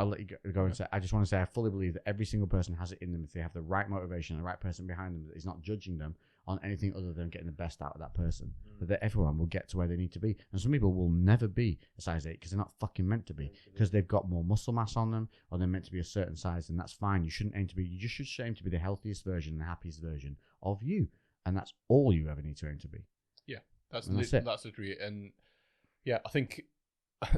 let you go and say. I just want to say I fully believe that every single person has it in them if they have the right motivation and the right person behind them that is not judging them on anything other than getting the best out of that person. That everyone will get to where they need to be, and some people will never be a size 8 because they're not fucking meant to be, because they've got more muscle mass on them, or they're meant to be a certain size, and that's fine. You shouldn't aim to be. You just should aim to be the healthiest version, the happiest version of you. and that's all you ever need to aim to be. Yeah, that's literally it. And yeah, I think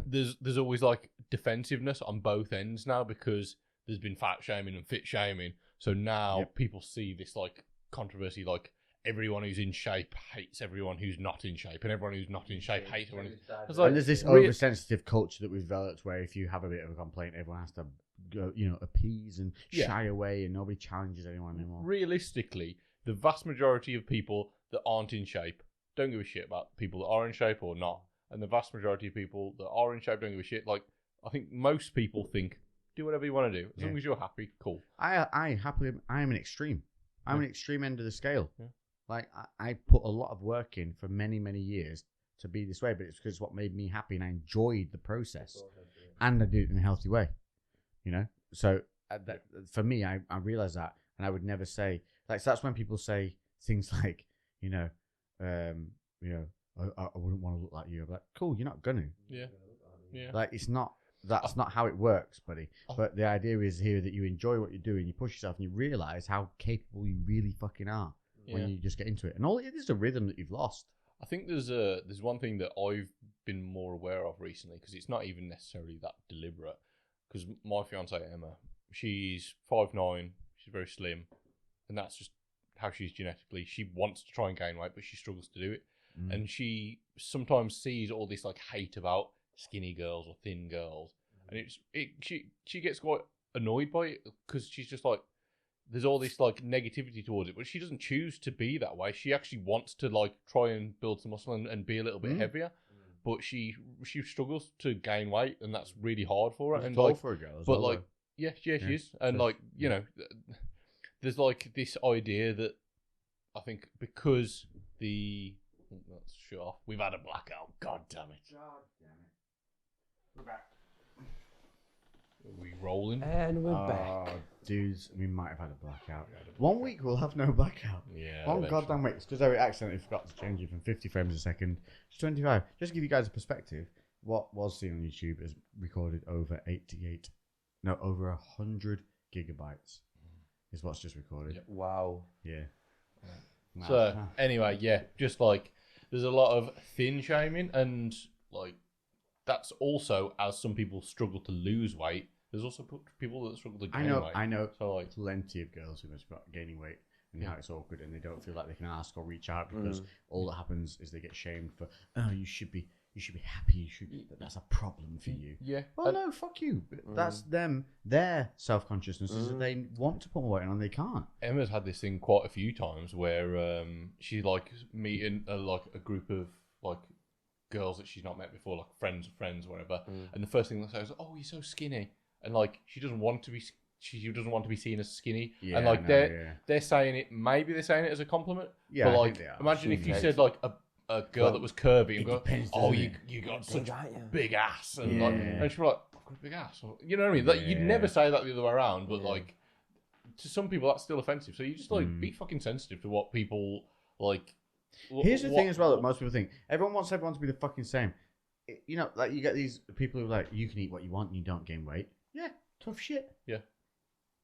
there's always like defensiveness on both ends now because there's been fat shaming and fit shaming. So now people see this like controversy, like everyone who's in shape hates everyone who's not in shape, and everyone who's not in shape hates everyone. And there's this oversensitive culture that we've developed where if you have a bit of a complaint, everyone has to go, appease and shy away, and nobody challenges anyone anymore. Realistically, the vast majority of people that aren't in shape don't give a shit about people that are in shape or not, and the vast majority of people that are in shape don't give a shit. Like, I think most people think, do whatever you want to do as long as you're happy. Cool. I am an extreme. I'm an extreme end of the scale. Yeah. Like, I put a lot of work in for many, many years to be this way, but it's because it's what made me happy, and I enjoyed the process, and I did it in a healthy way, So for me, I realized that, and I would never say, like, so that's when people say things like, I wouldn't want to look like you. I'm like, cool, you're not gonna. Yeah. Like, that's not how it works, buddy. But the idea is here that you enjoy what you're doing, you push yourself, and you realize how capable you really fucking are. When you just get into it, and all it is a rhythm that you've lost. I think there's one thing that I've been more aware of recently, because it's not even necessarily that deliberate. Because my fiance Emma, she's 5'9", she's very slim, and that's just how she's genetically. She wants to try and gain weight, but she struggles to do it, and she sometimes sees all this like hate about skinny girls or thin girls, and she gets quite annoyed by it because she's just like, there's all this like negativity towards it, but she doesn't choose to be that way. She actually wants to like try and build some muscle and be a little bit heavier, but she struggles to gain weight, and that's really hard for her. It's and tall like, for a girl, as but well, like, she is, and like there's like this idea that I think because let's shut off. We've had a blackout. God damn it. We're back. Are we rolling? And we're back. Dudes, we might have had a blackout. 1 week we'll have no blackout. Yeah. One goddamn week. It's because I accidentally forgot to change it from 50 frames a second to 25. Just to give you guys a perspective, what was seen on YouTube is recorded over 100 gigabytes is what's just recorded. Yep. Wow. Yeah. So, anyway, just like, there's a lot of thin shaming, and like, that's also as some people struggle to lose weight. There's also people that struggle to gain weight. I know so, like, plenty of girls who are gaining weight and how it's awkward, and they don't feel like they can ask or reach out because all that happens is they get shamed for, you should be happy. That's a problem for you. Yeah. Well, no, fuck you. That's them. Their self-consciousness is that they want to put more weight on and they can't. Emma's had this thing quite a few times where she's like meeting like a group of like girls that she's not met before, like friends of friends, whatever. And the first thing they say is, "Oh, you're so skinny," and like she doesn't want to be seen as skinny. Yeah, and like they're saying it. Maybe they're saying it as a compliment. Yeah, but I like, think they are. imagine if you said like a girl that was curvy and go, "Oh, you got such big ass," and like, and she'd be like, "I've got a big ass," you know what I mean? Like, you'd never say that the other way around, but like to some people that's still offensive. So you just like be fucking sensitive to what people like. Here's the thing as well that most people think. Everyone wants everyone to be the fucking same. Like you get these people who are like, you can eat what you want and you don't gain weight. Yeah, tough shit. Yeah.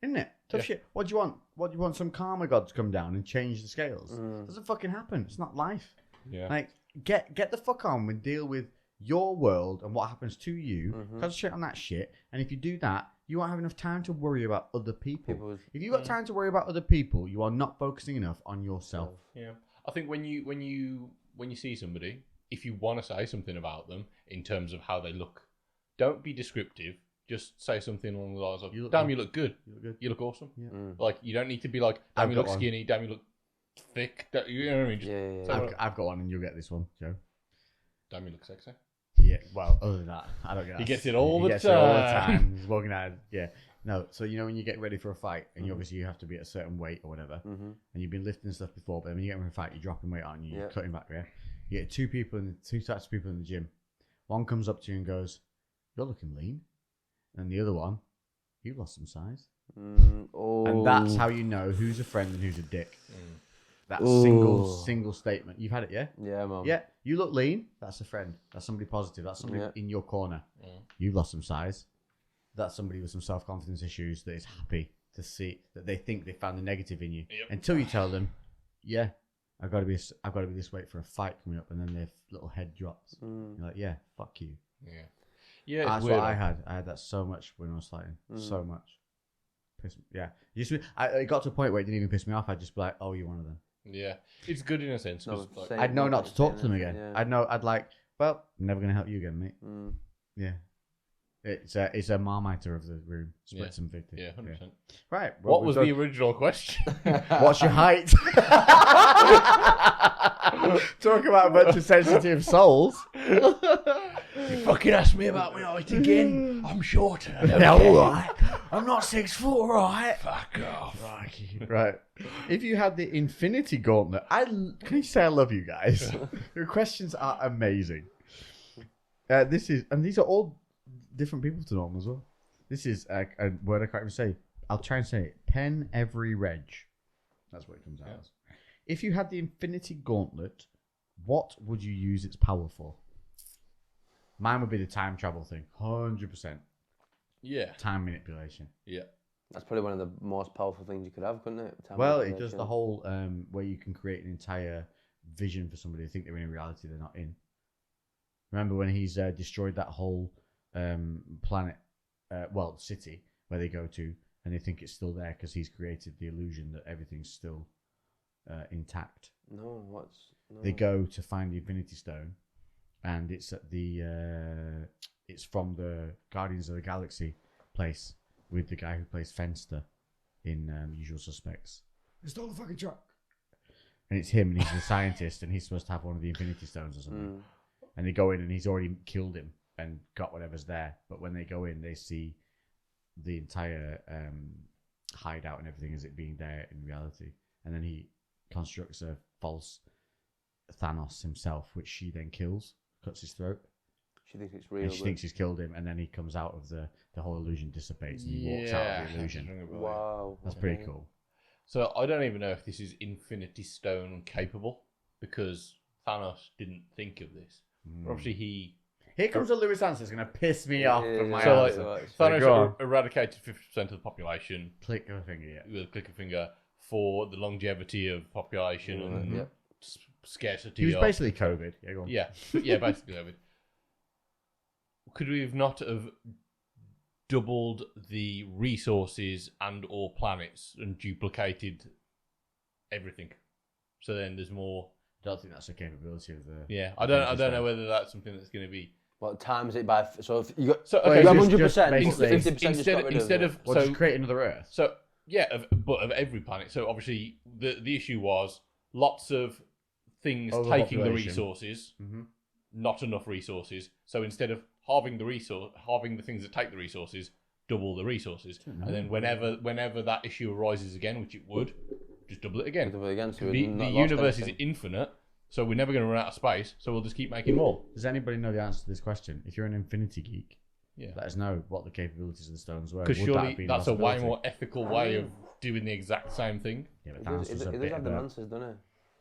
Isn't it? Tough shit. What do you want? What do you want? Some karma god to come down and change the scales? Doesn't fucking happen. It's not life. Yeah. Like, get the fuck on and deal with your world and what happens to you. Concentrate on that shit. And if you do that, you won't have enough time to worry about other people. If you've got time to worry about other people, you are not focusing enough on yourself. Yeah. I think when you see somebody, if you want to say something about them in terms of how they look, don't be descriptive. Just say something along the lines of, "Damn, you look good. You look awesome." Yeah. Like, you don't need to be like, "Damn, you look skinny. Damn, you look thick." You know what I mean? I've got one, and you'll get this one, Joe. Damn, you look sexy. Yeah. Well, other than that, I don't get that. He gets it all the time. He's walking out. Yeah. No, so when you get ready for a fight, and obviously you have to be at a certain weight or whatever, and you've been lifting stuff before, but when you get in a fight, you're dropping weight on you, you're cutting back, yeah? You get two types of people in the gym. One comes up to you and goes, "You're looking lean." And the other one, "You've lost some size." And that's how you know who's a friend and who's a dick. That single statement. You've had it, yeah? Yeah, man. Yeah, you look lean, that's a friend. That's somebody positive. That's somebody in your corner. You've lost some size. That's somebody with some self-confidence issues that is happy to see that they think they found the negative in you. Until you tell them, "Yeah, I've got to be this weight for a fight coming up, and then their little head drops. You're like, yeah, fuck you. Yeah. That's weird. what I had. I had that so much when I was fighting. So much. It got to a point where it didn't even piss me off. I'd just be like, oh, you're one of them. Yeah, it's good in a sense. No, Cause, same. I'd know not to talk to them again. Yeah. I'd like, well, never going to help you again, mate. Yeah. It's a Marmiter of the room. Split some 50. Yeah, 100%. Right. What was the original question? What's your height? Talk about a bunch of sensitive souls. You fucking asked me about my height again. I'm shorter. All right. I'm not 6 foot, right? Fuck off. Right. If you had the Infinity Gauntlet, can you say I love you guys? Your questions are amazing. These are all different people to norm as well. This is a word I can't even say. I'll try and say it. Pen every reg. That's what it comes out as. If you had the Infinity Gauntlet, what would you use its power for? Mine would be the time travel thing. 100%. Yeah. Time manipulation. Yeah. That's probably one of the most powerful things you could have, couldn't it? It does the whole where you can create an entire vision for somebody to think they're in reality they're not in. Remember when he's destroyed that whole planet, city where they go to, and they think it's still there because he's created the illusion that everything's still intact. No. They go to find the Infinity Stone, and it's at it's from the Guardians of the Galaxy place with the guy who plays Fenster in Usual Suspects. They stole the fucking truck. And it's him, and he's the scientist, and he's supposed to have one of the Infinity Stones or something. And they go in, and he's already killed him and got whatever's there. But when they go in, they see the entire hideout and everything as it being there in reality. And then he constructs a false Thanos himself, which she then kills, cuts his throat. She thinks it's real. And she thinks he's killed him, and then he comes out of the whole illusion dissipates, and he walks out of the illusion. Wow. That's pretty cool. So I don't even know if this is Infinity Stone capable, because Thanos didn't think of this. Obviously, Here comes a Lewis answer. It's going to piss me off with my So, answer. Thanos eradicated 50% of the population. Click of a finger, yeah. With a click of a finger for the longevity of population and scarcity. He was basically COVID. Yeah, go on. Yeah, basically COVID. Could we have not have doubled the resources and or planets and duplicated everything? So then there's more. I don't think that's a capability of the. Yeah, I don't know whether that's something that's going to be. Well, times it by so if you got so you have 100%, basically 50% instead of just create another Earth. So yeah, but of every planet. So obviously the issue was lots of things taking the resources, not enough resources. So instead of halving the things that take the resources, double the resources, and then whenever that issue arises again, which it would, just double it again. So the universe is infinite, so we're never going to run out of space. So we'll just keep making more. Does anybody know the answer to this question? If you're an Infinity geek, let us know what the capabilities of the stones were. Because surely that's a way more ethical way of doing the exact same thing. Yeah, but Thanos was a bit have the answers, doesn't it?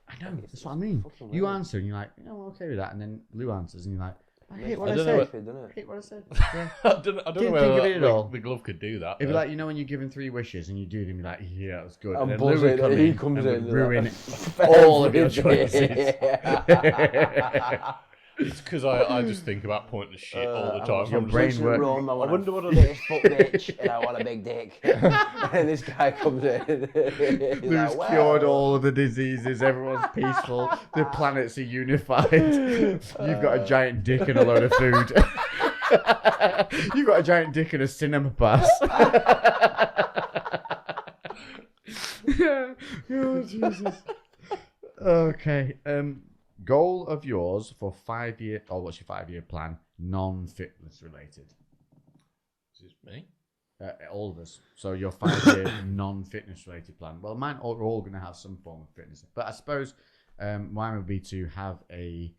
I know, that's what I mean. You answer and you're like, I'm okay with that, and then Lou answers and you're like, I hate what I said. I hate what I said. Yeah. I don't know Didn't whether think of it at all. the glove could do that. It'd be like, when you're given 3 wishes and you do them, you're like, yeah, that was good. I'm And then buzzing. Lou would He in comes and in would ruin all of your choices. It's because I just think about pointless shit all the time. Your brain works. I wonder what this fuck bitch, and I want a big dick. And this guy comes in. Lou's cured all of the diseases. Everyone's peaceful. The planets are unified. You've got a giant dick and a load of food. You've got a giant dick and a cinema pass. Oh, Jesus. Okay. Goal of yours for 5 year. Oh, what's your 5 year plan? Non-fitness related. Is this me? All of us. So your 5 year non-fitness related plan. Well, mine are all going to have some form of fitness, but I suppose mine would be to have a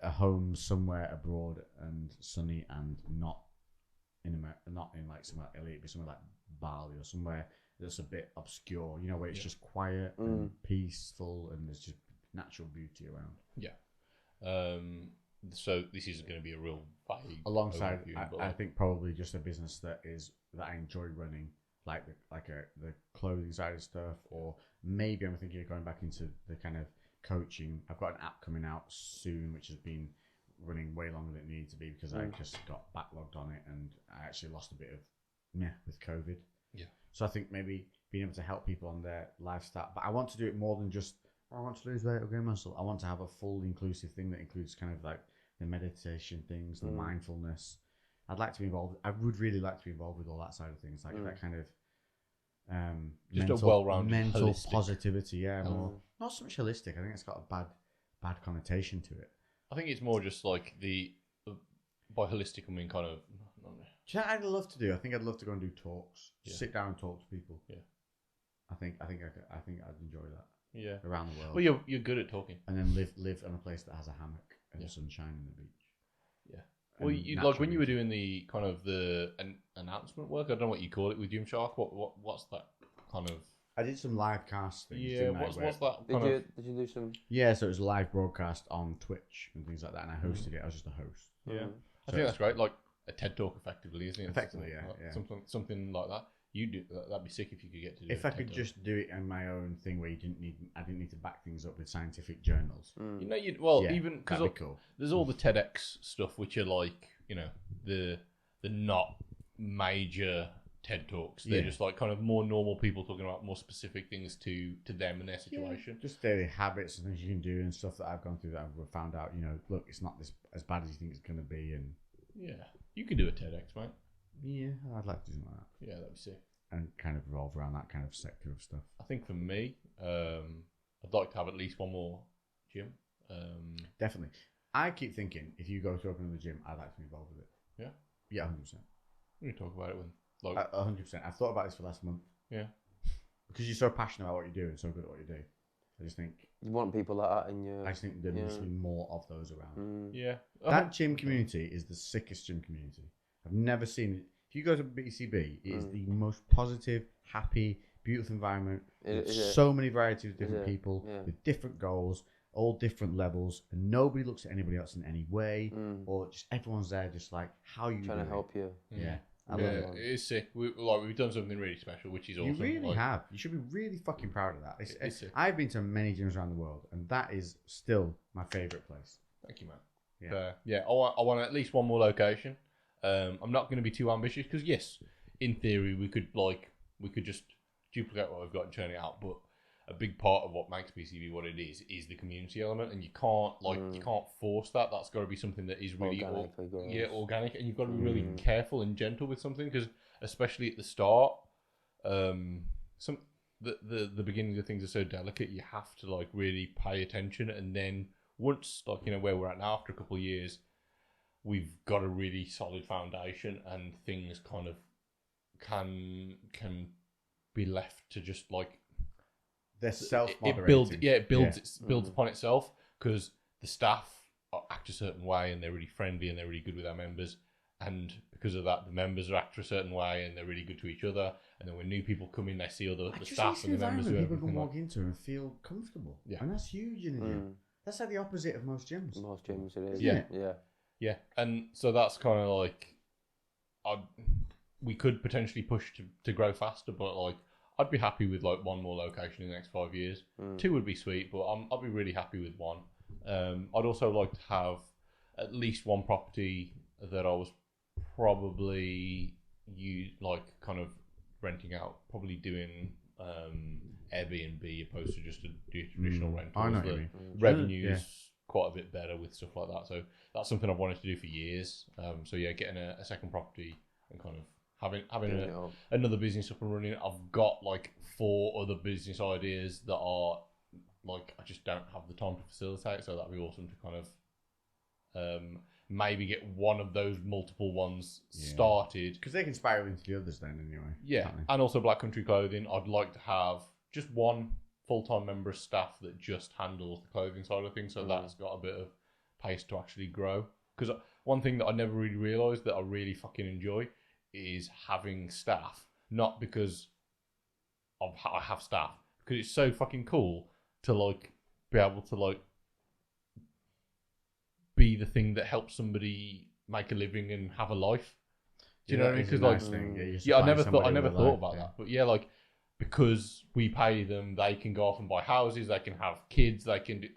home somewhere abroad and sunny and not in America, not in like somewhere elite, but somewhere like Bali or somewhere that's a bit obscure. You know, where it's just quiet and peaceful and there's just natural beauty around. Yeah. So this is going to be a real vague alongside overview, I think probably just a business that I enjoy running like the clothing side of stuff, or maybe I'm thinking of going back into the kind of coaching. I've got an app coming out soon, which has been running way longer than it needed to be because I just got backlogged on it, and I actually lost a bit of with COVID. Yeah. So I think maybe being able to help people on their lifestyle, but I want to do it more than just I want to lose weight or gain muscle. I want to have a full inclusive thing that includes kind of like the meditation things, the mindfulness. I'd like to be involved. I would really like to be involved with all that side of things, like that kind of just mental, a well-rounded, mental holistic. positivity. Yeah, more not so much holistic. I think it's got a bad connotation to it. I think it's more just like by holistic I mean kind of. Do you know what I'd love to do? I think I'd love to go and do talks, sit down and talk to people. Yeah, I think I'd enjoy that. Yeah, around the world. Well, you're good at talking, and then live in a place that has a hammock and sunshine and the beach. Yeah. Well, you like when you were doing the kind of the announcement work. I don't know what you call it with Gymshark. What's that kind of? I did some live cast things. Yeah, what's that? Did you do some? Yeah, so it was a live broadcast on Twitch and things like that, and I hosted it. I was just a host. Yeah, I think that's great. Like a TED Talk, effectively, isn't it? Effectively, yeah. Something like that. You do that'd be sick if you could get to do. If I could just do it in my own thing, where I didn't need to back things up with scientific journals. You know, even because cool. There's all the TEDx stuff, which are like the not major TED Talks. They're just like kind of more normal people talking about more specific things to them and their situation. Just daily habits and things you can do and stuff that I've gone through that I've found out. Look, it's not as bad as you think it's going to be, and you can do a TEDx, mate. Yeah, I'd like to do something like that. Yeah, that'd be sick. And kind of revolve around that kind of sector of stuff. I think for me, I'd like to have at least one more gym. Definitely. I keep thinking if you go to open another gym, I'd like to be involved with it. Yeah? Yeah, 100%. We can talk about it when... 100%. I've thought about this for the last month. Yeah. Because you're so passionate about what you do and so good at what you do. I just think... You want people like that in your... I just think there needs to be more of those around. Yeah. That gym community is the sickest gym community. I've never seen it. If you go to BCB, it is the most positive, happy, beautiful environment. So many varieties of different people with different goals, all different levels, and nobody looks at anybody else in any way, or just everyone's there just like, how are you trying to help you. Yeah. I love it. It is sick. We've done something really special, which is awesome. You really have. You should be really fucking proud of that. It's sick. I've been to many gyms around the world, and that is still my favourite place. Thank you, man. Yeah. I want at least one more location. I'm not going to be too ambitious because yes, in theory we could just duplicate what we've got and churn it out. But a big part of what makes PCB what it is the community element, and you can't force that. That's got to be something that is really organic, and you've got to be really careful and gentle with something because especially at the start, the beginnings of things are so delicate. You have to like really pay attention, and then once where we're at now after a couple of years. We've got a really solid foundation, and things kind of can be left to just like they're self-moderating. It builds upon itself because the staff act a certain way and they're really friendly and they're really good with our members, and because of that, the members act a certain way and they're really good to each other. And then when new people come in, they see other the staff and the members who people can walk into and feel comfortable. Yeah, and that's huge in a gym. That's like the opposite of most gyms. Most gyms, it is. Yeah. Yeah, and so that's kind of like, we could potentially push to grow faster, but like I'd be happy with like one more location in the next 5 years. 2 would be sweet, but I'd be really happy with 1. I'd also like to have at least one property that I was probably kind of renting out, probably doing Airbnb opposed to just a traditional rental. I know what you mean. Revenues. Quite a bit better with stuff like that, so that's something I've wanted to do for years. So yeah, getting a second property and kind of having another business up and running. I've got like 4 other business ideas that are like I just don't have the time to facilitate. So that'd be awesome to kind of maybe get one of those multiple ones started because they can spiral into the others then anyway. Yeah, and also Black Country Clothing. I'd like to have just one full-time member of staff that just handles the clothing side of things, so that's got a bit of pace to actually grow. Because one thing that I never really realised that I really fucking enjoy is having staff, not because I have staff, because it's so fucking cool to like be able to like be the thing that helps somebody make a living and have a life. Do you know what I mean? Because nice like, thing. I never thought about that. But yeah, like because we pay them, they can go off and buy houses, they can have kids, they can do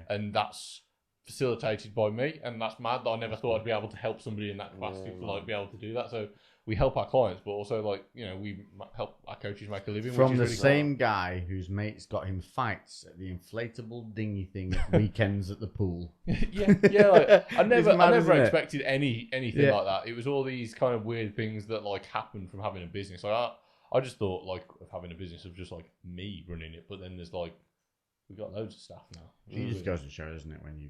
and that's facilitated by me, and that's mad that I never thought I'd be able to help somebody in that capacity to like be able to do that. So we help our clients, but also like we help our coaches make a living. From the really same guy whose mate's got him fights at the inflatable dinghy thing at weekends at the pool. yeah. Like, I never expected anything Yeah. like that. It was all these kind of weird things that like happened from having a business. Like I just thought like of having a business of just like me running it, but then there's like we've got loads of staff now. It just goes to show, doesn't it? When you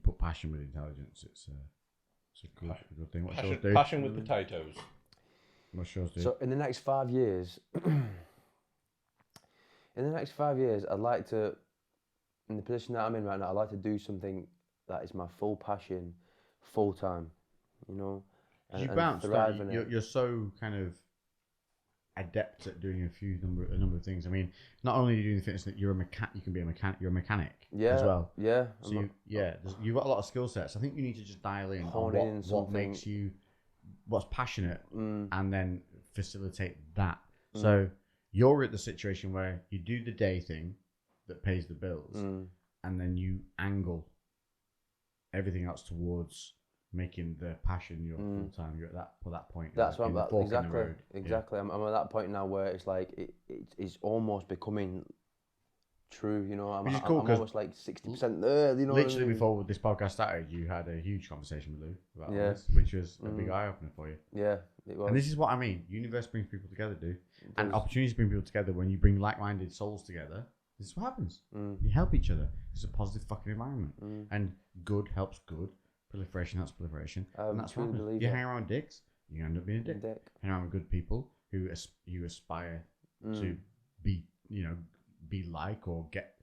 put passion with intelligence, it's a good thing. What's yours do? Passion with potatoes. What's yours do? So in the next 5 years, I'd like to, in the position that I'm in right now, I'd like to do something that is my full passion, full time. And you bounce. thrive in it. You're so kind of adept at doing a number of things. I mean, not only are you doing the fitness, that you're a mechanic. You can be a mechanic. You're a mechanic as well. Yeah. So you've got a lot of skill sets. I think you need to just dial in on what makes you, what's passionate, and then facilitate that. So you're at the situation where you do the day thing that pays the bills, and then you angle everything else towards making the passion your full time. You're at that point. That's what I'm exactly. Yeah. I'm at that point now where it's like it's almost becoming true. Which is cool, I'm almost like 60% there. Literally before this podcast started, you had a huge conversation with Lou about all this, which was a big eye opener for you. Yeah, it was. And this is what I mean. Universe brings people together, dude. And opportunities bring people together. When you bring like-minded souls together, this is what happens. You help each other. It's a positive fucking environment, and good helps good. Proliferation helps proliferation, and that's what happens. You hang around with dicks, you end up being a dick. Hang around with good people who you aspire to be, be like or get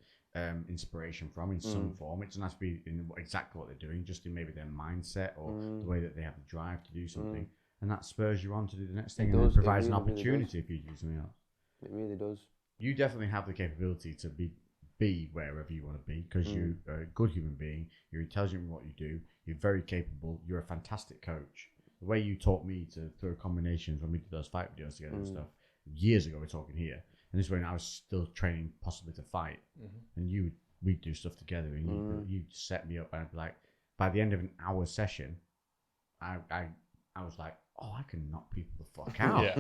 inspiration from in some form. It doesn't have to be in exactly what they're doing, just in maybe their mindset or the way that they have the drive to do something, and that spurs you on to do the next thing, and then provides an opportunity if you do something else. It really does. You definitely have the capability to be wherever you want to be, because you're a good human being, you're intelligent in what you do, you're very capable, you're a fantastic coach. The way you taught me to throw combinations when we did those fight videos together and stuff, years ago we're talking here, and this is when I was still training possibly to fight, and we'd do stuff together, and you'd set me up, and I'd be like, by the end of an hour session, I was like, oh, I can knock people the fuck out.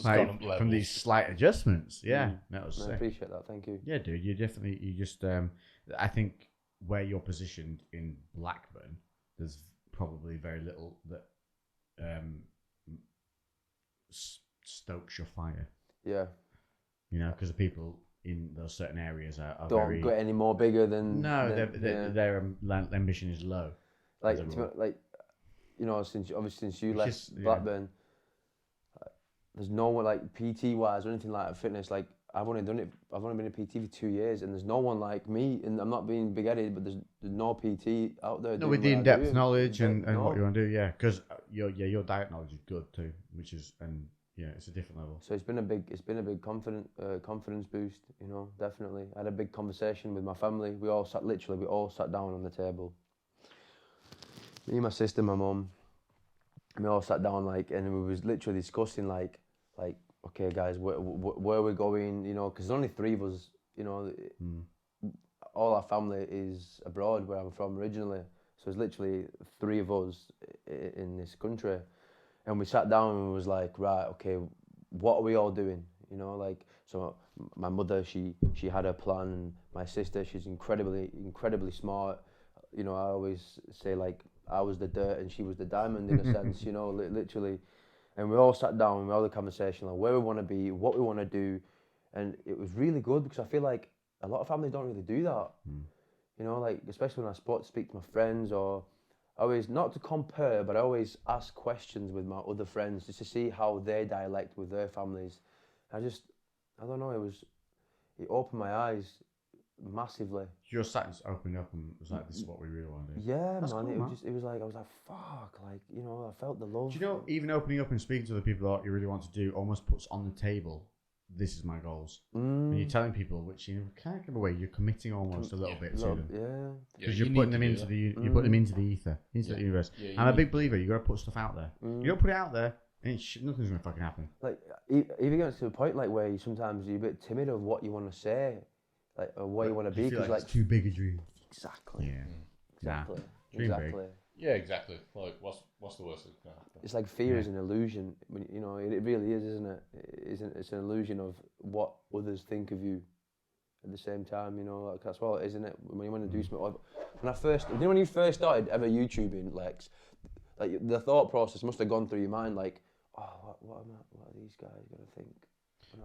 Like, from these slight adjustments. Yeah, that was sick. I appreciate that. Thank you. Yeah, dude, you just, I think where you're positioned in Blackburn, there's probably very little that stokes your fire. Yeah. Because the people in those certain areas are don't very... get any more bigger than... No, their ambition is low. Since you left Blackburn, there's no one like PT wise or anything like fitness. Like I've only been a PT for 2 years, and there's no one like me. And I'm not being big-headed, but there's no PT out there. No, with the in-depth knowledge and what you want to do, yeah. Because your diet knowledge is good too, which is it's a different level. So it's been a big confidence boost. Definitely. I had a big conversation with my family. We all sat down on the table. Me, my sister, my mum, and we all sat down and we was literally discussing okay guys, where we're going, because there's only 3 of us, all our family is abroad where I'm from originally, so it's literally 3 of us in this country, and we sat down and was like, right, okay, what are we all doing, so my mother, she had a plan, and my sister, she's incredibly smart, I always say I was the dirt and she was the diamond in a sense, literally. And we all sat down and we had a conversation where we want to be, what we want to do. And it was really good because I feel like a lot of families don't really do that. Especially when I speak to my friends, or always, not to compare, but I always ask questions with my other friends just to see how they dialect with their families. I don't know, it opened my eyes massively. Your sentence opened up and was like, this is what we really want to do. Yeah, that's man. Cool, it was like, I was like, fuck, I felt the love. Do you know, even opening up and speaking to the people that you really want to do almost puts on the table this is my goals. And you're telling people, which kind of a way, you're committing almost a little bit to them. Yeah. Because you're putting them into the into the ether, into the universe. I'm a big believer. You got to put stuff out there. You don't put it out there, and nothing's gonna fucking happen. Like even gets to a point like where sometimes you're a bit timid of what you want to say, like or what you want to be, because like it's too big a dream. Exactly. Yeah. Exactly. Dream exactly. big. Yeah, exactly. Like, what's the worst that can happen? It's like fear is an illusion. When it really is, isn't it? It's an illusion of what others think of you. At the same time, like that's well, isn't it? When you want to do something. When you first started ever YouTubing, Lex, like the thought process must have gone through your mind, like, oh, what are these guys gonna think?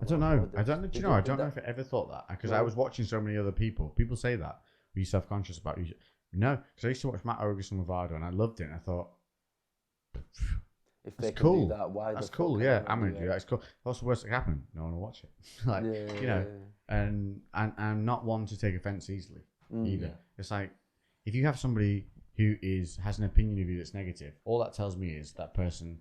I don't know. I don't know. Do you know? I don't know if I ever thought that because I was watching so many other people. People say that. Were you self-conscious about you? No, because I used to watch Matt Ogus and Lavado, and I loved it. And I thought, if they that's can cool. do that, why? That's cool. Yeah, I'm gonna do that. It's cool. What's the worst that can happen? No one will watch it. Like and I'm not one to take offense easily either. It's like if you have somebody who has an opinion of you that's negative, all that tells me is that person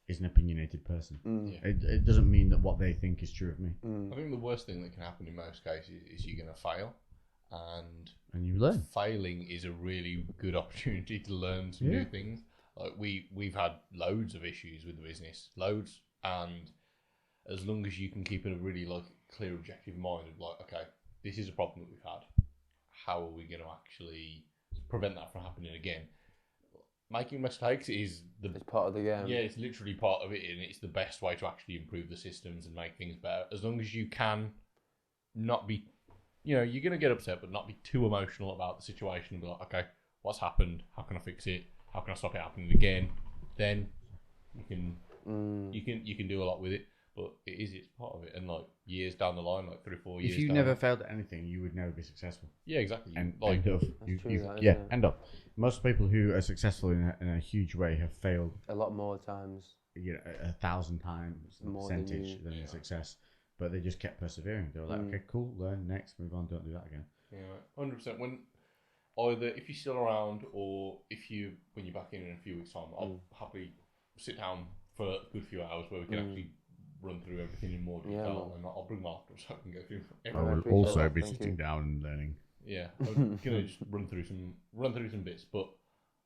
is an opinionated person. It doesn't mean that what they think is true of me. I think the worst thing that can happen in most cases is you're going to fail, and you learn. Failing is a really good opportunity to learn some new things. Like we've had loads of issues with the business, loads, and as long as you can keep a really clear objective mind of okay, this is a problem that we've had. How are we going to actually prevent that from happening again? Making mistakes is it's part of the game. Yeah, it's literally part of it, and it's the best way to actually improve the systems and make things better. As long as you can not be, you're going to get upset, but not be too emotional about the situation and be like, okay, what's happened? How can I fix it? How can I stop it happening again? Then you can do a lot with it. But it's part of it, and years down the line, 3 or 4 years. If you never failed at anything, you would never be successful. Yeah, exactly. End of. End of. Most people who are successful in a huge way have failed a lot more times. 1,000 times more percentage than success, but they just kept persevering. They were like, okay, cool, learn, next, move on, don't do that again. Yeah, 100%. When either if you're still around or when you're back in a few weeks' time, I'll happily sit down for a good few hours where we can actually run through everything in more detail, and I'll bring my laptop so I can go through everything. I will also be sitting down and learning. Yeah, I'm gonna just run through some bits, but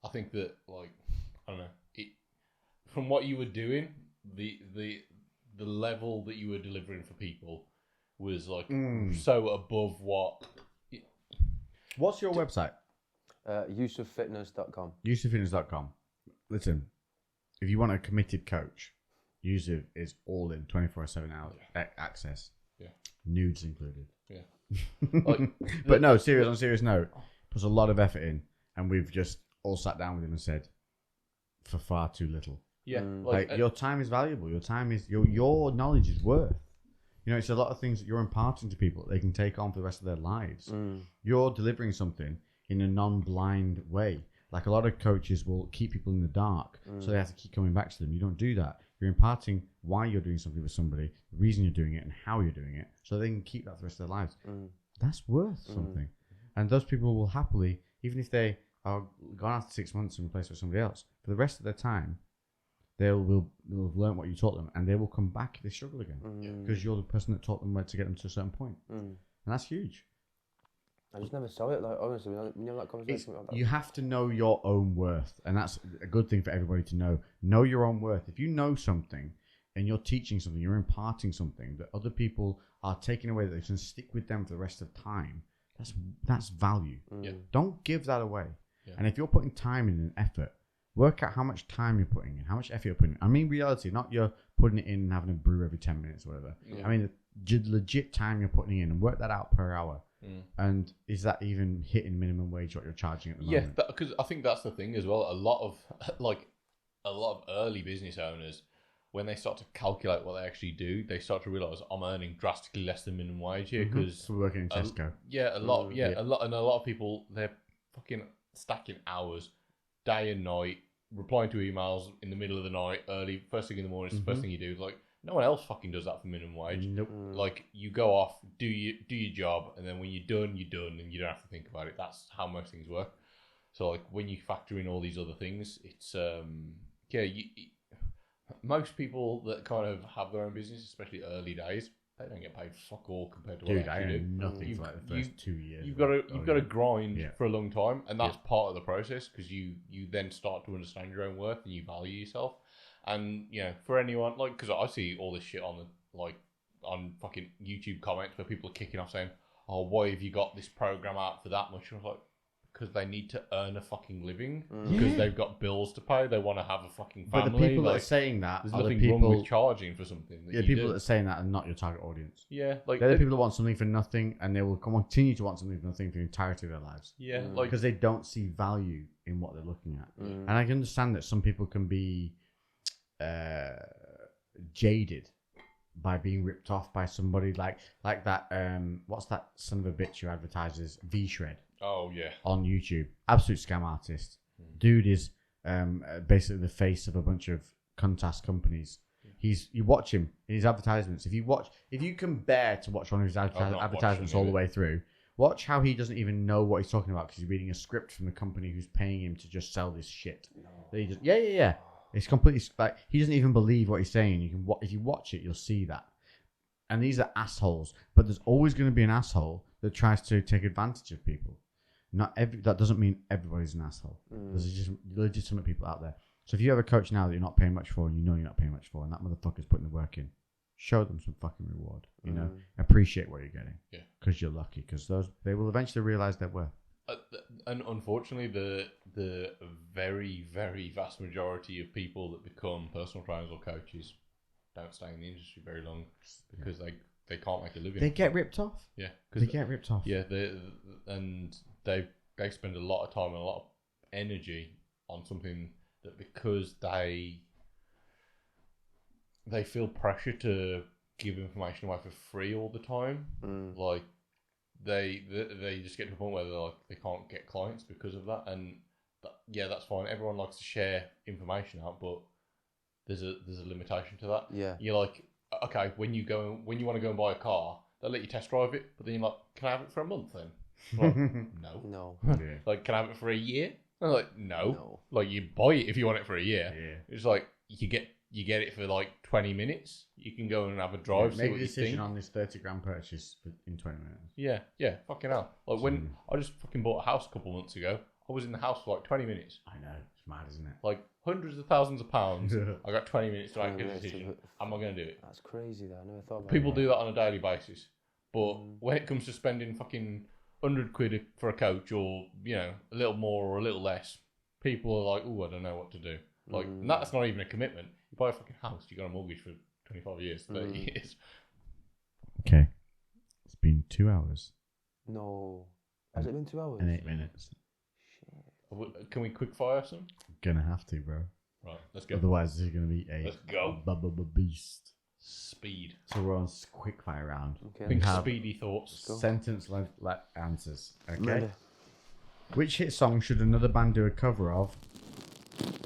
I think that I don't know, from what you were doing, the level that you were delivering for people was so above what. What's your website? YusufFitness.com. YusufFitness.com. Listen, if you want a committed coach, Yusuf is all in 24/7 hours access. Yeah. Nudes included. Yeah. But no, on serious note, puts a lot of effort in, and we've just all sat down with him and said, for far too little. Yeah. Your time is valuable. Your time is your knowledge is worth. It's a lot of things that you're imparting to people that they can take on for the rest of their lives. You're delivering something in a non-blind way. Like a lot of coaches will keep people in the dark, so they have to keep coming back to them. You don't do that. You're imparting why you're doing something with somebody, the reason you're doing it, and how you're doing it, so they can keep that for the rest of their lives. That's worth something. And those people will happily, even if they are gone after 6 months and replaced with somebody else, for the rest of their time, they'll have learned what you taught them, and they will come back if they struggle again, because you're the person that taught them where to get them to a certain point. And that's huge. I just never saw it. Honestly, when you have that conversation about that. You have to know your own worth, and that's a good thing for everybody to know. Know your own worth. If you know something and you're teaching something, you're imparting something that other people are taking away that they can stick with them for the rest of time. That's value. Don't give that away. And if you're putting time in and effort, work out how much time you're putting in, how much effort you're putting in. I mean, reality, not you're putting it in and having a brew every 10 minutes or whatever. I mean, the legit time you're putting in, and work that out per hour. And is that even hitting minimum wage what you're charging at the moment? Yeah, because I think that's the thing as well. A lot of early business owners, when they start to calculate what they actually do, they start to realise I'm earning drastically less than minimum wage here because we're working in Tesco. A lot of people, they're fucking stacking hours, day and night, replying to emails in the middle of the night, early, first thing in the morning. It's the first thing you do. No one else fucking does that for minimum wage. Nope. You go off, do your job, and then when you're done, and you don't have to think about it. That's how most things work. So when you factor in all these other things, it's most people that kind of have their own business, especially early days, they don't get paid fuck all compared to Dude, what they I actually earned do. nothing for like the first 2 years. You've got to grind for a long time, and that's Yeah. part of the process because you then start to understand your own worth and you value yourself. And for anyone because I see all this shit on on fucking YouTube comments where people are kicking off saying, "Oh, why have you got this program out for that much?" And I was like, because they need to earn a fucking living because they've got bills to pay. They want to have a fucking family. But the people that are saying that there's are nothing the people wrong with charging for something. the people that are saying that are not your target audience. Yeah, They're the people that want something for nothing, and they will continue to want something for nothing for the entirety of their lives. Yeah, because they don't see value in what they're looking at. And I can understand that some people can be jaded by being ripped off by somebody like that. What's that son of a bitch who advertises V-Shred? Oh yeah, on YouTube, absolute scam artist. Dude is basically the face of a bunch of cunt-ass companies. You watch him in his advertisements. If you can bear to watch one of his advertisements all the way through, watch how he doesn't even know what he's talking about because he's reading a script from the company who's paying him to just sell this shit. That he just, yeah. It's completely like he doesn't even believe what he's saying. If you watch it, you'll see that. And these are assholes. But there's always going to be an asshole that tries to take advantage of people. That doesn't mean everybody's an asshole. There's just legitimate people out there. So if you have a coach now that you're not paying much for, and you know you're not paying much for, and that motherfucker's putting the work in, show them some fucking reward. Appreciate what you're getting. Yeah, because you're lucky. Because they will eventually realize their worth. And unfortunately, the very, very vast majority of people that become personal trainers or coaches don't stay in the industry very long because they can't make a living. They get ripped off. Yeah, they get ripped off. Yeah, they spend a lot of time and a lot of energy on something that because they feel pressure to give information away for free all the time. Like they just get to a point where they can't get clients because of that. And that's fine. Everyone likes to share information out, but there's a limitation to that. Yeah, you're like, okay, when you want to go and buy a car, they'll let you test drive it, but then you're like, can I have it for a month then? Like, no. Yeah. Like, can I have it for a year? I'm like, no. Like, you buy it if you want it for a year. Yeah. It's like you get it for like 20 minutes. You can go and have a drive. Make a decision on this 30 grand purchase in 20 minutes. Yeah. Fucking hell. Like when I just fucking bought a house a couple months ago, I was in the house for like 20 minutes. I know, it's mad, isn't it? Like hundreds of thousands of pounds. I got 20 minutes to make a decision. Am I going to do it? That's crazy. Though I never thought about People do that on a daily basis, but when it comes to spending fucking £100 for a coach, or a little more or a little less, people are like, "Oh, I don't know what to do." Like that's not even a commitment. You buy a fucking house, you got a mortgage for 25 years, 30 years. Okay, it's been 2 hours. No, has it been 2 hours? And 8 minutes. Shit. Can we quick fire some? Gonna have to, bro. Right, let's go. Otherwise, this is gonna be a let's go beast. Speed. So we're on quick fire round. Okay. Big speedy thoughts. Sentence like answers. Okay. Which hit song should another band do a cover of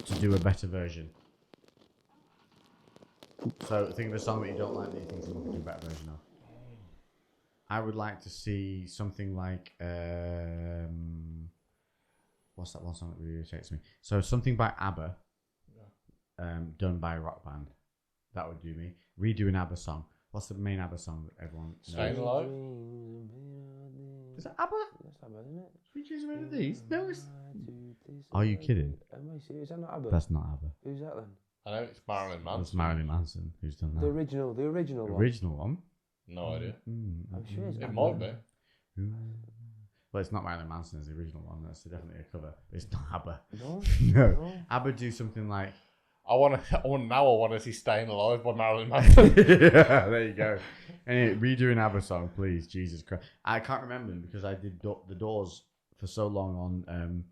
to do a better version? So think of a song that you don't like that you think someone could do a better version of. I would like to see something like what's that one song that really irritates me? So something by ABBA, done by a rock band. That would do me. Redo an ABBA song. What's the main ABBA song that everyone knows? Staying Alive? Is that ABBA? That's ABBA, isn't it? Features one of these? No, it's... Are you kidding? Am I serious? Is that not ABBA? That's not ABBA. Who's that then? I know it's Marilyn Manson. It's Marilyn Manson who's done that. The original one. The original one? No idea. I'm sure it's it might be. Well, it's not Marilyn Manson as the original one. That's definitely a cover. It's not ABBA. No. No. ABBA do something like... I want to see Staying Alive by Marilyn Manson. Yeah, there you go. Anyway, redo an ABBA song, please. Jesus Christ. I can't remember them because I did the Doors for so long on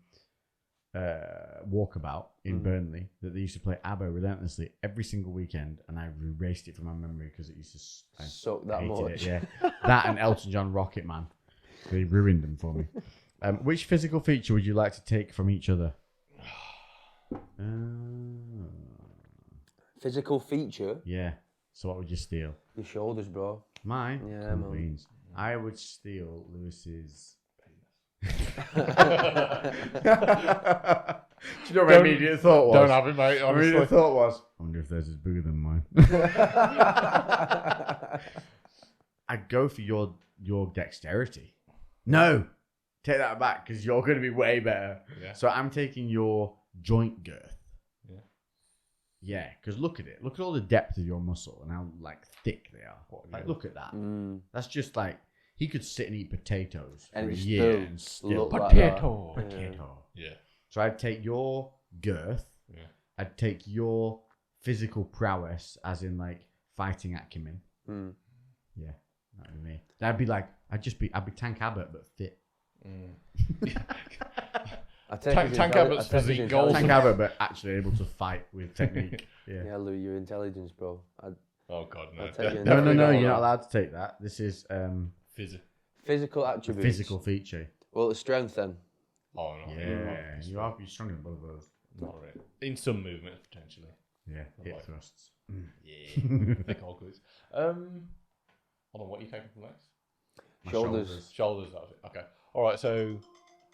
Walkabout in Burnley that they used to play ABBA relentlessly every single weekend, and I erased it from my memory because it used to suck that much. Yeah, that and Elton John Rocket Man. They ruined them for me. Which physical feature would you like to take from each other? Physical feature? Yeah. So what would you steal? Your shoulders, bro. Mine? Yeah, man. Beans. I would steal Lewis's penis. Do you know what my immediate thought was? Don't have it, mate. Honestly. My immediate thought was, I wonder if theirs is bigger than mine. I'd go for your dexterity. No, take that back because you're going to be way better. Yeah. So I'm taking your joint girth. Yeah. Yeah, because look at it. Look at all the depth of your muscle and how like thick they are. Like, look at that. That's just like he could sit and eat potatoes for a year and still potato. Yeah. So I'd take your girth. Yeah. I'd take your physical prowess, as in like fighting acumen. Yeah, that'd be me. That'd be like I'd be Tank Abbott but fit. Tank Abbott's physique goals. Tank Abbott but actually able to fight with technique. Yeah, Lou, your intelligence, bro. Oh God, no. No, you're not allowed to take that. This is physical attributes. Physical feature. Well, it's strength then. Oh no. Yeah, you're stronger than both of those. Not really. In some movements potentially. Yeah, hip thrusts. Yeah. Thick old glutes. Hold on, what are you taking from next? Shoulders. Shoulders, that was it. Okay. Alright, so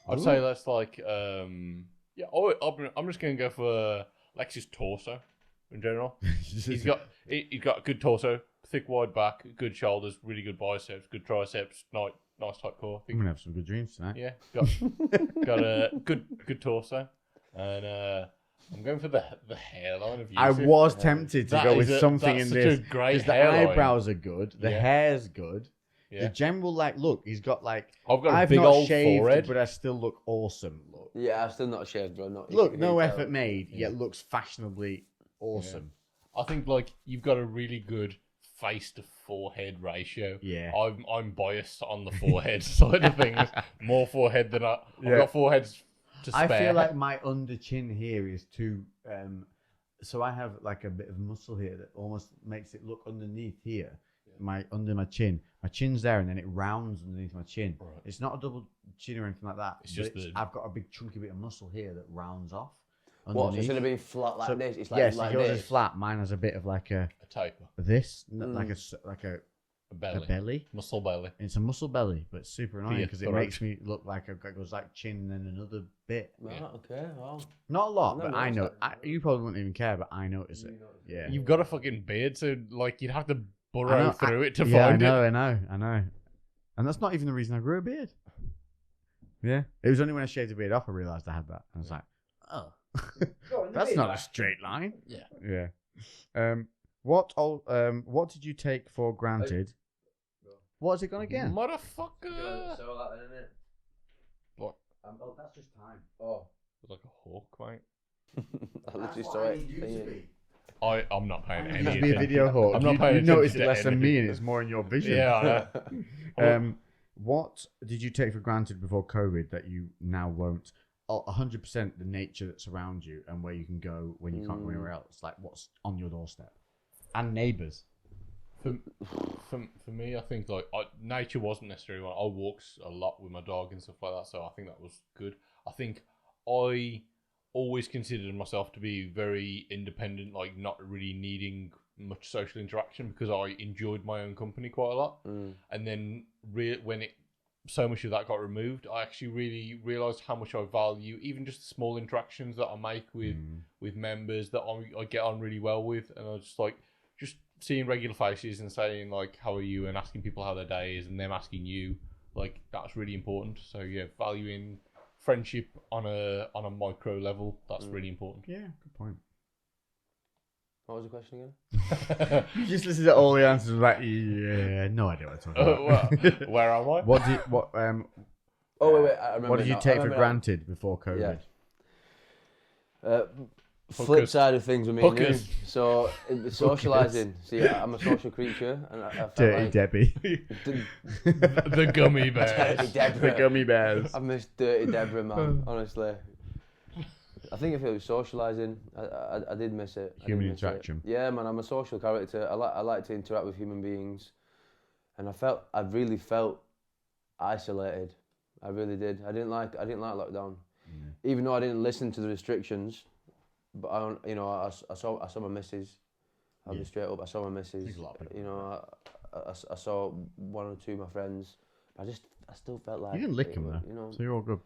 I'd say that's like I'm just gonna go for Lex's torso in general. He's got a good torso, thick wide back, good shoulders, really good biceps, good triceps, nice tight core. I'm gonna have some good dreams tonight. Yeah, got a good torso, and I'm going for the hairline of you. I was tempted to go with something in this because the eyebrows are good, the hair's good, yeah. the general look. He's got I've big old shaved, forehead, but I still look awesome. Look, yeah, I'm still not shaved, bro. No effort made, yet looks fashionably awesome. Yeah. I think you've got a really good face to forehead ratio. Yeah, I'm biased on the forehead side of things. More forehead than I've got foreheads to spare. I feel like my under chin here is too. So I have like a bit of muscle here that almost makes it look underneath here. Under my chin. My chin's there and then it rounds underneath my chin. Right. It's not a double chin or anything like that. I've got a big chunky bit of muscle here that rounds off. Underneath. What? So instead of being flat like this, it's like yours this. is flat. Mine has a bit of like a taper. This like a belly. Muscle belly. It's a muscle belly, but it's super annoying because it makes me look like it goes like chin and then another bit. Right, okay, well. Not a lot, but I know. You probably wouldn't even care, but I notice it. Yeah. You've got a fucking beard, so you'd have to burrow through it to find it. I know. And that's not even the reason I grew a beard. Yeah. It was only when I shaved the beard off I realised I had that. I was like, oh. That's not a straight line. Yeah. Yeah. What did you take for granted? What has it gone again? Motherfucker! So that then, innit? What? That's just time. Oh. It's like a hawk, mate. I literally saw it. I'm not paying any attention. Be a video hawk. I'm not paying attention. You notice it less than me, and it's more in your vision. Yeah. I know. What did you take for granted before COVID that you now won't? 100% the nature that's around you and where you can go when you can't go anywhere else. Like what's on your doorstep and neighbours. For me, I think nature wasn't necessarily one. I walked a lot with my dog and stuff like that, so I think that was good. I think I always considered myself to be very independent, not really needing much social interaction because I enjoyed my own company quite a lot. And then when so much of that got removed, I actually really realised how much I value even just the small interactions that I make with members that I get on really well with, and I just seeing regular faces and saying how are you and asking people how their day is and them asking you, that's really important. So yeah, valuing friendship on a micro level, that's really important. Yeah, good point. What was the question again? You just listen to all the answers no idea what I'm talking about. Where am I? Wait, I remember. What did you take for granted before COVID? Yeah. Flip side of things with me and you. So socialising. See, I'm a social creature, and I felt Dirty Debbie. The gummy bears. Dirty Deborah. The gummy bears. I miss Dirty Deborah, man. Honestly, I think if it was socialising, I did miss it. Human interaction. Yeah, man, I'm a social character. I like to interact with human beings, and I really felt isolated. I really did. I didn't like lockdown, even though I didn't listen to the restrictions. But I saw my missus. I'll be straight up. I saw my missus. I saw one or two of my friends. I still felt like you didn't lick them though. So you're all good.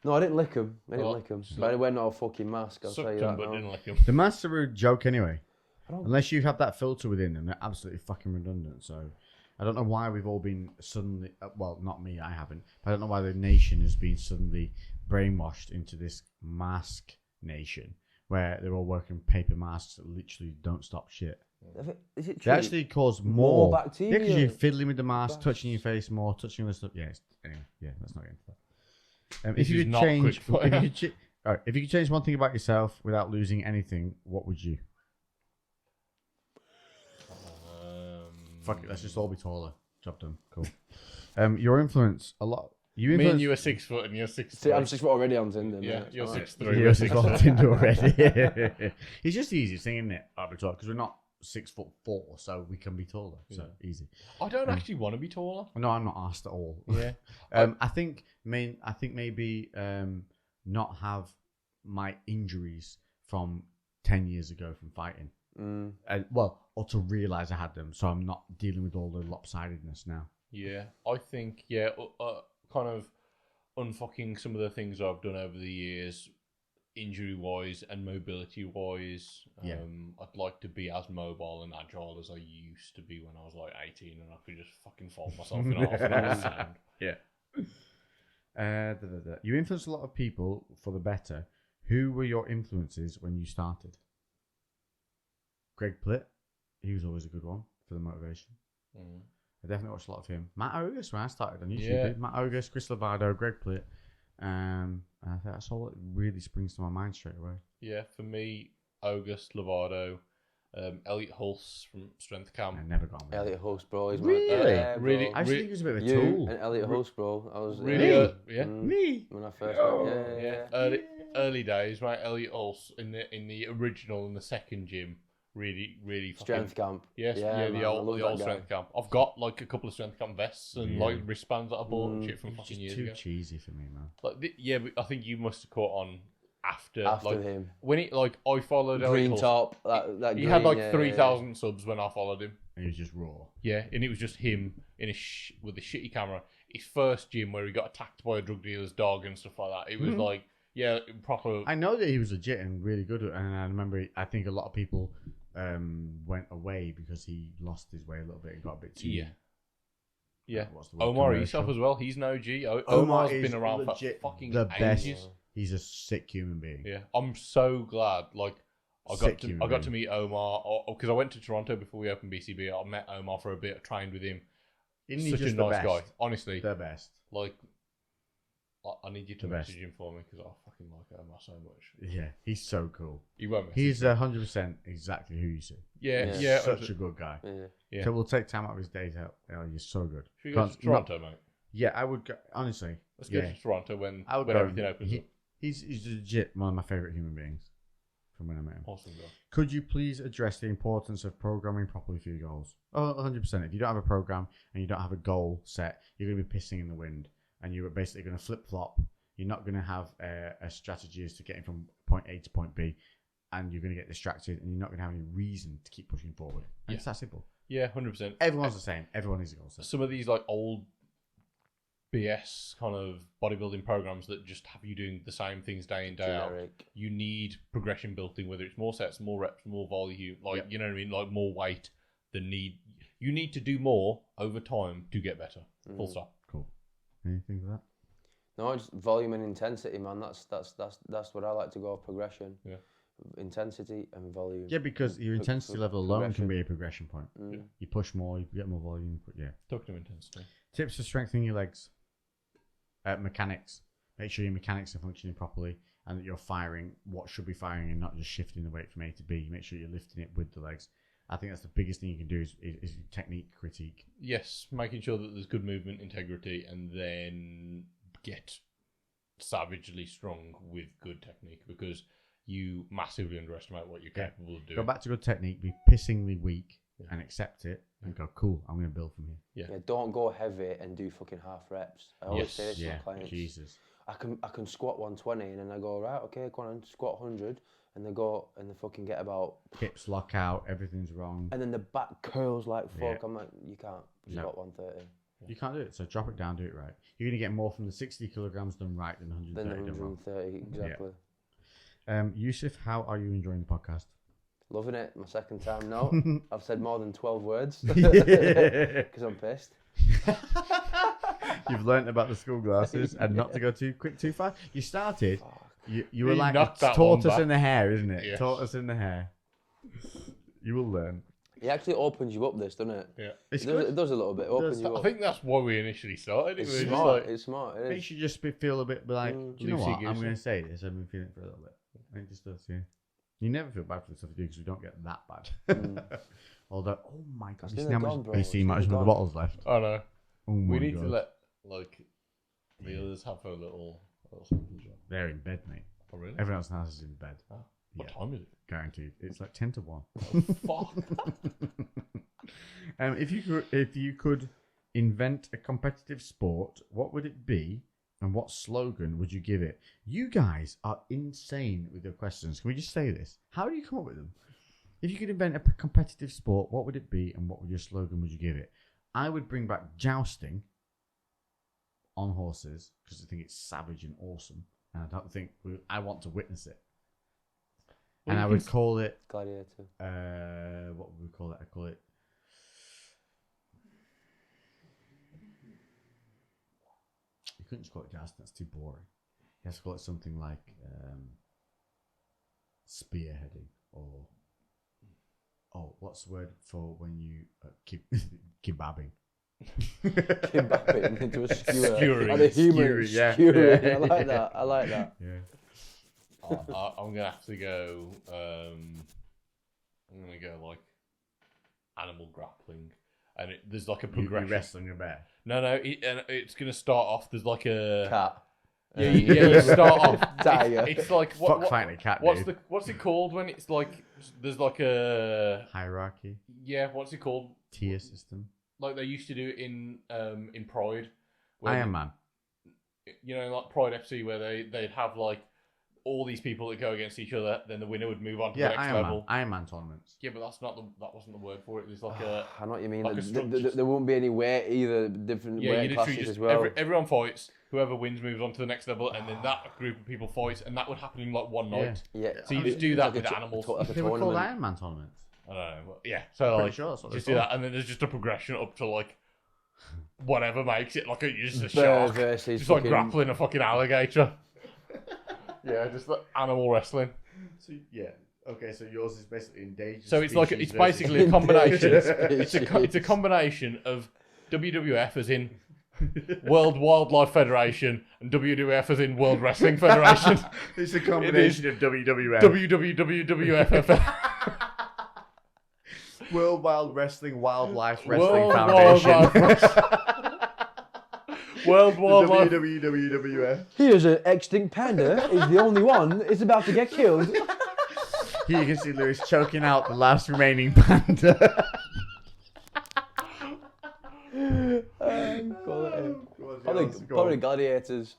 No, I didn't lick them. But I went on a fucking mask. I'll tell you that. But didn't lick them. The masks are a joke anyway. Unless you have that filter within them, they're absolutely fucking redundant. So I don't know why we've all been suddenly. Well, not me. I haven't. But I don't know why the nation has been suddenly brainwashed into this mask nation where they're all wearing paper masks that literally don't stop shit. Is it They true? actually cause more bacteria. Yeah, because you're fiddling with the mask, touching your face more, touching other stuff. Yeah. Anyway, yeah. Let's not get into that. If you could change, if you could change one thing about yourself without losing anything, what would you? Fuck it, let's just all be taller. Job done. Cool. Your influence a lot. Me and you are 6 foot, and you're 6'3". I'm 6 foot already on Tinder. Yeah, mate. you're Alright. 6'3". You're 6 foot on Tinder already. It's just the easiest thing, isn't it? Because we're not 6'4", so we can be taller. So easy. I don't actually want to be taller. No, I'm not asked at all. Yeah. I think maybe not have my injuries from 10 years ago from fighting. Or to realise I had them, so I'm not dealing with all the lopsidedness now. Yeah, I think kind of unfucking some of the things I've done over the years, injury wise and mobility wise. I'd like to be as mobile and agile as I used to be when I was like 18, and I could just fucking fold myself in half and I was sound. Yeah. You influenced a lot of people for the better. Who were your influences when you started? Greg Plitt. He was always a good one for the motivation. I definitely watched a lot of him. Matt Ogus when I started on YouTube. Yeah. Matt Ogus, Chris Lovato, Greg Plitt. And I think that's all that really springs to my mind straight away. Yeah, for me, August Lovato, Elliot Hulse from Strength Camp. I never got on with Elliot Hulse, bro. He's Really? Really? I actually think he was a bit of a You tool. and Elliot Hulse, bro. I was Really? Me? when I first met. Yeah. Early days, right? Elliot Hulse in the original and the second gym. Really fucking... Strength Camp. Yes, man, the old Strength Camp. I've got like a couple of Strength Camp vests and like wristbands that I bought and shit from It's fucking just years too ago. cheesy for me, man. Like, but I think you must have caught on after After like, him. when it like I followed Elliot Green Hulse. top. That He green, had like yeah, 3,000 subs when I followed him. And he was just raw. Yeah, and it was just him in with a shitty camera. His first gym where he got attacked by a drug dealer's dog and stuff like that. It was like, proper. I know that he was legit and really good, and I remember. I think a lot of people went away because he lost his way a little bit and got a bit too. Yeah. What's the word? Omar Commercial. Isuf as well. He's no G. Omar Omar's is been around for legit fucking the best. ages. He's a sick human being. Yeah, I'm so glad. Like, I got to meet Omar because I went to Toronto before we opened BCB. I met Omar for a bit. I trained with him. Isn't he Such just a the nice best? guy. Honestly, The best. like, I need you to The best. message him for me because I fucking like Omar so much. Yeah, he's so cool. He won't. He's 100% exactly who you see. Yeah. Such a good guy. Yeah. So we'll take time out of his day to help. Oh, you're so good. Should we go to Toronto, mate? Yeah, I would go, honestly. Let's go to Toronto when I would go, everything opens up. He's legit one of my favourite human beings from when I met him. Awesome guy. Could you please address the importance of programming properly for your goals? Oh, 100%. If you don't have a program and you don't have a goal set, you're going to be pissing in the wind and you're basically going to flip-flop. You're not going to have a strategy as to getting from point A to point B, and you're going to get distracted and you're not going to have any reason to keep pushing forward. And it's that simple. Yeah, 100%. Everyone's the same. Everyone needs a goal set. Some of these like old BS kind of bodybuilding programs that just have you doing the same things day in, day out. You need progression built in, whether it's more sets, more reps, more volume, you know what I mean, like more weight. You need to do more over time to get better. Full stop. Cool. Anything for that? No, just volume and intensity, man. That's what I like to go. Progression. Yeah. Intensity and volume. Yeah, because your intensity level alone can be a progression point. Yeah. You push more, you get more volume. But yeah. Talking to intensity. Tips for strengthening your legs. Mechanics. Make sure your mechanics are functioning properly and that you're firing what should be firing and not just shifting the weight from A to B. Make sure you're lifting it with the legs. I think that's the biggest thing you can do is technique critique. Yes, making sure that there's good movement integrity and then get savagely strong with good technique because you massively underestimate what you're capable of doing. Go back to good technique, be pissingly weak and accept it and go, cool, I'm going to build from here. Yeah, don't go heavy and do fucking half reps. I always say this to my clients. Jesus. I can squat 120 and then I go, right, okay, go on, squat 100, and they go and they fucking get about hips lock out, everything's wrong. And then the back curls like fuck. Yeah. I'm like, you can't squat 130. You can't do it, so drop it down, do it right. You're going to get more from the 60 kilograms done right than 130 Then the done wrong. 130, exactly. Yusuf, how are you enjoying the podcast? Loving it. My second time now. I've said more than 12 words because I'm pissed. You've learnt about the school glasses and not to go too quick, too far. You started. You were like knocked that tortoise one in the hair, isn't it? Yes. Tortoise in the hair. You will learn. It actually opens you up, this, doesn't it? Yeah. It does a little bit. It opens you I up. think that's why we initially started. It's It was just smart. like, It's smart. It Makes is. you just feel a bit like, do you know what? I'm loosey-goosey. going to say this. I've been feeling it for a little bit. It just does, yeah. You never feel bad for the stuff you do because we don't get that bad. Although, oh my god, you see how much, you see much of the bottles left. I know. Oh my We need god. to let like the others have a little something. They're in bed, mate. Oh really? Everyone else in the house is in bed. Oh, what Yeah. time is it? Guaranteed. It's like 10 to 1. Fuck. If you could invent a competitive sport, what would it be, and what slogan would you give it? You guys are insane with your questions. Can we just say this? How do you come up with them? If you could invent a competitive sport, what would it be, and what would your slogan would you give it? I would bring back jousting on horses because I think it's savage and awesome, and I don't think I want to witness it. And I would call it. Gladiator. What would we call it? I call it. You couldn't just call it jousting. That's too boring. You have to call it something like spearheading or. Oh, what's the word for when you kebabbing? Kebabbing into a skewer. Skewering. Like a human Skewering, yeah. skewering. Yeah. I like that. I like that. Yeah. I'm gonna have to go. I'm gonna go like animal grappling, and there's like a You progression. wrestling a bear. No, and it's gonna start off. There's like a Cat. yeah. You start off. Tiger. It's like Fuck fighting a cat, dude. what's it called when it's like there's like a Hierarchy, what's it called? tier system. Like they used to do it in Pride. where Iron Man. You know, like Pride FC, where they'd have like all these people that go against each other, then the winner would move on to the next level. Iron Man tournaments. Yeah, but that wasn't the word for it. It was like a I know what you mean. like a structure. There won't be any weight either. Different you weight literally classes just as well. everyone fights. Whoever wins moves on to the next level, and then that group of people fights, and that would happen in like one night. Yeah. So you just do that with like animals. like a They were called tournament. Iron Man tournaments. I don't know. Well, yeah. So Pretty like, sure that's what just they're do called. that, and then there's just a progression up to like whatever makes it like just a Bear shark, versus just like fucking- grappling a fucking alligator. Yeah, just like animal wrestling. So yeah, okay. So yours is basically endangered. So it's like species it's versus- basically a combination. Endangered it's a combination of WWF as in World Wildlife Federation and WWF as in World Wrestling Federation. It's a combination of WWF, WWF. World Wild Wrestling Wildlife Wrestling World Foundation, World Wildlife. WWF. Here's an extinct panda. Is the only one. It's about to get killed. Here you can see Lewis choking out the last remaining panda. I think probably gladiators.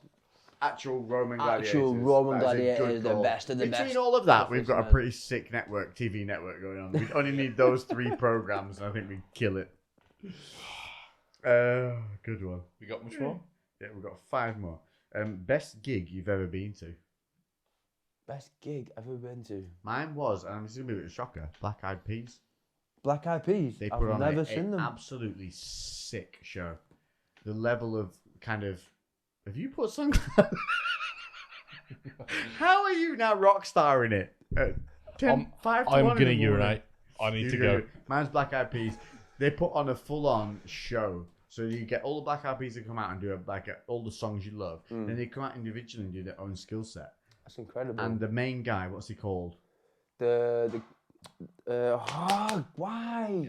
Actual Roman gladiators. Actual Roman That is a good gladiators, the call. best of the Between best. all of that, we've got a Man. pretty sick TV network going on. We only need those 3 programs, and I think we kill it. Good one. We got much more? Yeah, we've got 5 more. Best gig you've ever been to? Best gig I've ever been to. Mine was, and I'm going to be a shocker, Black Eyed Peas. Black Eyed Peas. They I've put on never a seen them. absolutely sick show. The level of kind of... Have you put sunglasses? How are you now rock star in it? 5 to I'm 1 in gonna the morning. urinate. I need to go. Mine's Black Eyed Peas. They put on a full-on show. So you get all the Black Eyed Peas to come out and do all the songs you love. Then they come out individually and do their own skill set. That's incredible. And the main guy, what's he called? why?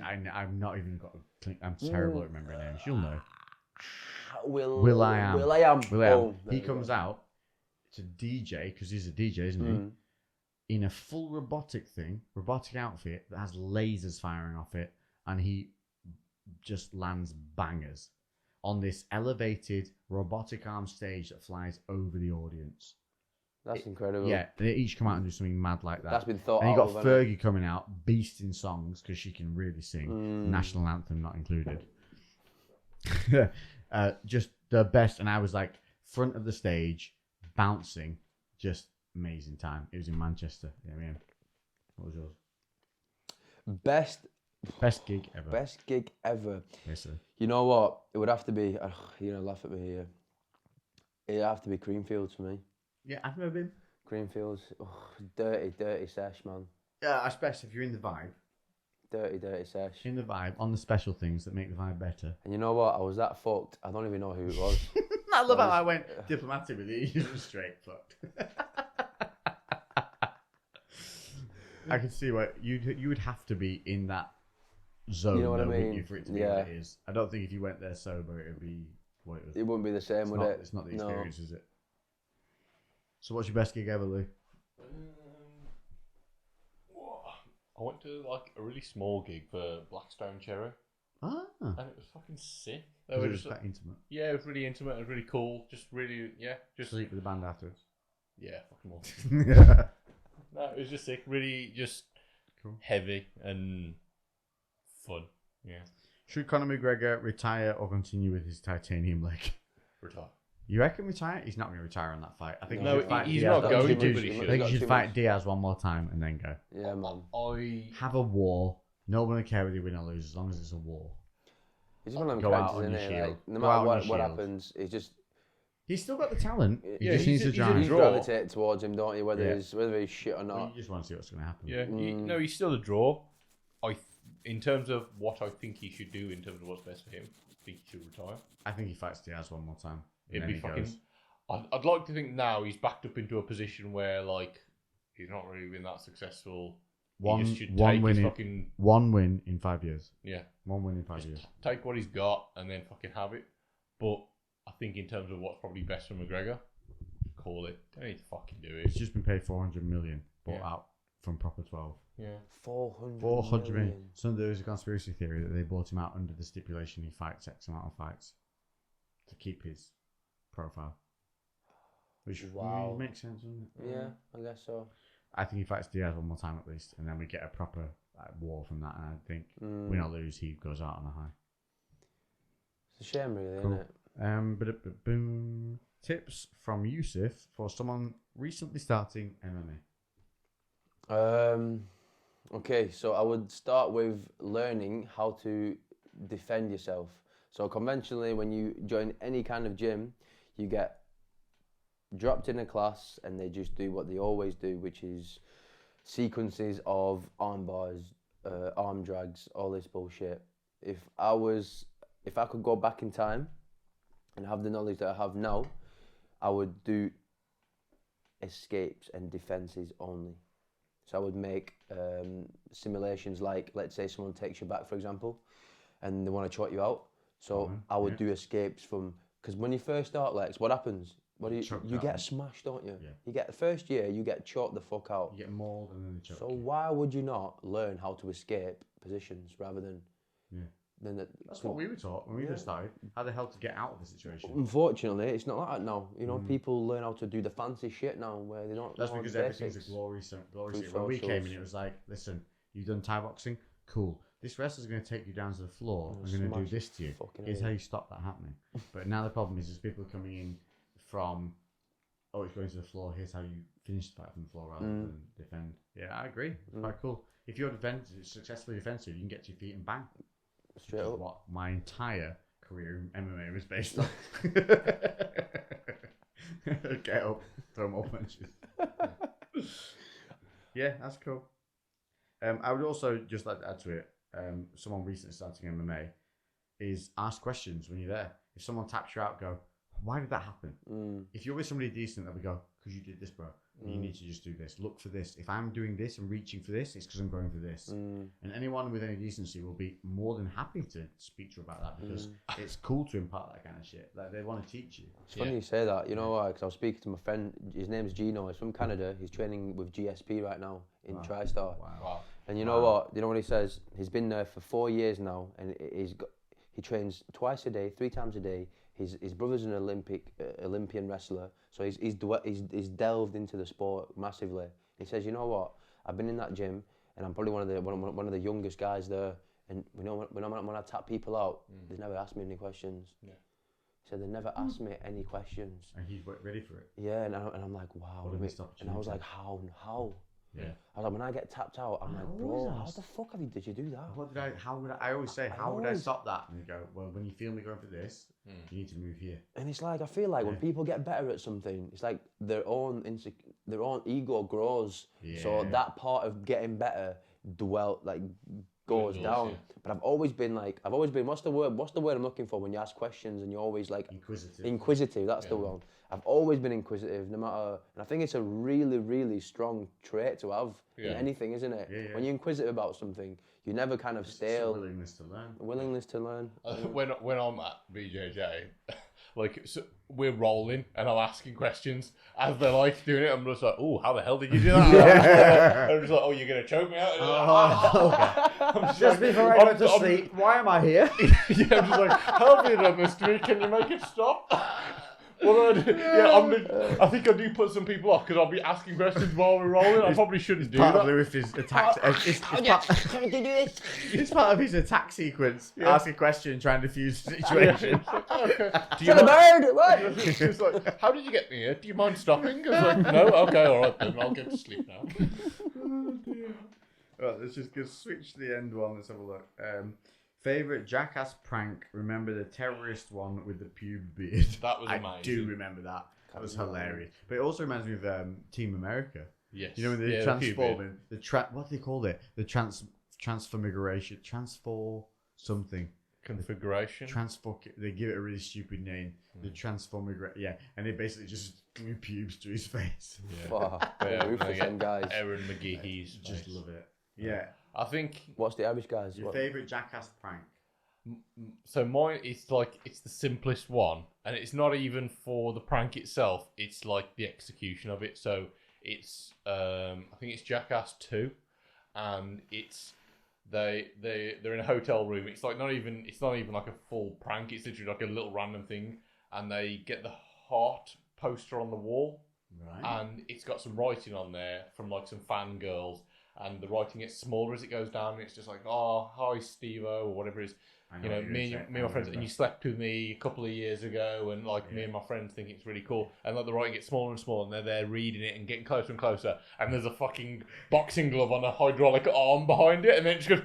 I've not even got a click. I'm terrible at remembering names. You'll know. Will I Am. Will I Am. Will Oh, he comes out to DJ, because he's a DJ, isn't he? In a full robotic outfit that has lasers firing off it, and he just lands bangers on this elevated robotic arm stage that flies over the audience. That's incredible. Yeah, they each come out and do something mad like that. That's been thought And you out got of, hasn't Fergie coming out, beasting songs because she can really sing. National anthem not included. Just the best, and I was like front of the stage, bouncing, just amazing time. It was in Manchester. Yeah, man. What was yours? Best gig ever. Best gig ever. Yes, sir. You know what? It would have to be. You're gonna laugh at me here. It'd have to be Creamfields for me. Yeah, I've never been. Creamfields, dirty sesh, man. Yeah, especially if you're in the vibe. Dirty sesh. In the vibe, on the special things that make the vibe better. And you know what? I was that fucked. I don't even know who it was. I love how I went diplomatic with it. You were straight fucked. I can see what you would have to be in that zone, You know what I wouldn't mean? you, for it to be what it is. I don't think if you went there sober, it would be what it was. It wouldn't be the same, would it? It's not the experience, is it? So, what's your best gig ever, Lou? I went to like a really small gig for Blackstone Cherry. Ah, And it was fucking sick. it was quite intimate. Yeah, it was really intimate. It was really cool. Just really, just Sleep with the band afterwards. yeah, fucking more. Yeah. No, it was just sick. Really, just Cool. heavy and fun. Yeah, Should Conor McGregor retire or continue with his titanium leg? retire. You reckon retire? He's not going to retire on that fight. I think No, he should fight he's Diaz. not going to, to, but but he he should. I think got he should too fight much. Diaz one more time and then go. Yeah, man. Have a war. No one will care whether you win or lose as long as it's a war. He's just one of them Go out characters, on isn't your he? shield. Like, no Go out matter on your what shield. happens, he's just He's still got the talent. He Yeah, just needs to he's a drive. you draw. gravitate towards him, don't you? Whether Yeah. he's shit or Well, not. you just want to see what's going to happen. Yeah, no, he's still a draw. In terms of what I think he should do, in terms of what's best for him, I think he should retire. I think he fights Diaz one more time. It'd and be then he fucking. goes. I'd like to think now he's backed up into a position where like he's not really been that successful. One, he just should one take win his in, fucking one win in 5 years. yeah. 1 win in 5 Just years. take what he's got and then fucking have it. But I think in terms of what's probably best for McGregor, call it. Don't need to fucking do He's it. just been paid 400 million, bought Yeah. out from Proper 12. Yeah. 400 million. So there was a conspiracy theory that they bought him out under the stipulation he fights X amount of fights to keep his profile. Which Wow. makes sense, doesn't it? Yeah, I guess so. I think he fights Diaz one more time at least, and then we get a proper war from that. And I think win or lose, he goes out on a high. It's a shame, really, Cool. isn't it? Boom. Tips from Yusuf for someone recently starting MMA. Okay, so I would start with learning how to defend yourself. So conventionally, when you join any kind of gym, you get dropped in a class and they just do what they always do, which is sequences of arm bars, arm drags, all this bullshit. If I could go back in time and have the knowledge that I have now, I would do escapes and defenses only. So I would make simulations like, let's say someone takes you back, for example, and they want to choke you out. So I would do escapes from, because when you first start, Lex, what happens? You get smashed, don't you? Yeah. You get the first year, you get choked the fuck out. You get mauled and then they choke So you. why would you not learn how to escape positions rather than? Yeah. That's So what we were taught when we first started. How the hell to get out of the situation. unfortunately, it's not like that now. You know, people learn how to do the fancy shit now where they don't. That's know because the everything's basics. a glory scene. Through When we came socials. in, it was like, listen, you've done Thai boxing? Cool. This wrestler's going to take you down to the floor and going to do smash this to you. fucking Here's head. how you stop that happening. But now the problem is people coming in from, oh, it's going to the floor. Here's how you finish the fight from the floor rather than defend. Yeah, I agree. It's quite cool. If you're successfully defensive, you can get to your feet and bang. Straight Which is up. what my entire career in MMA was based on. Get up, throw more punches. Yeah, that's cool. I would also just like to add to it, someone recently starting MMA is ask questions when you're there. If someone taps you out, go, why did that happen? If you're with somebody decent, they'll be go, because you did this, bro. You need to just do this. Look for this. If I'm doing this and reaching for this, it's because I'm going for this. And anyone with any decency will be more than happy to speak to you about that because it's cool to impart that kind of shit. Like they want to teach you. It's funny you say that. You know why? Because I was speaking to my friend. His name's Gino. He's from Canada. He's training with GSP right now in TriStar. Wow. And you know what? You know what he says? He's been there for 4 years now, and he trains twice a day, 3 times a day. His brother's an Olympian wrestler, so he's delved into the sport massively. He says, you know what? I've been in that gym, and I'm probably one of the youngest guys there. And when I tap people out, they never ask me any questions. Yeah. He said they never asked me any questions. And he's ready for it. Yeah, and I'm like, wow. What a missed opportunity. And I was like, how? Yeah. I was like, when I get tapped out, I'm I like, always bro, how ask. the fuck did you do that? What did I? How would I always say? How would I always- stop that? And you go, well, when you feel me going for this, you need to move here. And it's like, I feel like when people get better at something, it's like their own ego grows. So Yeah. that part of getting better goes Dwindles, down. yeah. But I've always been, what's the word I'm looking for when you ask questions and you're always like, Inquisitive. Inquisitive, that's the one. I've always been inquisitive, no matter, and I think it's a really, really strong trait to have in anything, isn't it? Yeah, yeah. When you're inquisitive about something, you never kind of It's a stale. willingness to learn. Willingness to learn. When I'm at BJJ, so we're rolling and I'm asking questions as they're like doing it. I'm just like, oh, how the hell did you do that? I'm just like, oh, you're gonna choke me out? I'm Just before I go to sleep, why am I here? Yeah, I'm just like, how have you done this to me? Can you make it stop? What do I do? Yeah, I think I do put some people off because I'll be asking questions while we're rolling. I probably shouldn't do Part that. of Lewis's attack. It's part of his attack sequence. Ask a question, try and defuse the situation. Okay. Do To the mind- bird! What? It's like, how did you get me here? Do you mind stopping? I was like, no, okay, all right then. I'll get to sleep now. Oh dear. Right, let's just go switch to the end one. Let's have a look. Favorite jackass prank? Remember the terrorist one with the pube beard? That was I amazing. do remember that. That was hilarious. But it also reminds me of Team America. Yes. You know when they Yeah, the pube transforming what do they call it? The transformigration, transfor something. Configuration. They give it a really stupid name. The transformigration. Yeah, and they basically just glue pubes to his face. Yeah. Fuck, Yeah, ruthless them guys. Aaron McGee's Just face. love it. Yeah. I think What's the Irish guys? Your favorite jackass prank? so. Mine, it's the simplest one, and it's not even for the prank itself. It's like the execution of it. So it's I think it's Jackass 2, and it's they're in a hotel room. It's not even like a full prank. It's literally like a little random thing, and they get the heart poster on the wall, Right. and it's got some writing on there from like some fangirls. And the writing gets smaller as it goes down. And it's just like, oh, hi, Steve-O, or whatever it is. You know, me and my friends, and you slept with me a couple of years ago, and like me and my friends think it's really cool. And like the writing gets smaller and smaller, and they're there reading it and getting closer and closer. And there's a fucking boxing glove on a hydraulic arm behind it, and then it just goes,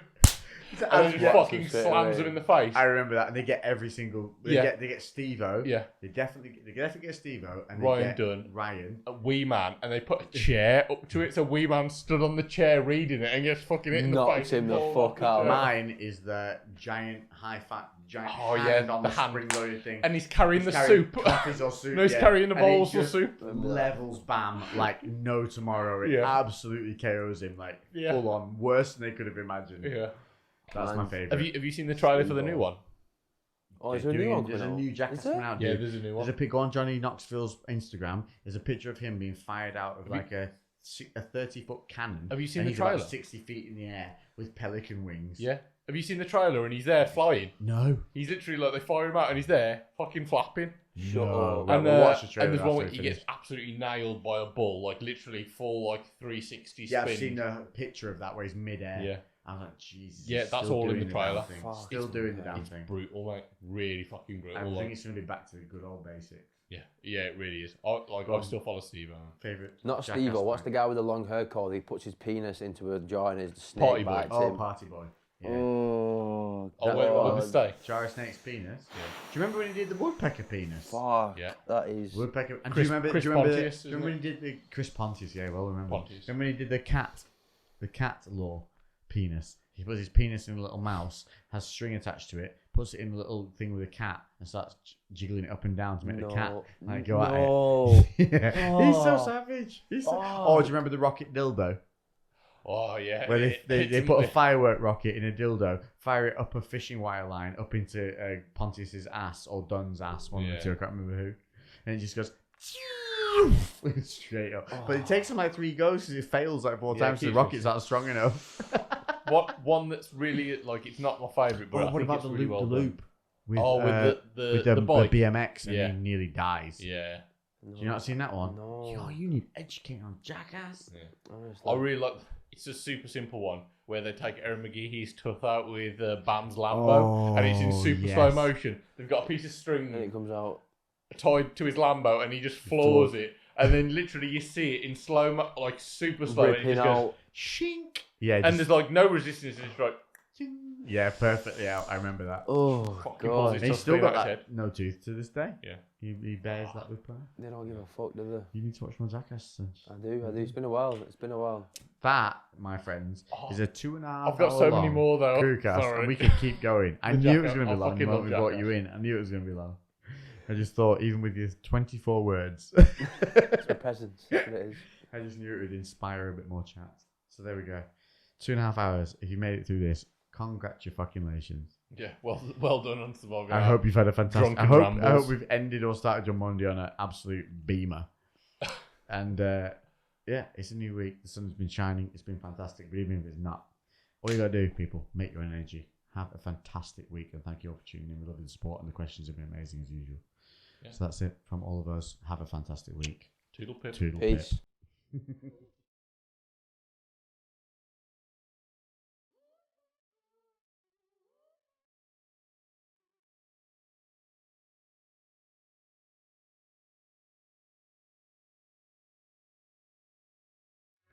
and it just fucking slams them in the face. I remember that, and they get every single. They get Steve-O. Yeah. They definitely get Steve-O, and Ryan they get Dunn. Ryan. A wee man, and they put a chair up to it, so wee man stood on the chair reading it and gets fucking hit in the Knocked face. him the and fuck falls off out. the chair. Mine is the giant Oh, yeah, hand on the the hand. spring-loaded thing. And he's carrying the carrying soup. coffees or soup. No, he's yeah. carrying the And he bowls of just soup. Levels Bam like no tomorrow. It Yeah. absolutely KOs him like Yeah. full on, worse than they could have imagined. Yeah. That's my favorite. Have you seen the trailer for the new one? Oh, is there a new one There's a coming out? new Jackass Is there? coming out. Yeah, dude. there's a new There's one. a pic on Johnny Knoxville's Instagram. There's a picture of him being fired out of like a 30-foot cannon. Have you seen and the he's about trailer? 60 feet in the air with pelican wings. Yeah. Have you seen the trailer and he's there flying? No. He's literally like, they fire him out and he's there fucking flapping. Shut No. up. Right, And, we'll watch the trailer and there's one where after he we gets finish. absolutely nailed by a bull, like literally full like 360 Yeah, spin. I've seen a picture of that where he's mid-air. Yeah. I was like, Jesus. Yeah, he's that's still all in doing the damn trailer. thing. Fuck. Still doing the damn It's thing. brutal, mate. Really fucking brutal. I like. think it's going to be back to the good old basics. Yeah, it really is. I still follow Steve. Favorite. Not Jackass Steve-O. What's the prank? guy with the long hair called? He puts his penis into a jar and his snake Party boy. bites Oh, him. Party Boy. Yeah. Oh, Oh, wait, what was the mistake? Jar of Snake's penis. Yeah. Do you remember when he did the woodpecker penis? fuck. Yeah. That is. Woodpecker. And Chris- do you remember? Chris do you remember? Pontius, do you remember isn't when he did the Chris Pontius? Yeah, well remember. Pontius. Remember when he did the cat law penis? He puts his penis in a little mouse, has string attached to it, puts it in a little thing with a cat, and starts jiggling it up and down to make the cat like go at it. Yeah. He's so savage. He's so... Oh, do you remember the rocket dildo? Oh yeah. Where they it's- put a firework rocket in a dildo, fire it up a fishing wire line up into Pontius's ass or Dunn's ass, one of the two, I can't remember who, and it just goes straight up. But it takes him like 3 goes because it fails like 4 times. The keeps rocket's not strong enough. What one that's really like it's not my favourite, but I what think about it's the really loop? well The done. loop with, with the the bike. BMX, and Yeah. he nearly dies. Yeah. Do you not seen that one? No. Yo, you need educating on Jackass. Honestly. I really like. It's a super simple one where they take Aaron McGee's tooth out with Bam's Lambo, and it's in super slow motion. They've got a piece of And string it comes out. tied to his Lambo, and he just floors it, and then literally you see it in slow, like super slow, and it Ripping just goes out. shink, Yeah, and there's like no resistance. It's just like yeah, perfect. Yeah, I remember that. Oh fucking god, balls. And he's It's still got tough that no tooth to this day. Yeah. He bears that with pride. they don't give a fuck, do they? You need to watch more Jackass. I do. It's been a while. That, my friends, is a 2.5 I've got so many long more though. CREWCast, Sorry. and we could keep going. I The knew it was Jackass. going to be I long fucking when love we brought Jackass. you in. I knew it was going to be long. I just thought, even with your 24 words, It's a present. That's what it is. I just knew it would inspire a bit more chat. So there we go. 2.5 hours. If you made it through this, congratulations. Yeah, well done on surviving. I hope you've had a fantastic. I drunken hope rambles. we've ended or started your Monday on an absolute beamer. And yeah, it's a new week. The sun's been shining. It's been fantastic. But even if it's not, all you gotta do, people, make your own energy. Have a fantastic week, and thank you all for tuning in. We love the support, and the questions have been amazing as usual. Yeah. So that's it from all of us. Have a fantastic week. Toodle pip. Toodle Peace. pip.